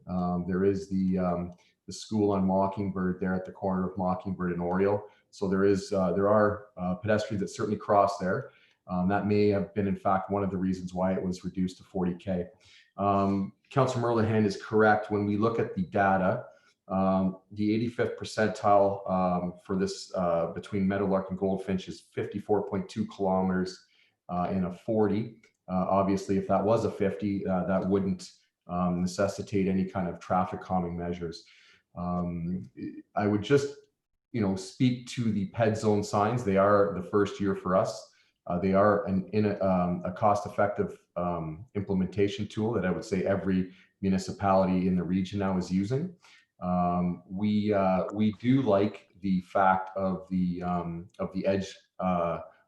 There is the school on Mockingbird there at the corner of Mockingbird and Oriole. So there are pedestrians that certainly cross there. That may have been, in fact, one of the reasons why it was reduced to 40K. Councillor Merlehan is correct. When we look at the data, the 85th percentile for this between Meadowlark and Goldfinch is 54.2 kilometers in a 40. Obviously, if that was a 50, that wouldn't necessitate any kind of traffic calming measures. I would just, speak to the PED zone signs. They are the first year for us. They are a cost-effective implementation tool that I would say every municipality in the region now is using. We do like the fact of the edge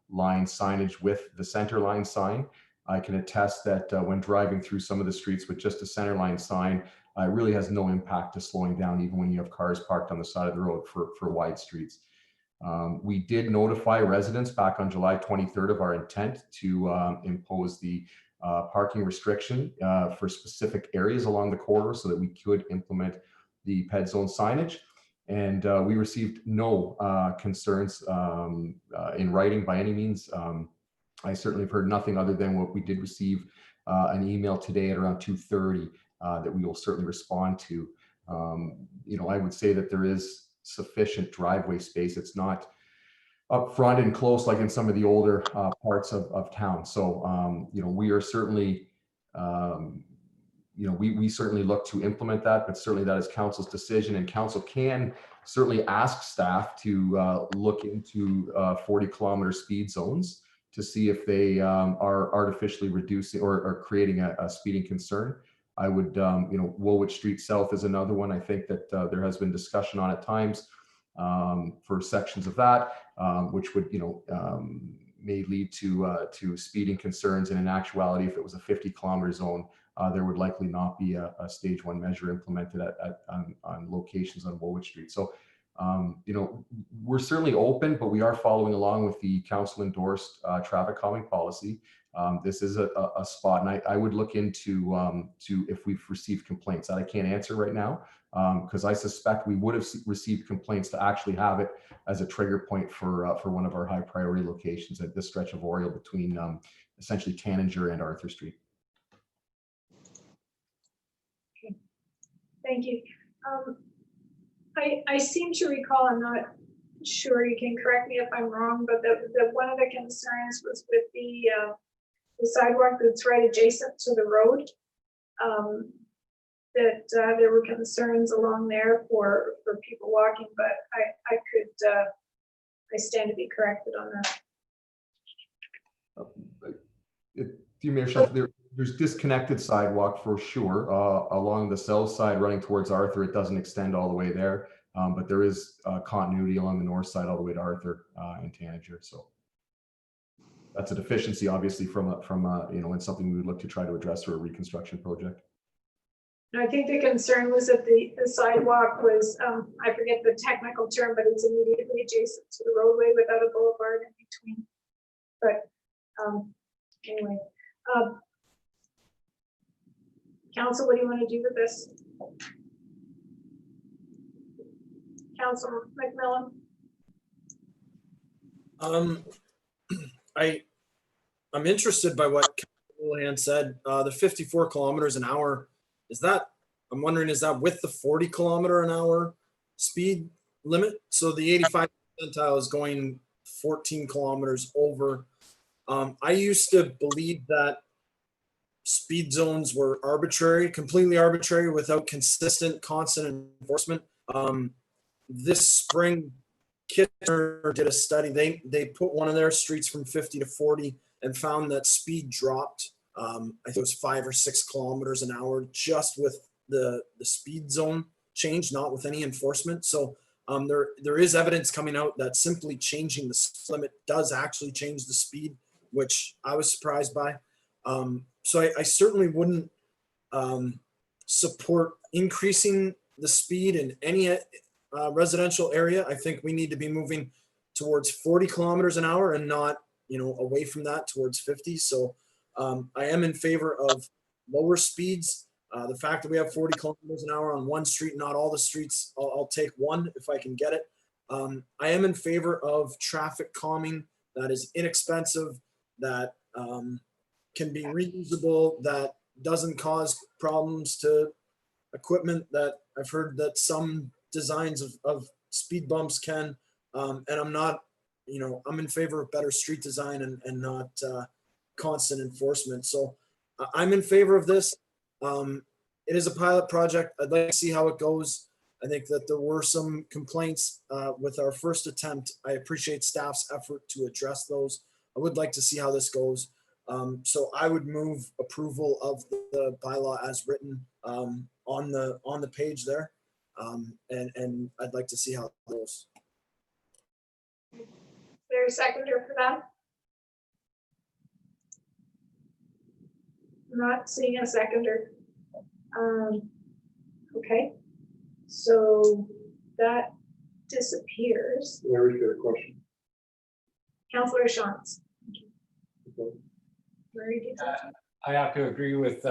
line signage with the center line sign. I can attest that when driving through some of the streets with just a center line sign, it really has no impact to slowing down, even when you have cars parked on the side of the road for wide streets. We did notify residents back on July 23rd of our intent to impose the parking restriction for specific areas along the corridor so that we could implement the PED zone signage. And we received no concerns in writing by any means. I certainly have heard nothing other than what we did receive an email today at around 2:30 that we will certainly respond to. I would say that there is sufficient driveway space. It's not up front and close like in some of the older parts of town. So, we are certainly, we certainly look to implement that, but certainly that is council's decision, and council can certainly ask staff to look into 40km speed zones to see if they are artificially reducing or creating a speeding concern. I would, Woolwich Street South is another one. I think that there has been discussion on at times for sections of that, which would, may lead to speeding concerns. And in actuality, if it was a 50km zone, there would likely not be a stage 1 measure implemented on locations on Woolwich Street. So, we're certainly open, but we are following along with the council endorsed traffic calming policy. This is a spot, and I would look into if we've received complaints. That I can't answer right now, because I suspect we would have received complaints to actually have it as a trigger point for one of our high priority locations at this stretch of Oriole between essentially Tangier and Arthur Street. Okay. Thank you. I seem to recall, I'm not sure, you can correct me if I'm wrong, but that one of the concerns was with the sidewalk that's right adjacent to the road, that there were concerns along there for people walking, but I stand to be corrected on that. There's disconnected sidewalk for sure along the south side running towards Arthur. It doesn't extend all the way there, but there is continuity along the north side all the way to Arthur and Tanager. So that's a deficiency, obviously, from and something we would look to try to address through a reconstruction project. I think the concern was that the sidewalk was, I forget the technical term, but it's immediately adjacent to the roadway without a boulevard in between. But anyway, council, what do you want to do with this? Councilor McMillan? I'm interested by what Councilor said. The 54 kilometers an hour, I'm wondering, is that with the 40km/h speed limit? So the 85th percentile is going 14 kilometers over. I used to believe that speed zones were arbitrary, completely arbitrary, without consistent, constant enforcement. This spring, Kitchener did a study. They put one of their streets from 50 to 40, and found that speed dropped. I think it was 5 or 6 kilometers an hour just with the speed zone change, not with any enforcement. So there is evidence coming out that simply changing the limit does actually change the speed, which I was surprised by. So I certainly wouldn't support increasing the speed in any residential area. I think we need to be moving towards 40 kilometers an hour and not, away from that towards 50. So I am in favor of lower speeds. The fact that we have 40 kilometers an hour on one street, not all the streets, I'll take one if I can get it. I am in favor of traffic calming that is inexpensive, that can be reusable, that doesn't cause problems to equipment that I've heard that some designs of speed bumps can. And I'm not, I'm in favor of better street design and not constant enforcement. So I'm in favor of this. It is a pilot project. I'd like to see how it goes. I think that there were some complaints with our first attempt. I appreciate staff's effort to address those. I would like to see how this goes. So I would move approval of the bylaw as written on the page there. And I'd like to see how it goes. Is there a seconder for that? Not seeing a seconder. Okay, so that disappears. Larry, got a question. Councillor Shantz. Murray, do you have something? I have to agree with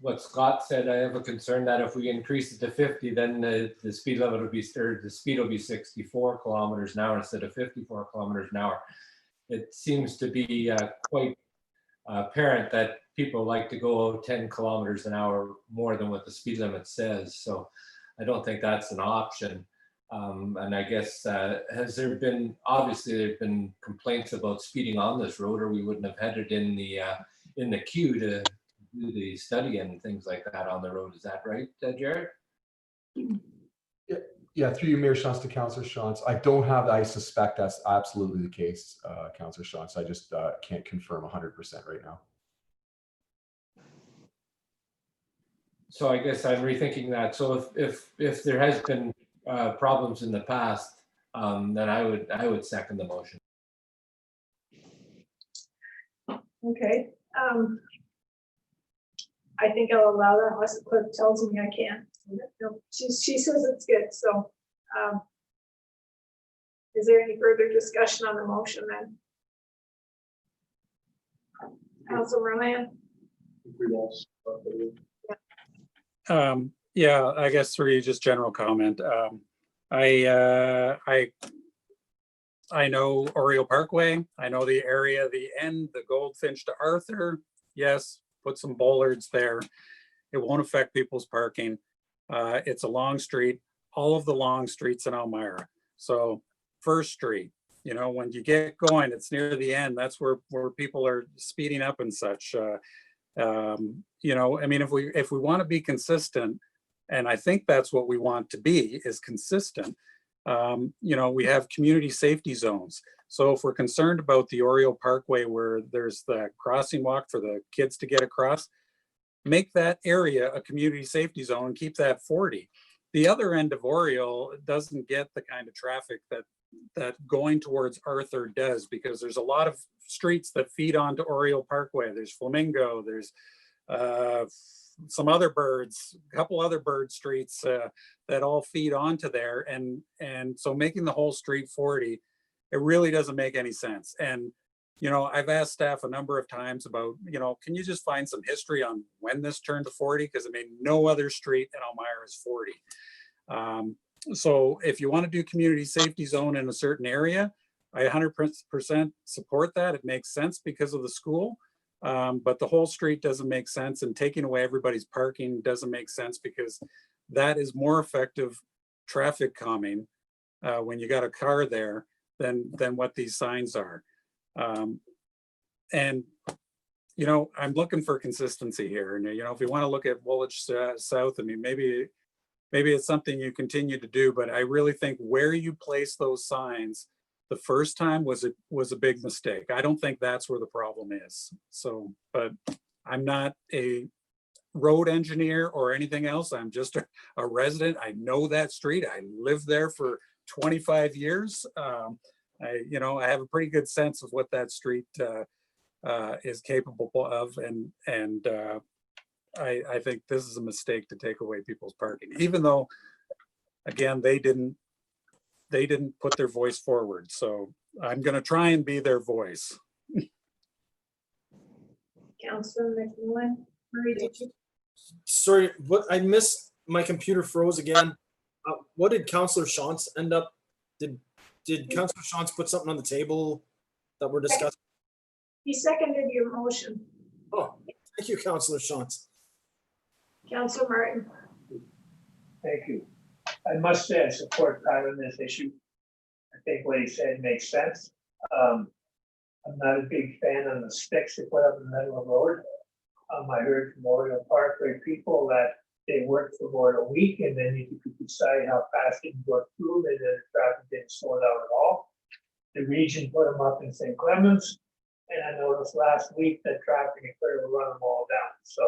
what Scott said. I have a concern that if we increase it to 50, then the speed limit will be, or the speed will be 64 kilometers an hour instead of 54 kilometers an hour. It seems to be quite apparent that people like to go 10 kilometers an hour more than what the speed limit says. So I don't think that's an option. And I guess, has there been, obviously there've been complaints about speeding on this road, or we wouldn't have had it in the queue to do the study and things like that on the road. Is that right, Jared? Yeah, through you, Mayor Shantz, to Councillor Shantz. I don't have, I suspect that's absolutely the case, Councillor Shantz. I just can't confirm 100% right now. So I guess I'm rethinking that. So if there has been problems in the past, then I would second the motion. Okay. I think I'll allow that unless the clerk tells me I can't. No, she says it's good. So is there any further discussion on the motion then? Councilor Ryan? Yeah, I guess for you, just general comment. I know Oriole Parkway. I know the area, the end, the Goldfinch to Arthur. Yes, put some bollards there. It won't affect people's parking. It's a long street, all of the long streets in Elmira. So First Street, when you get going, it's near the end. That's where people are speeding up and such. I mean, if we want to be consistent, and I think that's what we want to be, is consistent. We have community safety zones. So if we're concerned about the Oriole Parkway where there's the crossing walk for the kids to get across, make that area a community safety zone and keep that 40. The other end of Oriole doesn't get the kind of traffic that going towards Arthur does, because there's a lot of streets that feed onto Oriole Parkway. There's Flamingo, there's some other birds, a couple other bird streets that all feed onto there. And so making the whole street 40, it really doesn't make any sense. And, I've asked staff a number of times about, can you just find some history on when this turned to 40? Because I mean, no other street in Elmira is 40. So if you want to do community safety zone in a certain area, I 100% support that. It makes sense because of the school. But the whole street doesn't make sense, and taking away everybody's parking doesn't make sense, because that is more effective traffic calming when you got a car there than what these signs are. And I'm looking for consistency here. And if you want to look at Woolwich South, I mean, maybe it's something you continue to do, but I really think where you place those signs the first time was a big mistake. I don't think that's where the problem is. So, but I'm not a road engineer or anything else. I'm just a resident. I know that street. I lived there for 25 years. I have a pretty good sense of what that street is capable of, and I think this is a mistake to take away people's parking, even though, again, they didn't put their voice forward. So I'm going to try and be their voice. Councilor McMillan, Marie, did you? Sorry, what I missed, my computer froze again. What did Councillor Shantz end up? Did Councillor Shantz put something on the table that we're discussing? He seconded your motion. Oh, thank you, Councillor Shantz. Councilor Martin. Thank you. I must say I support Kyle on this issue. I think what he said makes sense. I'm not a big fan of the sticks they put up in the middle of the road. I heard from Oriole Parkway people that they worked for more than a week and then you could decide how fast they can go through them and the traffic didn't slow down at all. The region put them up in St. Clements, and I noticed last week that traffic had clear to run them all down. So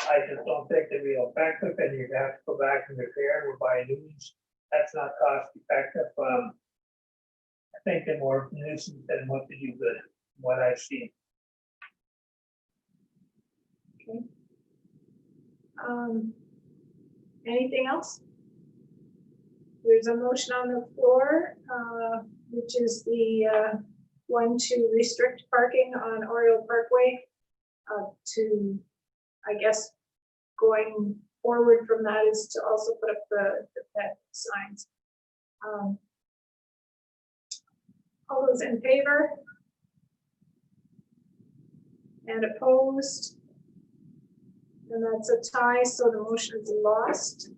I just don't think they're real effective, and you have to go back and repair and we're buying new ones. That's not cost effective. I think they're more nuisance than what they do good, what I've seen. Okay. Anything else? There's a motion on the floor, which is the one to restrict parking on Oriole Parkway to, I guess, going forward from that is to also put up the pet signs. All those in favor? And opposed? And that's a tie, so the motion is lost.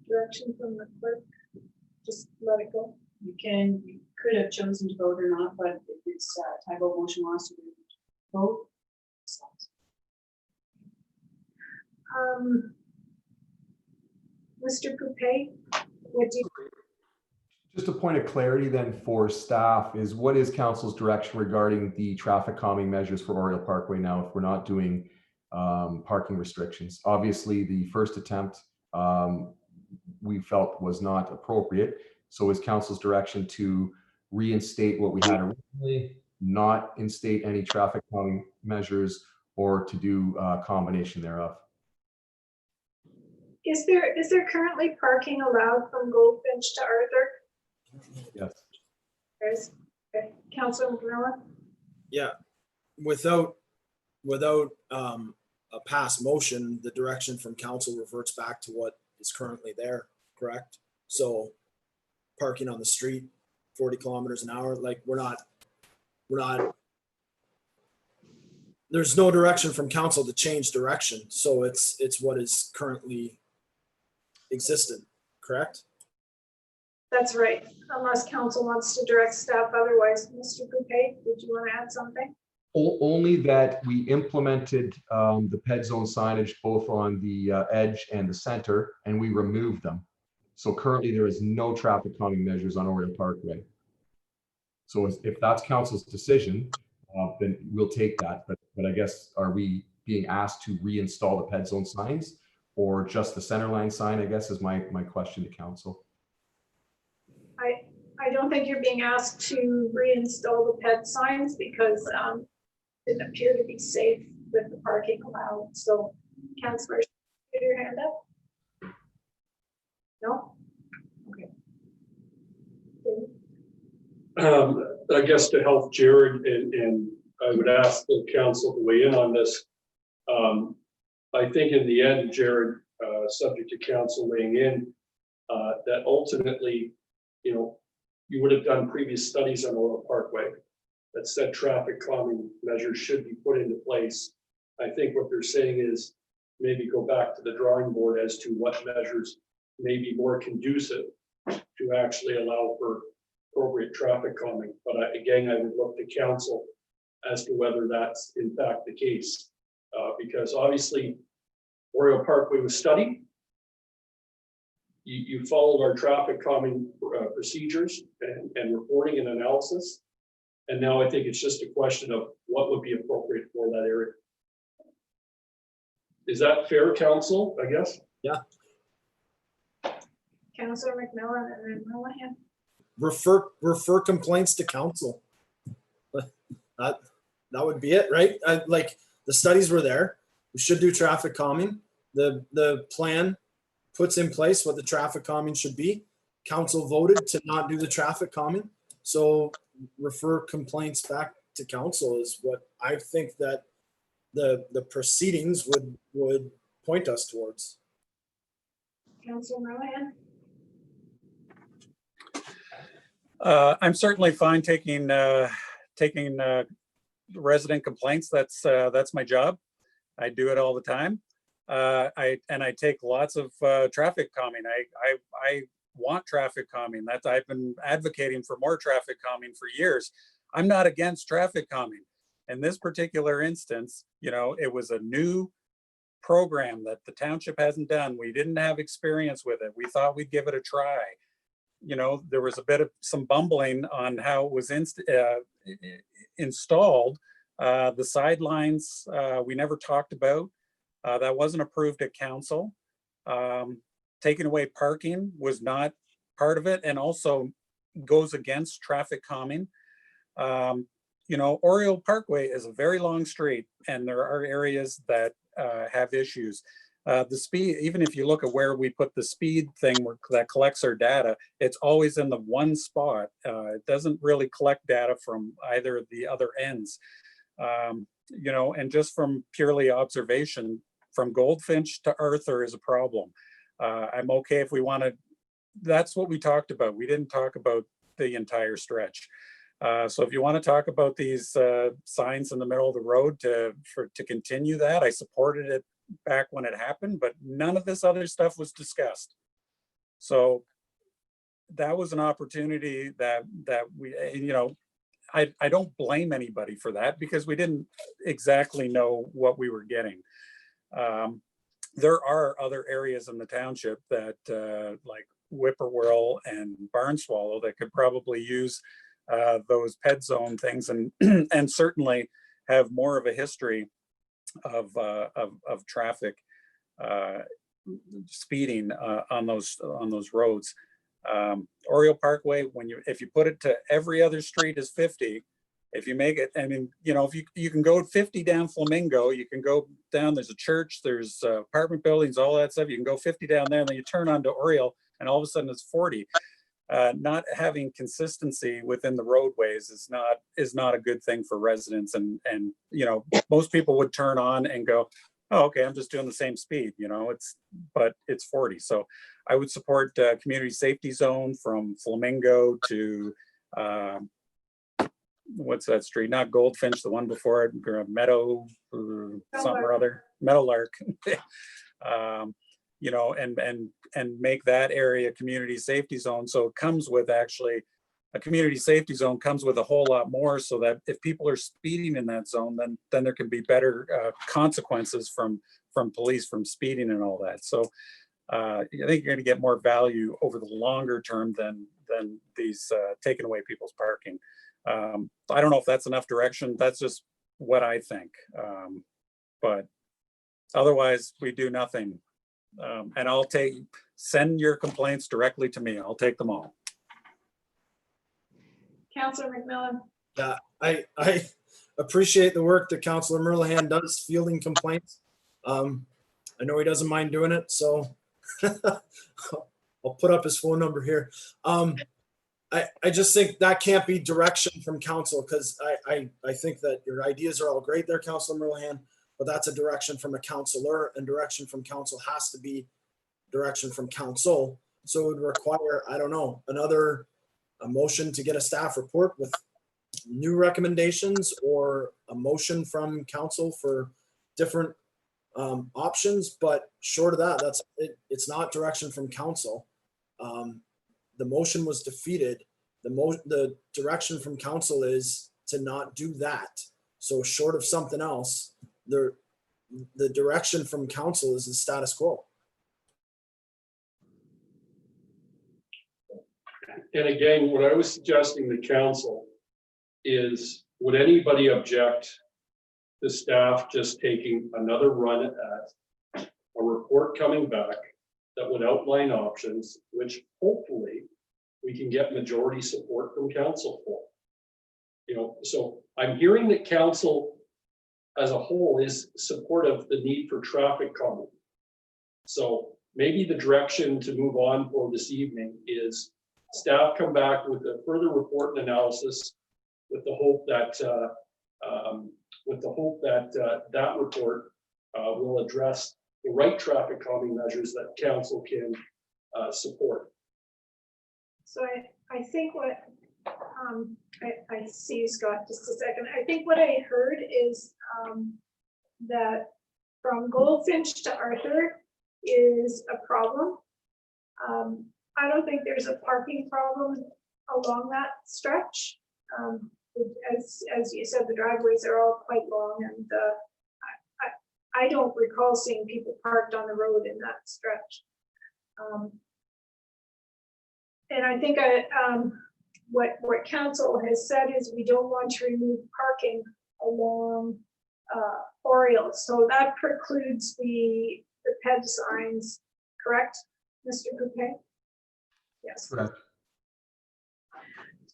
Direction from the clerk, just let it go. You could have chosen to vote or not, but if it's tie vote motion lost, you vote. Mr. Coupé, what do you? Just a point of clarity then for staff is what is council's direction regarding the traffic calming measures for Oriole Parkway now if we're not doing parking restrictions? Obviously, the first attempt we felt was not appropriate. So is council's direction to reinstate what we had originally, not instate any traffic calming measures, or to do a combination thereof? Is there currently parking allowed from Goldfinch to Arthur? Yes. There's, okay. Councilor McMillan? Yeah, without a past motion, the direction from council reverts back to what is currently there, correct? So parking on the street, 40 kilometers an hour, like we're not, there's no direction from council to change direction. So it's what is currently existent, correct? That's right, unless council wants to direct staff otherwise. Mr. Coupé, did you want to add something? Only that we implemented the ped zone signage both on the edge and the center, and we removed them. So currently there is no traffic calming measures on Oriole Parkway. So if that's council's decision, then we'll take that. But I guess, are we being asked to reinstall the ped zone signs or just the center line sign, I guess is my question to council. I don't think you're being asked to reinstall the pet signs because it didn't appear to be safe with the parking allowed. So, Councillor, put your hand up. No? Okay. I guess to help Jared, and I would ask the council to weigh in on this. I think in the end, Jared, subject to council weighing in, that ultimately, you would have done previous studies on Oriole Parkway that said traffic calming measures should be put into place. I think what they're saying is maybe go back to the drawing board as to what measures may be more conducive to actually allow for appropriate traffic calming. But again, I would look to council as to whether that's in fact the case. Because obviously Oriole Parkway was studied. you followed our traffic calming procedures and reporting and analysis. And now I think it's just a question of what would be appropriate for that area. Is that fair, council, I guess? Yeah. Councillor McMillan and then Millihan. Refer complaints to council. That would be it, right? Like the studies were there. We should do traffic calming. The plan puts in place what the traffic calming should be. Council voted to not do the traffic calming. So refer complaints back to council is what I think that the proceedings would point us towards. Councillor Millihan. I'm certainly fine taking resident complaints. That's my job. I do it all the time. I take lots of traffic calming. I want traffic calming. I've been advocating for more traffic calming for years. I'm not against traffic calming. In this particular instance, you know, it was a new program that the township hasn't done. We didn't have experience with it. We thought we'd give it a try. You know, there was a bit of some bumbling on how it was installed. The sidelines we never talked about. That wasn't approved at council. Taking away parking was not part of it, and also goes against traffic calming. You know, Oriole Parkway is a very long street, and there are areas that have issues. The speed, even if you look at where we put the speed thing that collects our data, it's always in the one spot. It doesn't really collect data from either of the other ends. You know, and just from purely observation, from Goldfinch to Arthur is a problem. I'm okay if we want to, that's what we talked about. We didn't talk about the entire stretch. So if you want to talk about these signs in the middle of the road to continue that, I supported it back when it happened, but none of this other stuff was discussed. So that was an opportunity that we, you know, I don't blame anybody for that because we didn't exactly know what we were getting. There are other areas in the township that like Whippoorwill and Barnswallow that could probably use those ped zone things and and certainly have more of a history of traffic speeding on those roads. Oriole Parkway, if you put it to every other street is 50, if you make it, I mean, you know, if you can go 50 down Flamingo, you can go down, there's a church, there's apartment buildings, all that stuff. You can go 50 down there and then you turn onto Oriole and all of a sudden it's 40. Not having consistency within the roadways is not a good thing for residents. And you know, most people would turn on and go, oh, okay, I'm just doing the same speed, you know, but it's 40. So I would support community safety zone from Flamingo to, what's that street? Not Goldfinch, the one before it, Meadow, something or other, Meadowlark. You know, and make that area community safety zone. So it comes with actually, a community safety zone comes with a whole lot more so that if people are speeding in that zone, then there can be better consequences from police from speeding and all that. So I think you're gonna get more value over the longer term than these taking away people's parking. I don't know if that's enough direction. That's just what I think. But otherwise we do nothing. And send your complaints directly to me. I'll take them all. Councillor McMillan. Yeah, I appreciate the work that Councillor Merlihan does fielding complaints. I know he doesn't mind doing it, so I'll put up his phone number here. I just think that can't be direction from council because I think that your ideas are all great there, Councillor Merlihan, but that's a direction from a councillor, and direction from council has to be direction from council. So it would require, I don't know, a motion to get a staff report with new recommendations, or a motion from council for different options. But short of that, it's not direction from council. The motion was defeated. The direction from council is to not do that. So short of something else, the direction from council is the status quo. And again, what I was suggesting to council is, would anybody object to staff just taking another run at a report coming back that would outline options, which hopefully we can get majority support from council for? You know, so I'm hearing that council as a whole is supportive of the need for traffic calming. So maybe the direction to move on for this evening is staff come back with a further report and analysis, with the hope that that report will address the right traffic calming measures that council can support. So I think what, I see Scott just a second. I think what I heard is that from Goldfinch to Arthur is a problem. I don't think there's a parking problem along that stretch. As you said, the driveways are all quite long, and I don't recall seeing people parked on the road in that stretch. And I think what council has said is we don't want to remove parking along Oriole. So that precludes the PED signs, correct, Mr. Bouquet? Yes. Correct.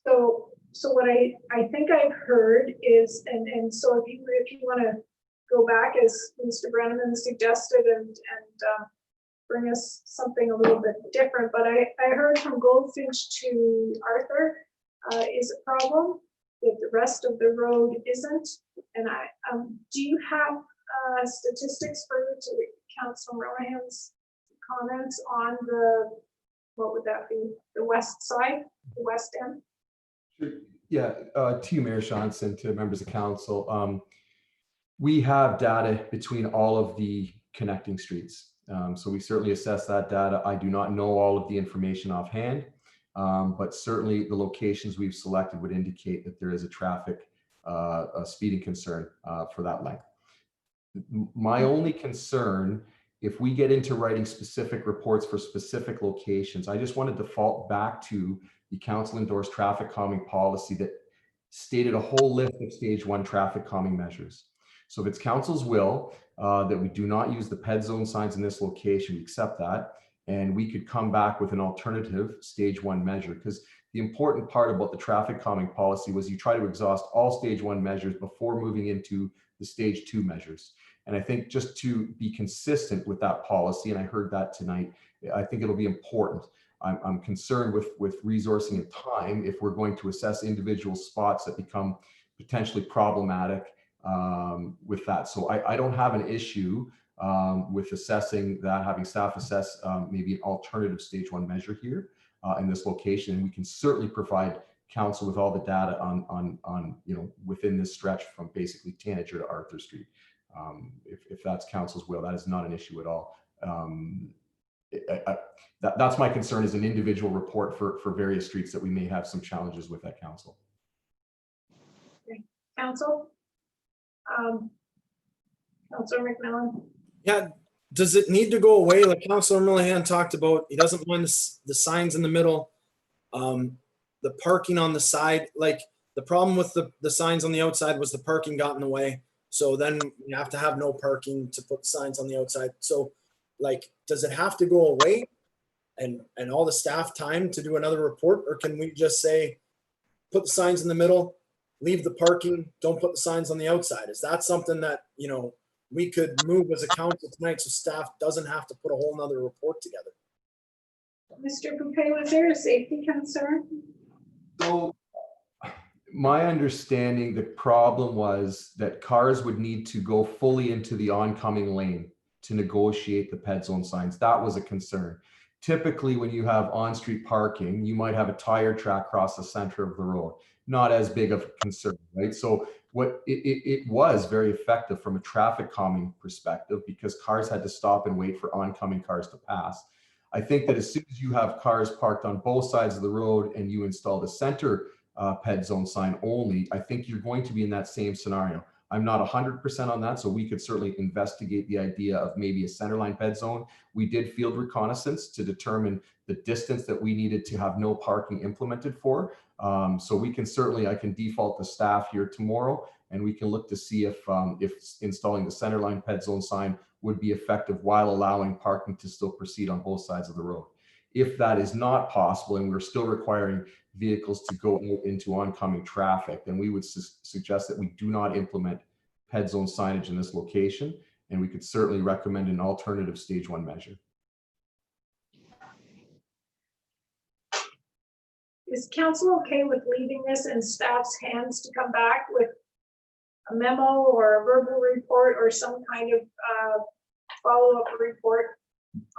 So what I think I've heard is, and so if you want to go back as Mr. Brenneman suggested and bring us something a little bit different, but I heard from Goldfinch to Arthur is a problem, that the rest of the road isn't. And do you have statistics further to Councilor Rohan's comments on the, what would that be, the west side, the west end? Yeah, to you, Mayor Johnson, to members of council. We have data between all of the connecting streets. So we certainly assess that data. I do not know all of the information offhand, but certainly the locations we've selected would indicate that there is a traffic a speeding concern for that length. My only concern, if we get into writing specific reports for specific locations, I just want to default back to the council endorsed traffic calming policy that stated a whole list of stage 1 traffic calming measures. So if it's council's will that we do not use the PED zone signs in this location, we accept that. And we could come back with an alternative stage 1 measure, because the important part about the traffic calming policy was you try to exhaust all stage 1 measures before moving into the stage 2 measures. And I think just to be consistent with that policy, and I heard that tonight, I think it'll be important. I'm concerned with resourcing and time if we're going to assess individual spots that become potentially problematic with that. So I don't have an issue with assessing that, having staff assess maybe an alternative stage 1 measure here in this location. And we can certainly provide council with all the data on within this stretch from basically Tanager to Arthur Street. If that's council's will, that is not an issue at all. That's my concern, is an individual report for various streets that we may have some challenges with at council. Okay. Council? Councilor McMillan? Yeah, does it need to go away? Like Councilor Millihan talked about, he doesn't mind the signs in the middle, the parking on the side. Like the problem with the signs on the outside was the parking got in the way. So then you have to have no parking to put signs on the outside. So like, does it have to go away and all the staff time to do another report? Or can we just say, put the signs in the middle, leave the parking, don't put the signs on the outside? Is that something that, we could move as a council tonight so staff doesn't have to put a whole nother report together? Mr. Bouquet, was there a safety concern? So my understanding, the problem was that cars would need to go fully into the oncoming lane to negotiate the PED zone signs. That was a concern. Typically, when you have on-street parking, you might have a tire track across the center of the road. Not as big of a concern, right? So what it was very effective from a traffic calming perspective, because cars had to stop and wait for oncoming cars to pass. I think that as soon as you have cars parked on both sides of the road and you install the center PED zone sign only, I think you're going to be in that same scenario. I'm not 100% on that, so we could certainly investigate the idea of maybe a centerline ped zone. We did field reconnaissance to determine the distance that we needed to have no parking implemented for. So we can certainly, I can default the staff here tomorrow, and we can look to see if installing the centerline ped zone sign would be effective while allowing parking to still proceed on both sides of the road. If that is not possible and we're still requiring vehicles to go out into oncoming traffic, then we would suggest that we do not implement ped zone signage in this location, and we could certainly recommend an alternative stage 1 measure. Is council okay with leaving this in staff's hands to come back with a memo or a verbal report or some kind of follow-up report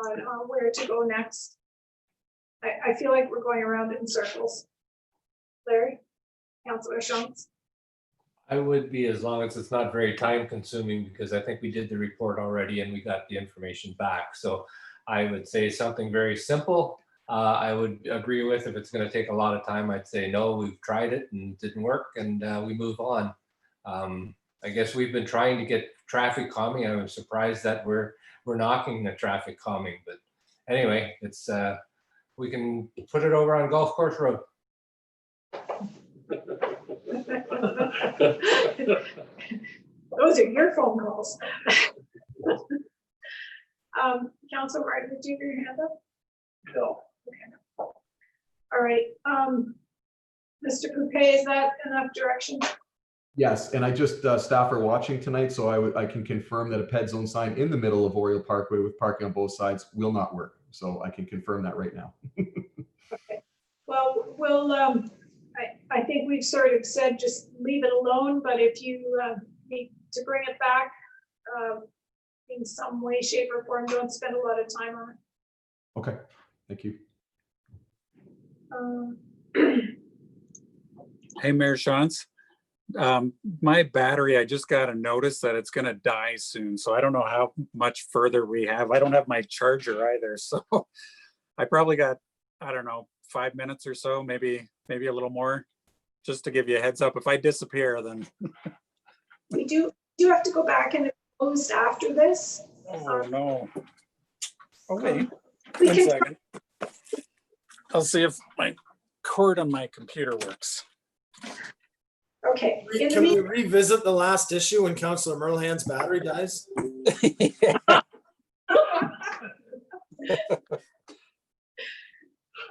on where to go next? I feel like we're going around in circles. Larry, Councillor Shantz. I would be, as long as it's not very time consuming, because I think we did the report already and we got the information back. So I would say something very simple. I would agree with. If it's going to take a lot of time, I'd say no, we've tried it and it didn't work, and we move on. I guess we've been trying to get traffic calming. I was surprised that we're knocking the traffic calming, but anyway, it's we can put it over on Golf Course Road. Those are your phone calls. Councilor Martin, did you have your hand up? No. Okay. All right. Mr. Coupé, is that enough direction? Yes, and I just, staff are watching tonight, so I can confirm that a ped zone sign in the middle of Oriole Parkway with parking on both sides will not work. So I can confirm that right now. Okay. Well, we'll, I think we've sort of said just leave it alone, but if you need to bring it back in some way, shape, or form, don't spend a lot of time on it. Okay, thank you. Hey, Mayor Shantz. My battery, I just got a notice that it's going to die soon. So I don't know how much further we have. I don't have my charger either. So I probably got, I don't know, 5 minutes or so, maybe a little more, just to give you a heads up. If I disappear, then. We do have to go back and close after this. Oh, no. Oh, wait, We 1 can- second. I'll see if my cord on my computer works. Okay. Can we revisit the last issue when Councillor Merlehand's battery dies?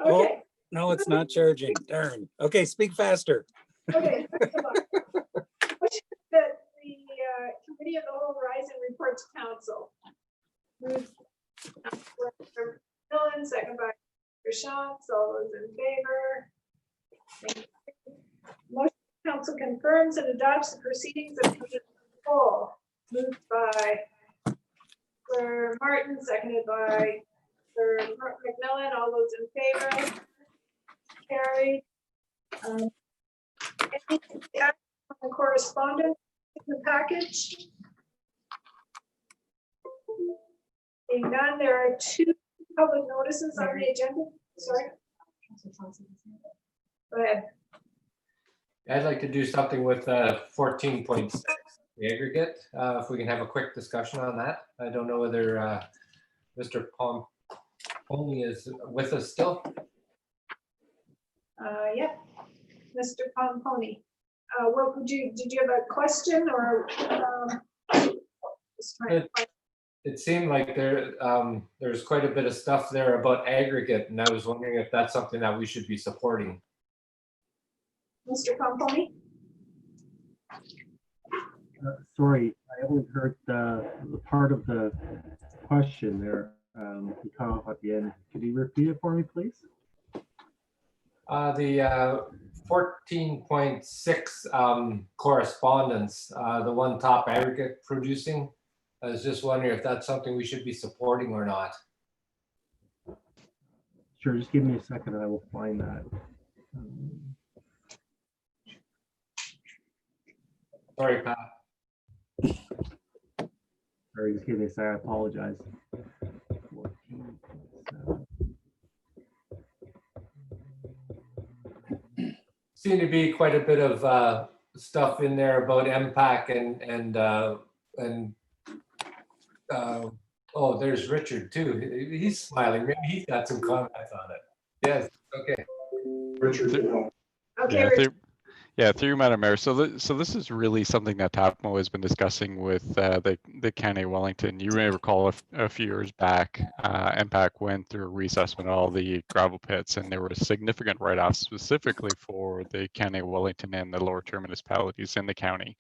Oh, no, it's not charging. Darn. Okay, speak faster. Okay. That the Committee of the Whole Rise and report to council. Moved Councilor Millen, second by Shantz. All those in favor? Thank you. Motion council confirms and adopts the proceedings of committee of the whole. Moved by Councilor Martin, seconded by Councilor McMillan. All those in favor? Carried. Anything to add on the correspondence in the package? Being done, there are 2 public notices on the agenda. Sorry. Go ahead. I'd like to do something with 14.6, the aggregate. If we can have a quick discussion on that. I don't know whether Mr. Pomponi is with us still. Yeah, Mr. Pomponi. What would did you have a question or? Just trying to find- It seemed like there's quite a bit of stuff there about aggregate, and I was wondering if that's something that we should be supporting. Mr. Pomponi? Sorry, I only heard the part of the question there. You cut off at the end. Could you repeat it for me, please? The 14.6 correspondence, the one top aggregate producing. I was just wondering if that's something we should be supporting or not. Sure, just give me a second and I will find that. Sorry, Pat. Sorry, just give me a second. I apologize. 14.7. Seemed to be quite a bit of stuff in there about MPAC oh, there's Richard too. He's smiling. Maybe he's got some comments on it. Yes. Okay. Richard. Okay, Yeah, Richard. through you, Madam Mayor. So this is really something that TAPMO has been discussing with the County of Wellington. You may recall a few years back, MPAC went through a reassessment of all the gravel pits, and there were significant write-offs specifically for the County of Wellington and the lower tier municipalities in the county.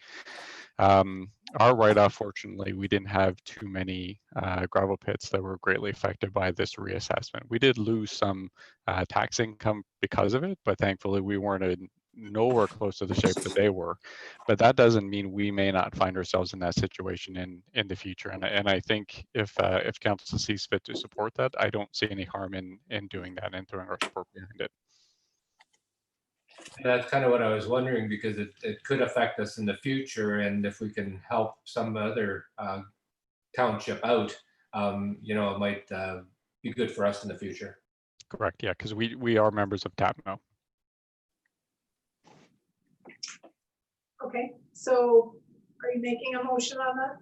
Our write-off, fortunately, we didn't have too many gravel pits that were greatly affected by this reassessment. We did lose some tax income because of it, but thankfully we weren't nowhere close to the shape that they were. But that doesn't mean we may not find ourselves in that situation in the future. And I think if council sees fit to support that, I don't see any harm in doing that and throwing our support behind it. That's kind of what I was wondering, because it could affect us in the future, and if we can help some other township out, you know, it might be good for us in the future. Correct, yeah, because we are members of TAPMO. Okay, so are you making a motion on that?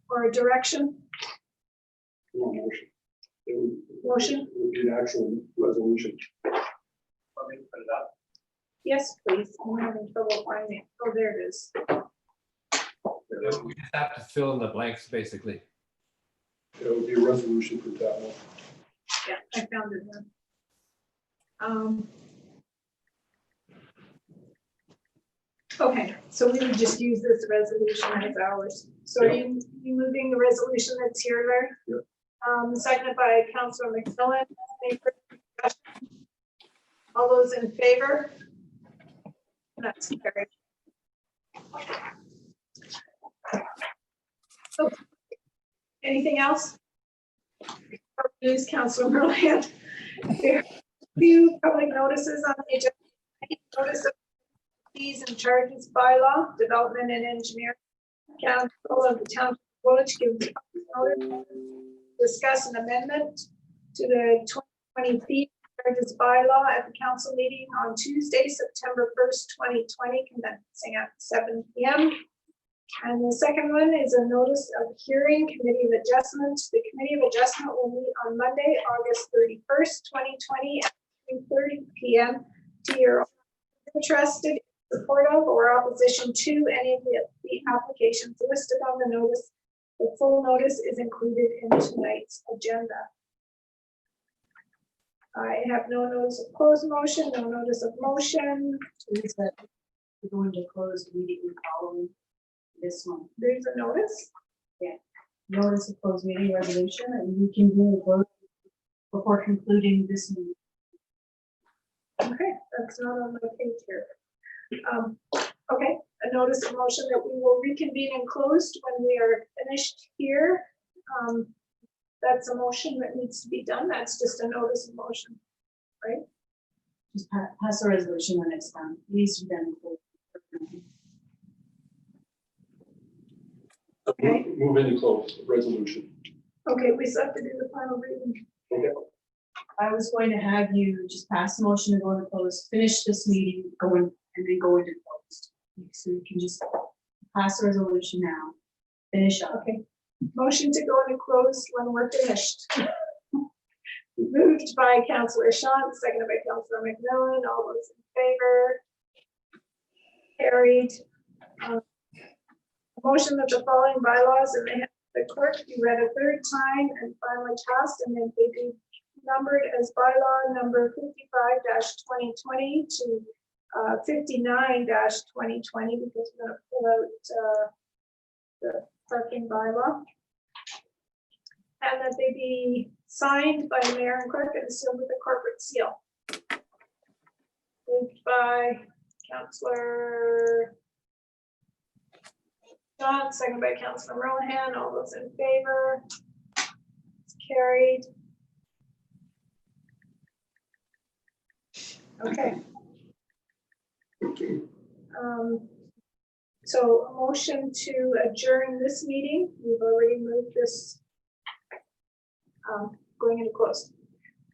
Or a direction? No motion. It would- Motion? It would be an actual resolution. Want me to put it up? Yes, please. I'm having trouble finding it. Oh, there it is. We just have to fill in the blanks, basically. It would be a resolution for TAPMO. Yeah, I found it now. Okay, so we would just use this resolution as ours. So are you moving the resolution that's here, Larry? Yep. Seconded by Councillor McMillan. Any further discussion? All those in favor? That's carried. So, anything else? News, Councillor Merland. There are a few public notices on the agenda. Notice of fees and charges bylaw, development and engineering. Council of the Town of Woolwich gives notice. Discuss an amendment to the 2020 fee charges bylaw at the council meeting on Tuesday, September 1st, 2020, commencing at 7 p.m. And the second one is a notice of hearing, Committee of Adjustment. The Committee of Adjustment will meet on Monday, August 31st, 2020 at 3:30 p.m. to hear interested, supportive, or opposition to any of the applications listed on the notice. The full notice is included in tonight's agenda. I have no notice of closed motion, no notice of motion. Is that we're going to close immediately following this one? There's a notice. Yeah. Notice of closed meeting resolution, and we can do a vote before concluding this meeting. Okay, that's not on my page here. Okay, a notice of motion that we will reconvene and closed when we are finished here. That's a motion that needs to be done. That's just a notice of motion, right? Just pass a resolution when it's done. Please then. Okay. Move into close resolution. Okay, we still have to do the final reading. Okay. I was going to have you just pass the motion and go into close, finish this meeting, go in, and then go into closed. So you can just pass the resolution now, finish up. Okay. Motion to go into closed when we're finished. Moved by Councillor Sean, seconded by Councillor McMillan. All those in favor? Carried. Motion that the following bylaws in the hands of the clerk be read a third time and finally passed, and then they be numbered as bylaw number 55-2020 to 59-2020, because we're going to pull out the parking bylaw. And that they be signed by the mayor and clerk and sealed with a corporate seal. Moved by Councillor John, second by Councillor Rohan. All those in favor? It's carried. Okay. So a motion to adjourn this meeting. We've already moved this going into close.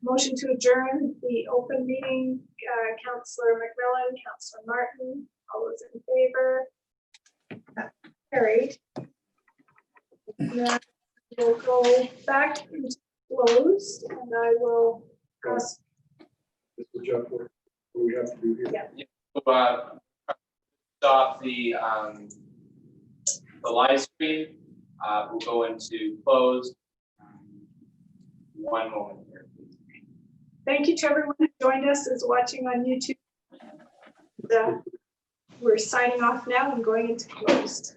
Motion to adjourn the open meeting, Councillor McMillan, Councillor Martin, All those in favor? That's carried. Now we'll go back into closed, and I will ask. Mr. Jeff, what do we have to do here? Yeah. Stop the live stream. We'll go into closed. One moment here. Thank you to everyone who joined us, is watching on YouTube. We're signing off now and going into closed.